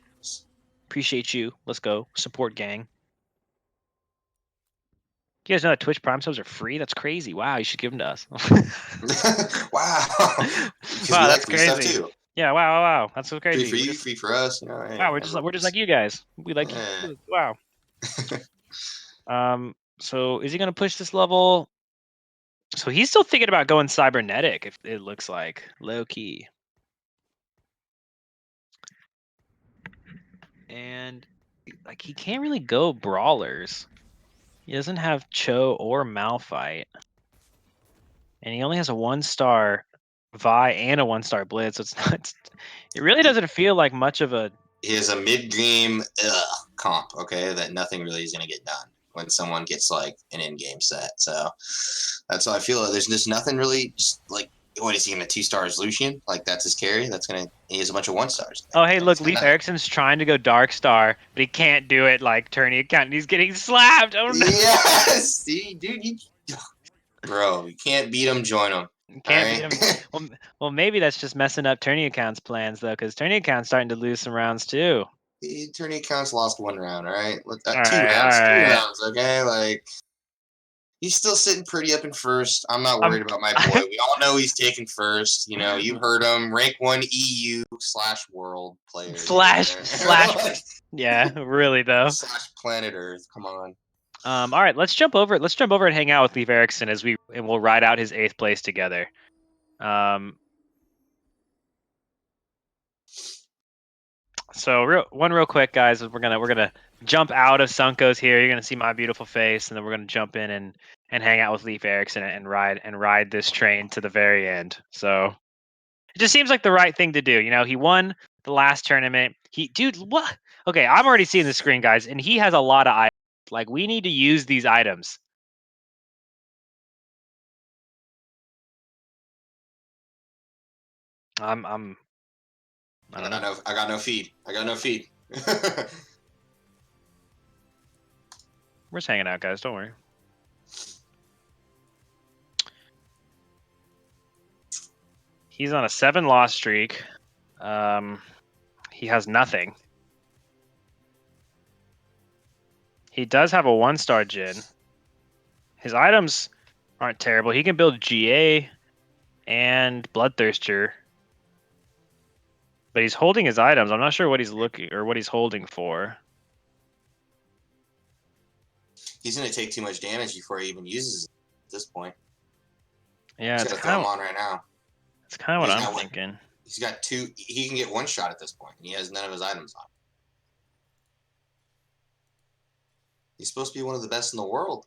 Appreciate you. Let's go. Support gang. You guys know that Twitch Prime subs are free? That's crazy. Wow, you should give them to us. Wow. Wow, we that's like free stuff crazy. too. Yeah, wow. That's so crazy. Free for you, free for us. You know, Wow, we're just like you guys. We like you. Wow. So is he gonna push this level? So he's still thinking about going cybernetic, if it looks like. Low key. And like he can't really go brawlers. He doesn't have Cho or Malphite. And he only has a 1-star Vi and a 1-star Blitz. So it's not it really doesn't feel like much of a He has a mid-game comp, okay, that nothing really is going to get done when someone gets like an in-game set. So that's how I feel. There's just nothing really, just like, what is he going to 2-stars Lucian? Like that's his carry. He has a bunch of 1-stars. Oh, hey, look, Leaf Erickson's trying to go Dark Star, but he can't do it like tourney account, and he's getting slapped. Oh no! Yes, see, dude, bro, you can't beat him. Join him. Can't beat him. Well, maybe that's just messing up tourney accounts plans though, because tourney accounts starting to lose some rounds too. Tourney accounts lost 1 round. All right, All two right. rounds. Okay, like. He's still sitting pretty up in first. I'm not worried about my boy. We all know he's taking first. You know, you've heard him. Rank 1 EU/world player. Slash. Yeah, really though. / planet Earth. Come on. All right, let's jump over and hang out with Leaf Erickson and we'll ride out his 8th place together. So real quick, guys, we're gonna jump out of Sunko's here. You're gonna see my beautiful face, and then we're gonna jump in and hang out with Leaf Erickson and ride this train to the very end. So it just seems like the right thing to do. You know, he won the last tournament. Dude, what? Okay, I'm already seeing the screen, guys, and he has a lot of items. Like we need to use these items. I got no feed. We're just hanging out, guys. Don't worry. He's on a 7-loss streak. He has nothing. He does have a 1-star Jin. His items aren't terrible. He can build GA and Bloodthirster. But he's holding his items. I'm not sure what he's looking or what he's holding for. He's going to take too much damage before he even uses it at this point. Yeah, it's kind of on right now. That's kind of what I'm thinking. He's got 2. He can get 1 shot at this point, and he has none of his items on. He's supposed to be one of the best in the world.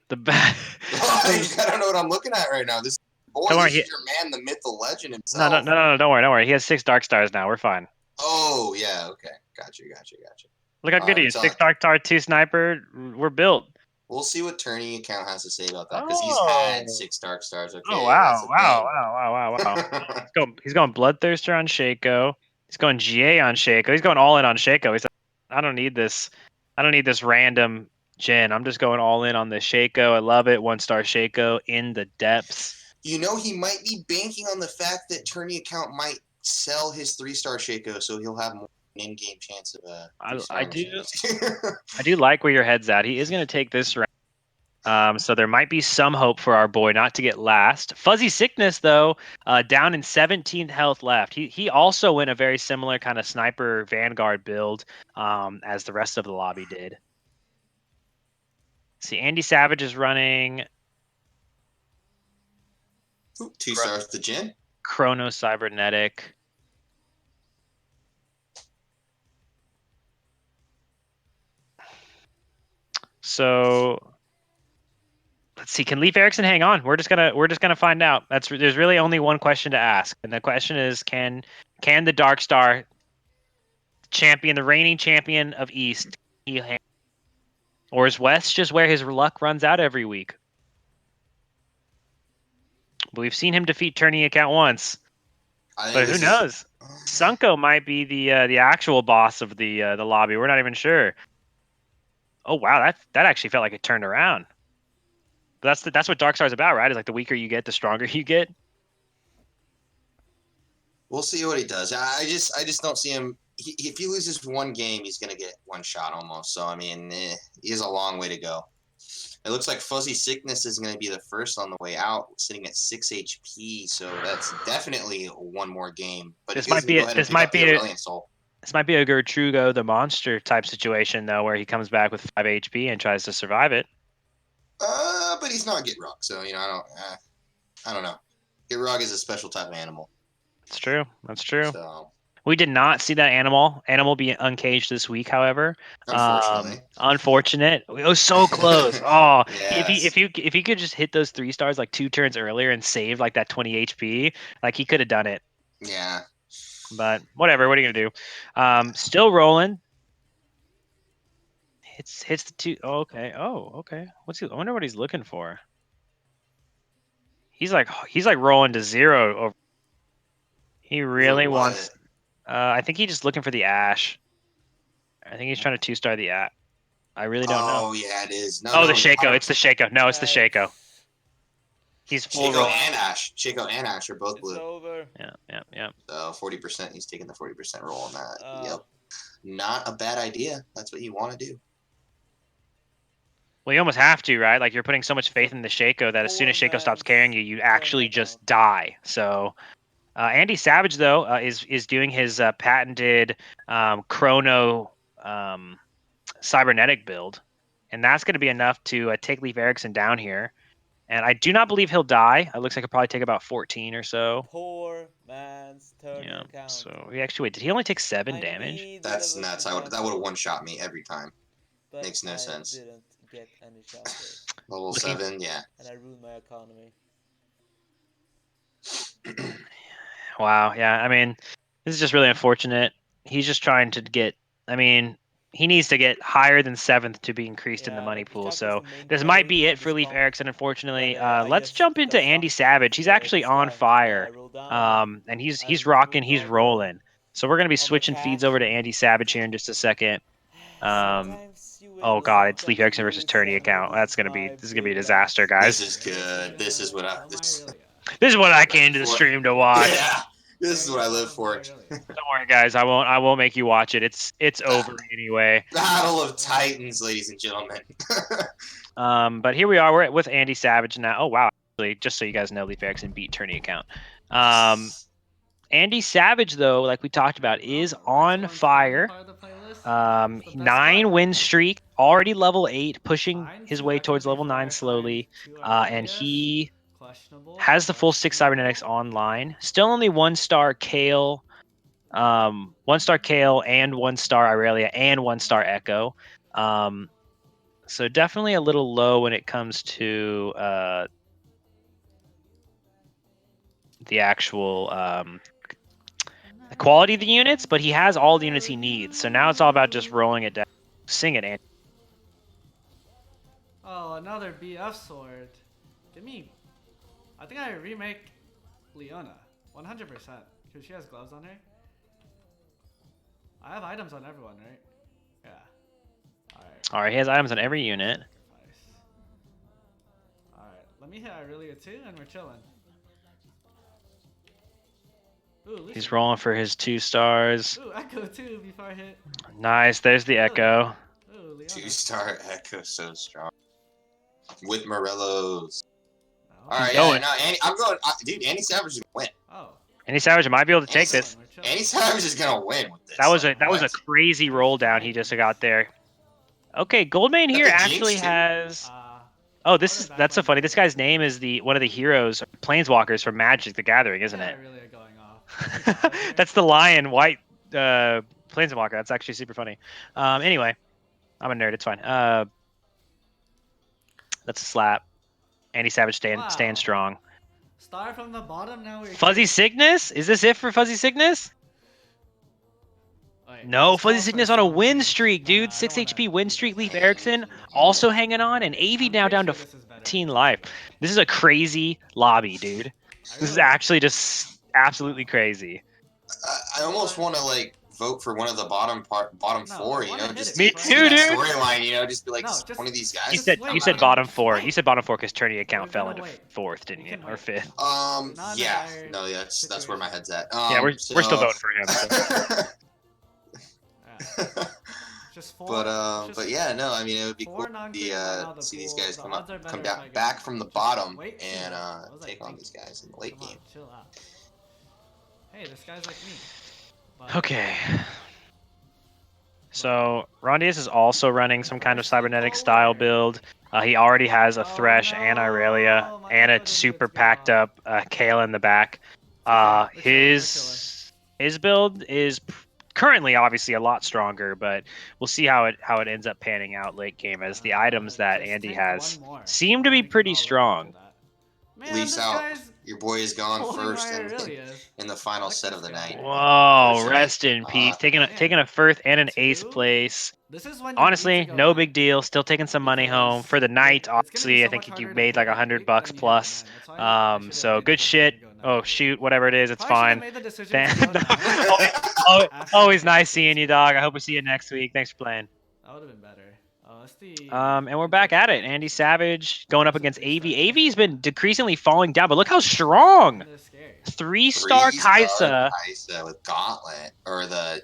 The best. I don't know what I'm looking at right now. This is your man, the myth, the legend himself. No, don't worry. He has 6 Dark Stars now. We're fine. Oh, yeah, okay. Got you. Look how good he is. 6 Dark Star, 2 Sniper. We're built. We'll see what tourney account has to say about that, because he's had 6 Dark Stars. Okay, oh, wow. He's going Bloodthirster on Shaco. He's going GA on Shaco. He's going all in on Shaco. He's like, I don't need this random Jin. I'm just going all in on the Shaco. I love it. 1-star Shaco in the depths. You know, he might be banking on the fact that tourney account might sell his 3-star Shaco, so he'll have more in-game chance of I do like where your head's at. He is going to take this round. So there might be some hope for our boy not to get last. Fuzzy Sickness, though, down in 17th health left. He also went a very similar kind of sniper Vanguard build as the rest of the lobby did. See, Andy Savage is running 2 stars to Jin. Chrono Cybernetic. So let's see. Can Leif Erikson hang on? We're just gonna find out. There's really only one question to ask, and the question is, can the Dark Star champion, the reigning champion of East, he hang, or is West just where his luck runs out every week? But we've seen him defeat Tourney Account once, but who knows? Sunko might be the actual boss of the lobby. We're not even sure. Oh wow, that actually felt like it turned around. But that's what Dark Star's about, right? Is like the weaker you get, the stronger you get. We'll see what he does. I just don't see him. If he loses one game, he's gonna get one shot almost. So I mean, he has a long way to go. It looks like Fuzzy Sickness is gonna be the first on the way out, sitting at 6 HP. So that's definitely one more game. But this might be a Gertrugo the monster type situation though, where he comes back with 5 HP and tries to survive it. But he's not Gitrog, so I don't know. Gitrog is a special type of animal. That's true. That's true. So we did not see that animal be uncaged this week, however. Unfortunate. It was so close. Oh, yes. if he could just hit those 3 stars like 2 turns earlier and save like that 20 HP, like he could have done it. Yeah. But whatever. What are you gonna do? Still rolling. Hits the 2. Oh, okay. Oh, okay. I wonder what he's looking for. He's like rolling to 0 over. He really wants. I think he's just looking for the Ash. I think he's trying to 2-star the Ash. I really don't know. Oh yeah, it is. The Shaco. It's the Shaco. No, it's the Shaco. He's full Shaco roll. and Ash. Shaco and Ash are both blue. Over. Yeah. So 40%. He's taking the 40% roll on that. Yep. Not a bad idea. That's what you want to do. Well, you almost have to, right? Like you're putting so much faith in the Shaco that as soon as Shaco stops carrying you, you actually just die. So. Andy Savage though is doing his patented chrono cybernetic build, and that's going to be enough to take Leif Erikson down here. And I do not believe he'll die. It looks like he'll probably take about 14 or so. Poor man's turn. Yeah. So he actually did he only take 7 damage? That's nuts. That would have one-shot me every time. Makes no sense. Didn't get any shots. Level 7, yeah. And I ruined my economy. Wow, yeah. I mean, this is just really unfortunate. He's just trying to get. I mean, he needs to get higher than 7th to be increased in the money pool. So this might be it for Leif Erikson, unfortunately. Let's jump into Andy Savage. He's actually on fire, and he's rocking. He's rolling. So we're gonna be switching feeds over to Andy Savage here in just a second. Oh God, it's Leif Erikson versus Tourney account. This is gonna be a disaster, guys. This is good. This is what This is what I came to the stream to watch. Yeah, this is what I live for. Don't worry, guys. I won't make you watch it. It's over anyway. Battle of Titans, ladies and gentlemen. But here we are. We're with Andy Savage now. Oh wow! Actually, just so you guys know, Leif Erikson beat Tourney account. Andy Savage, though, like we talked about, is on fire. 9 win streak, already level 8, pushing his way towards level 9 slowly, and he has the full 6 cybernetics online. Still only 1-star Kale, 1-star Kale, and 1-star Irelia, and 1-star Echo. So definitely a little low when it comes to the actual the quality of the units, but he has all the units he needs. So now it's all about just rolling it down. Sing it, Andy. Oh, another BF sword. Give me. I think I remake Leona 100% because she has gloves on her. I have items on everyone, right? Yeah. All right, he has items on every unit. Nice. All right, let me hit Irelia too, and we're chilling. Ooh, he's rolling for his 2 stars. Ooh, Echo too before I hit. Nice, there's the Echo. Ooh, 2-star Echo, so strong. With Morello's. No. All right, yeah, no, I'm going. Dude, Andy Savage is gonna win. Oh. Andy Savage might be able to take this. Andy Savage is gonna win with this. That was a crazy roll down he just got there. Okay, Goldmane here actually has. Oh, that's so funny. This guy's name is one of the heroes, Planeswalkers from Magic: The Gathering, isn't it? Really going off. That's the lion white Planeswalker. That's actually super funny. Anyway, I'm a nerd. It's fine. That's a slap. Andy Savage staying strong. Star from the bottom now. Fuzzy Sickness? Is this it for Fuzzy Sickness? Wait, No, Fuzzy Sickness on a win streak, dude. 6 HP win streak. Leaf Erickson also hanging on, and AV now down to 15 life. This is a crazy lobby, dude. This is actually just absolutely crazy. I almost want to like vote for one of the bottom four. You know, just me too, dude. Storyline, you know, just be like one of these guys. You said bottom four. You said bottom four because Tourney account fell into fourth, didn't you, or fifth? Yeah. No, that's where my head's at. Yeah, we're still voting for him. So. But yeah, no, I mean it would be cool to see these guys come down back from the bottom and take on these guys in the late game. Chill out. Hey, this guy's like me. Okay. So Rondius is also running some kind of cybernetic style build. He already has a Thresh and Irelia and a super packed up Kale in the back. His build is currently obviously a lot stronger, but we'll see how it ends up panning out late game, as the items that Andy has seem to be pretty strong. Leafs out. Your boy is gone first in the final set of the night. Whoa, rest in peace. Taking a first and an eighth place. Honestly, no big deal. Still taking some money home for the night. Obviously, I think you made like $100 plus. So good shit. Oh shoot, whatever it is, it's fine. Always nice seeing you, dog. I hope we see you next week. Thanks for playing. That would have been better. And we're back at it. Andy Savage going up against AV. AV's been decreasingly falling down, but look how strong. 3-star Kaisa with Gauntlet or the.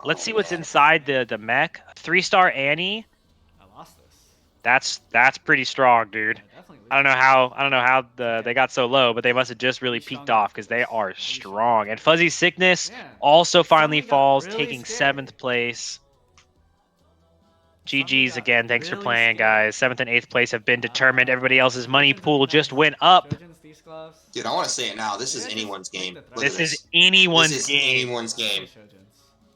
Let's see what's inside the mech. 3-star Annie. I lost this. That's pretty strong, dude. I don't know how they got so low, but they must have just really peaked off because they are strong. And Fuzzy Sickness also finally falls, taking 7th place. GG's again. Thanks for playing, guys. 7th and 8th place have been determined. Everybody else's money pool just went up. Dude, I want to say it now. This is anyone's game. This is anyone's game.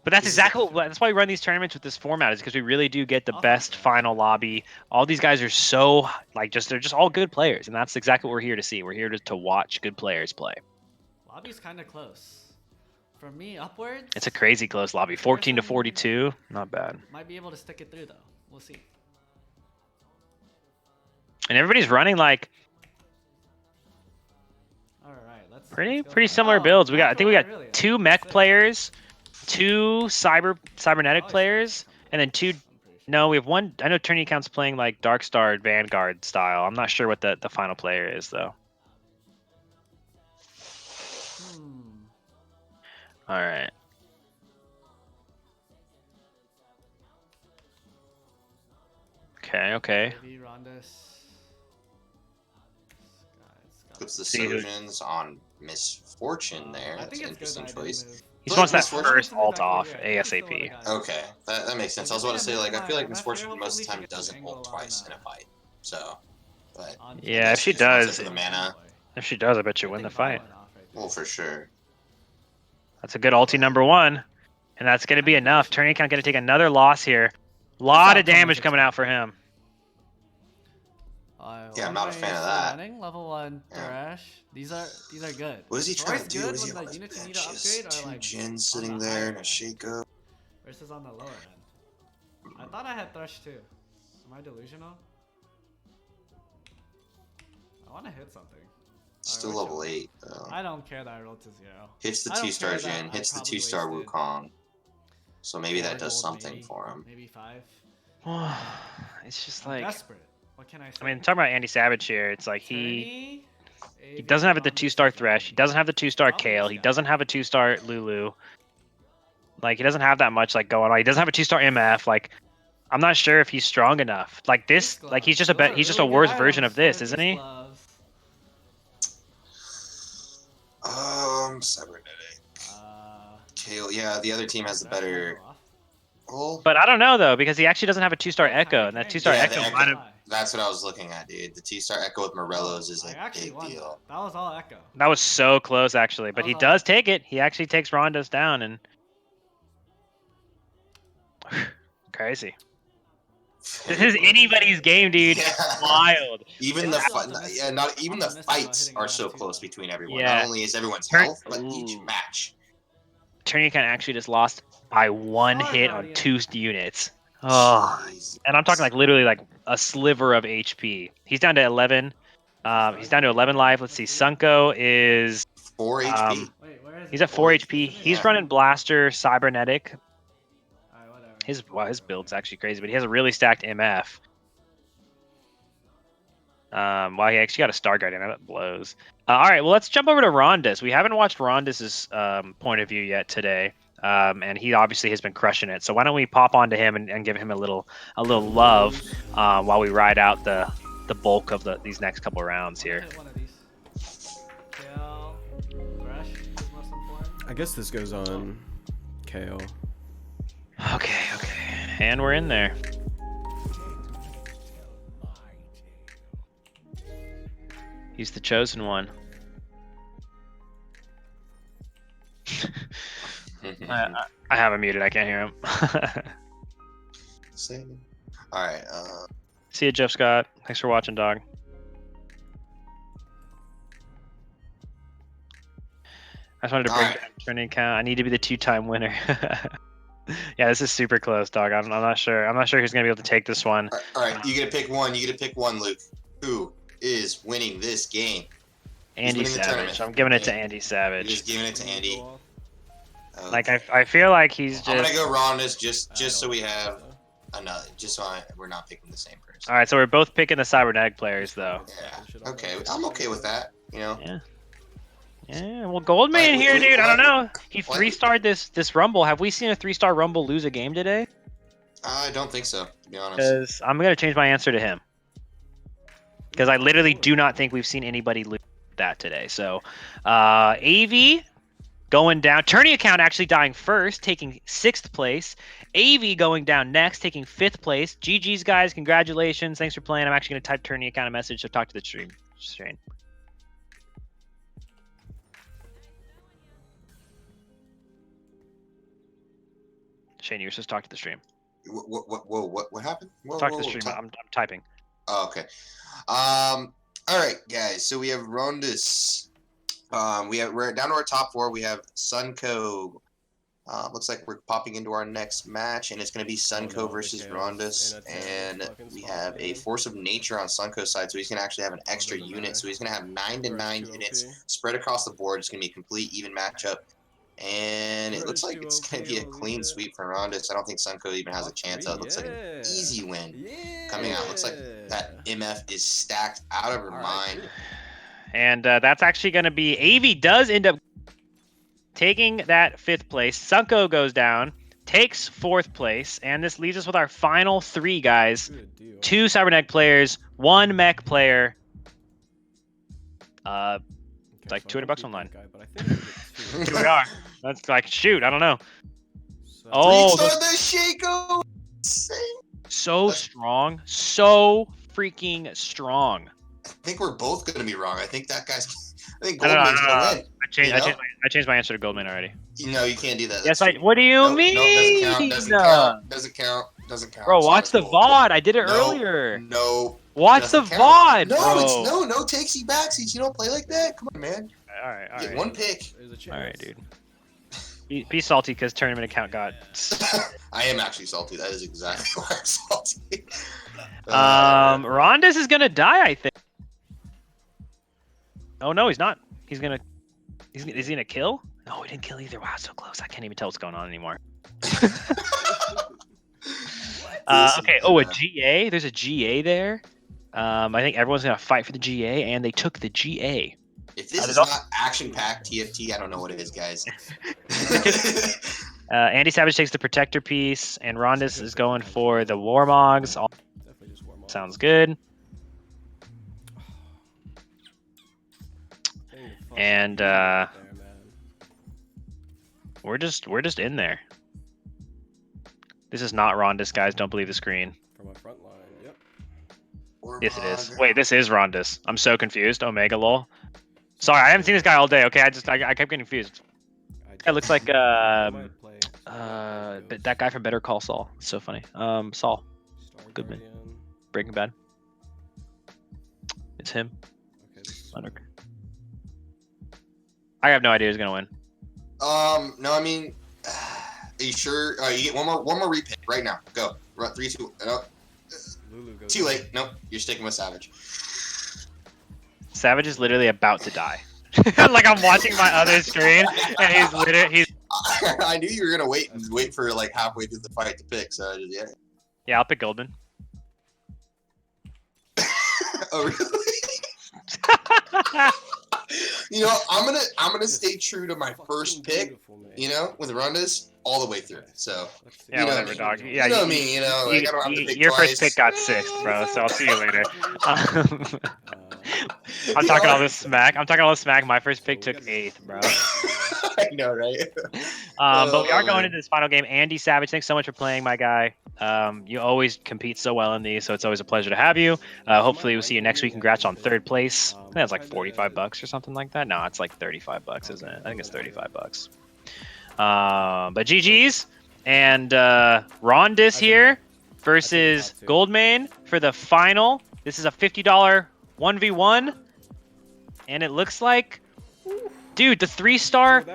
But that's exactly that's why we run these tournaments with this format, is because we really do get the best final lobby. All these guys are so they're just all good players, and that's exactly what we're here to see. We're here to watch good players play. Lobby's kind of close. For me, upwards. It's a crazy close lobby. 14 to 42. Not bad. Might be able to stick it through though. We'll see. And everybody's running like pretty similar builds. I think we got 2 mech players, 2 cybernetic players, and then 2. No, we have 1. I know Tourney Account's playing like Darkstar Vanguard style. I'm not sure what the final player is though. All right. Okay. Puts the Sojins on Misfortune there. That's an interesting choice. He just wants that first ult off ASAP. Okay, that makes sense. I was about to say, like, I feel like Misfortune most of the time doesn't ult twice in a fight. So, but yeah, if she does, for the mana. If she does, I bet you win the fight. Well, for sure. That's a good ulti number 1, and that's going to be enough. Tourney Account going to take another loss here. A lot of damage coming out for him. Yeah, I'm not a fan of that. Level 1 Thresh. These are good. What is he trying to do? What is he on like benches? 2 gens sitting there and a Shaco. Versus on the lower end. I thought I had Thresh too. Am I delusional? I want to hit something. Still level 8 though. I don't care that I rolled to 0. Hits the 2-star Jin, hits the 2-star Wukong. So maybe that does something for him. Maybe 5. It's just like desperate. What can I say? I mean, talking about Andy Savage here, it's like he doesn't have the 2-star Thresh. He doesn't have the 2-star Kale. He doesn't have a 2-star Lulu. Like, he doesn't have that much like going on. He doesn't have a 2-star MF. Like, I'm not sure if he's strong enough. Like this, like he's just a worse version of this, isn't he? Cybernetic. Kale, yeah, the other team has the better. Oh. But I don't know though, because he actually doesn't have a 2-star Echo, and that 2-star Echo might have. That's what I was looking at, dude. The 2-star Echo with Morello's is a big deal. That was all Echo. That was so close, actually. But he does take it. He actually takes Rondos down, and crazy. This is anybody's game, dude. Yeah. Wild. Even the not even the fights are so close between everyone. Not only is everyone's health, but each match. Tourney Count actually just lost by 1 hit on 2 units. Oh, and I'm talking like literally like a sliver of HP. He's down to 11. He's down to 11 life. Let's see. Sunko is 4 HP. He's at 4 HP. He's running Blaster Cybernetic. His build's actually crazy, but he has a really stacked MF. Wow, he actually got a Star Guardian. That blows. All right, well, let's jump over to Rondis. We haven't watched Rondis's point of view yet today, and he obviously has been crushing it. So why don't we pop onto him and give him a little love while we ride out the bulk of these next couple of rounds here. I guess this goes on KO. Okay, and we're in there. He's the chosen one. I have him muted. I can't hear him. All right. See you, Jeff Scott. Thanks for watching, dog. I just wanted to bring back Tourney Count. I need to be the 2-time winner. Yeah, this is super close, dog. I'm not sure. I'm not sure who's gonna be able to take this one. All right, you get to pick one. Luke. Who is winning this game? Andy Savage. I'm giving it to Andy Savage. You're just giving it to Andy. Like I feel like he's just. I'm gonna go Rondis just so we have another. Just so we're not picking the same person. All right, so we're both picking the Cybernetic players, though. Yeah. Okay, I'm okay with that. You know. Yeah. Yeah. Well, Goldman here, dude. I don't know. He 3-starred this Rumble. Have we seen a 3-star Rumble lose a game today? I don't think so, to be honest. Because I'm gonna change my answer to him. Because I literally do not think we've seen anybody lose that today. So, AV going down. Tourney Account actually dying first, taking 6th place. AV going down next, taking 5th place. GG's, guys. Congratulations. Thanks for playing. I'm actually going to type Tourney Account a message, so talk to the stream. Shane. Shane, you're supposed to talk to the stream. What happened? Talk to the stream. I'm typing. Oh, okay. All right, guys. So we have Rondis. We're down to our top 4. We have Sunko. Looks like we're popping into our next match, and it's going to be Sunko versus Rondis. And we have a Force of Nature on Sunko's side, so he's going to actually have an extra unit. So he's going to have 9 to 9 units spread across the board. It's going to be a complete even matchup. And it looks like it's going to be a clean sweep for Rondis. I don't think Sunko even has a chance. It looks like an easy win coming out. Looks like that MF is stacked out of her mind. And that's actually going to be AV does end up taking that 5th place. Sunko goes down, takes 4th place, and this leaves us with our final 3 guys. 2 Cybernetic players, 1 mech player. Like $200 online. Here we are. That's like, shoot, I don't know. Oh, so strong, so freaking strong. I think we're both going to be wrong. I think that guy's. I think Goldman's going to win. I changed my answer to Goldman already. No, you can't do that. Yes, what do you mean? Doesn't count. Bro, watch the VOD. I did it earlier. No. Watch the VOD, bro. No takesy backsies. You don't play like that. Come on, man. All right. Get 1 pick. All right, dude. Be salty because tournament account got. I am actually salty. That is exactly why I'm salty. Rondis is gonna die, I think. Oh no, he's not. Is he gonna kill? No, he didn't kill either. Wow, so close. I can't even tell what's going on anymore. Okay. Oh, a GA. There's a GA there. I think everyone's gonna fight for the GA, and they took the GA. If this is not action-packed TFT, I don't know what it is, guys. Andy Savage takes the Protector piece, and Rondis is going for the Warmogs. Sounds good. And we're just in there. This is not Rondis, guys. Don't believe the screen. From my front line, yep. Yes, it is. Wait, this is Rondis. I'm so confused. Omega lol. Sorry, I haven't seen this guy all day. Okay, I kept getting confused. It looks like that guy from Better Call Saul. It's so funny. Saul. Goodman. Breaking Bad. It's him. Okay, I have no idea who's gonna win. No, I mean, are you sure? You get one more repick right now. Go. 3, 2. No. Too late. Nope. You're sticking with Savage. Savage is literally about to die. Like I'm watching my other screen, and he's. I knew you were gonna wait for like halfway through the fight to pick. So yeah. Yeah, I'll pick Goldman. Oh really? You know, I'm gonna stay true to my first pick. You know, with Rondas all the way through. So yeah, whatever, dog. Yeah, you know me. You know, like, I don't have to pick your twice. first pick got 6th, bro. So I'll see you later. I'm talking all this smack. My first pick took 8th, bro. I know, right? But we are going into this final game. Andy Savage, thanks so much for playing, my guy. You always compete so well in these, so it's always a pleasure to have you. Hopefully we'll see you next week. Congrats on 3rd place. I think that's like $45 or something like that. No, it's like $35, isn't it? I think it's $35. But GG's and Rondis here versus Goldman for the final. This is a $50 1v1, and it looks like, dude, the 3-star,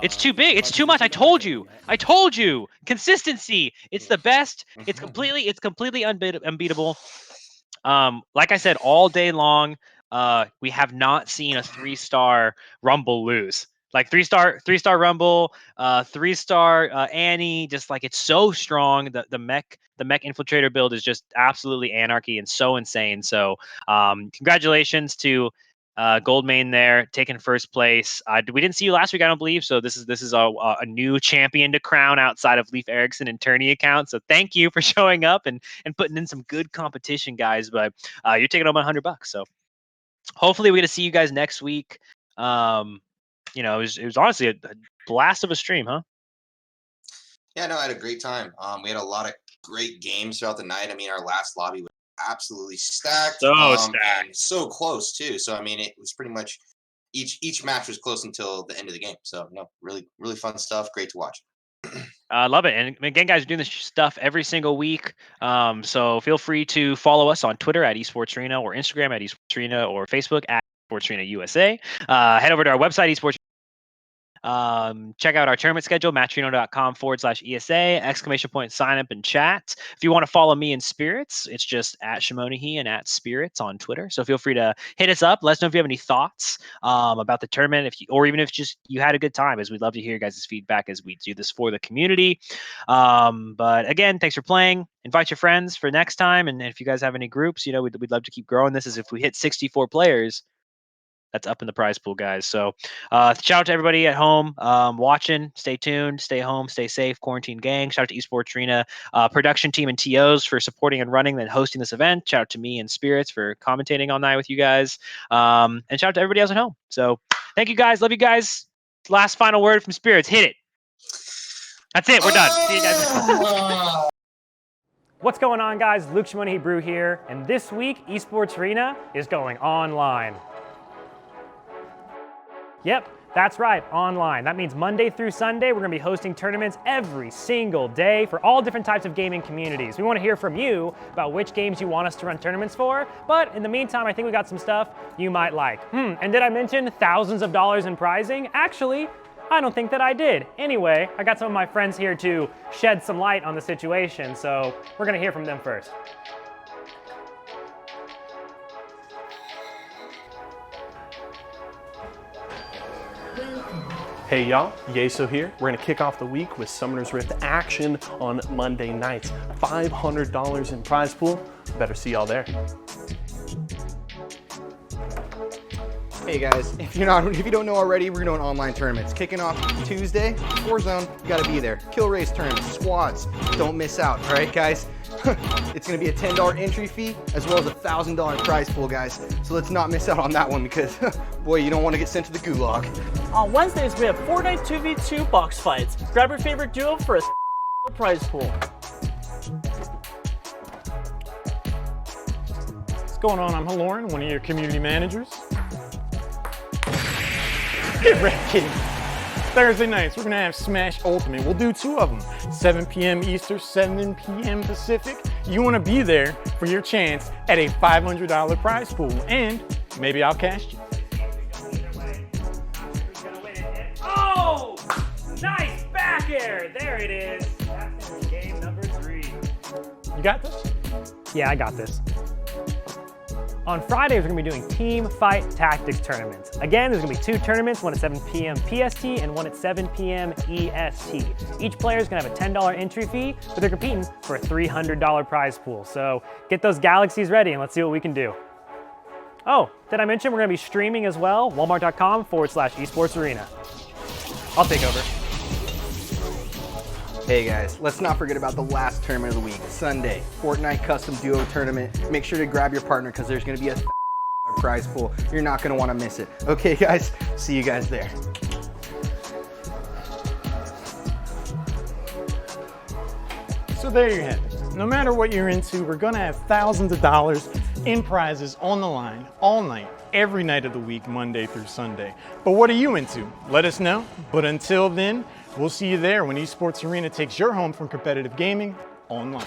it's too big. It's too much. I told you. Consistency. It's the best. It's completely unbeatable. Like I said, all day long, we have not seen a 3-star Rumble lose. Like 3-star Rumble, 3-star Annie. Just like it's so strong. The mech infiltrator build is just absolutely anarchy and so insane. So congratulations to Goldman there, taking 1st place. We didn't see you last week, I don't believe. So this is a new champion to crown outside of Leaf Erickson and Tourney account. So thank you for showing up and putting in some good competition, guys. But you're taking home $100. So hopefully we're gonna see you guys next week. You know, it was honestly a blast of a stream, huh? Yeah, no, I had a great time. We had a lot of great games throughout the night. I mean, our last lobby was absolutely stacked. Stacked. And so close too. So I mean, it was pretty much each match was close until the end of the game. So no, really fun stuff. Great to watch. I love it. And again, guys, we're doing this stuff every single week. So feel free to follow us on Twitter at Esports Arena, or Instagram at Esports Arena, or Facebook at Esports Arena USA. Head over to our website, Esports. Check out our tournament schedule, matchino.com/ESA, ! Sign up and chat. If you want to follow me in Spirits, it's just at Shimonahi and at Spirits on Twitter. So feel free to hit us up. Let us know if you have any thoughts about the tournament, or even if just you had a good time, as we'd love to hear your guys' feedback as we do this for the community. But again, thanks for playing. Invite your friends for next time. And if you guys have any groups, you know, we'd love to keep growing this. As if we hit 64 players, that's up in the prize pool, guys. So shout out to everybody at home watching. Stay tuned, stay home, stay safe, quarantine gang. Shout out to Esports Arena production team and TOs for supporting and running and hosting this event. Shout out to me and Spirits for commentating all night with you guys. And shout out to everybody else at home. So thank you guys. Love you guys. Last final word from Spirits. Hit it. That's it. We're done. See you guys. What's going on, guys? Luke Shimonahi Brew here. And this week, Esports Arena is going online. Yep, that's right, online. That means Monday through Sunday, we're gonna be hosting tournaments every single day for all different types of gaming communities. We wanna hear from you about which games you want us to run tournaments for, but in the meantime, I think we got some stuff you might like. And did I mention thousands of dollars in prizing? Actually, I don't think that I did. Anyway, I got some of my friends here to shed some light on the situation, so we're gonna hear from them first. Hey y'all, Yeso here. We're gonna kick off the week with Summoner's Rift action on Monday nights. $500 in prize pool. Better see y'all there. Hey guys, if you don't know already, we're doing online tournaments. Kicking off Tuesday, Warzone, you gotta be there. Kill race tournaments, squads, don't miss out, all right guys? It's gonna be a $10 entry fee as well as a $1,000 prize pool, guys. So let's not miss out on that one because, boy, you don't want to get sent to the gulag. On Wednesdays, we have Fortnite 2v2 box fights. Grab your favorite duo for a prize pool. What's going on? I'm Lauren, one of your community managers. Get ready. Thursday nights, we're gonna have Smash Ultimate. We'll do 2 of them, 7 p.m. Eastern, 7 p.m. Pacific. You wanna be there for your chance at a $500 prize pool, and maybe I'll cash you. Oh! Nice back air! There it is. That's game number 3. You got this? Yeah, I got this. On Fridays, we're gonna be doing Teamfight Tactics tournaments. Again, there's gonna be 2 tournaments, one at 7 p.m. PST and one at 7 p.m. EST. Each player is gonna have a $10 entry fee, but they're competing for a $300 prize pool. So get those galaxies ready and let's see what we can do. Oh, did I mention we're gonna be streaming as well? Walmart.com/esportsarena. I'll take over. Hey guys, let's not forget about the last tournament of the week, Sunday, Fortnite Custom Duo Tournament. Make sure to grab your partner because there's going to be a prize pool. You're not going to want to miss it. Okay guys, see you guys there. So there you have it. No matter what you're into, we're gonna have thousands of dollars in prizes on the line all night, every night of the week, Monday through Sunday. But what are you into? Let us know. But until then, we'll see you there when Esports Arena takes your home from competitive gaming online.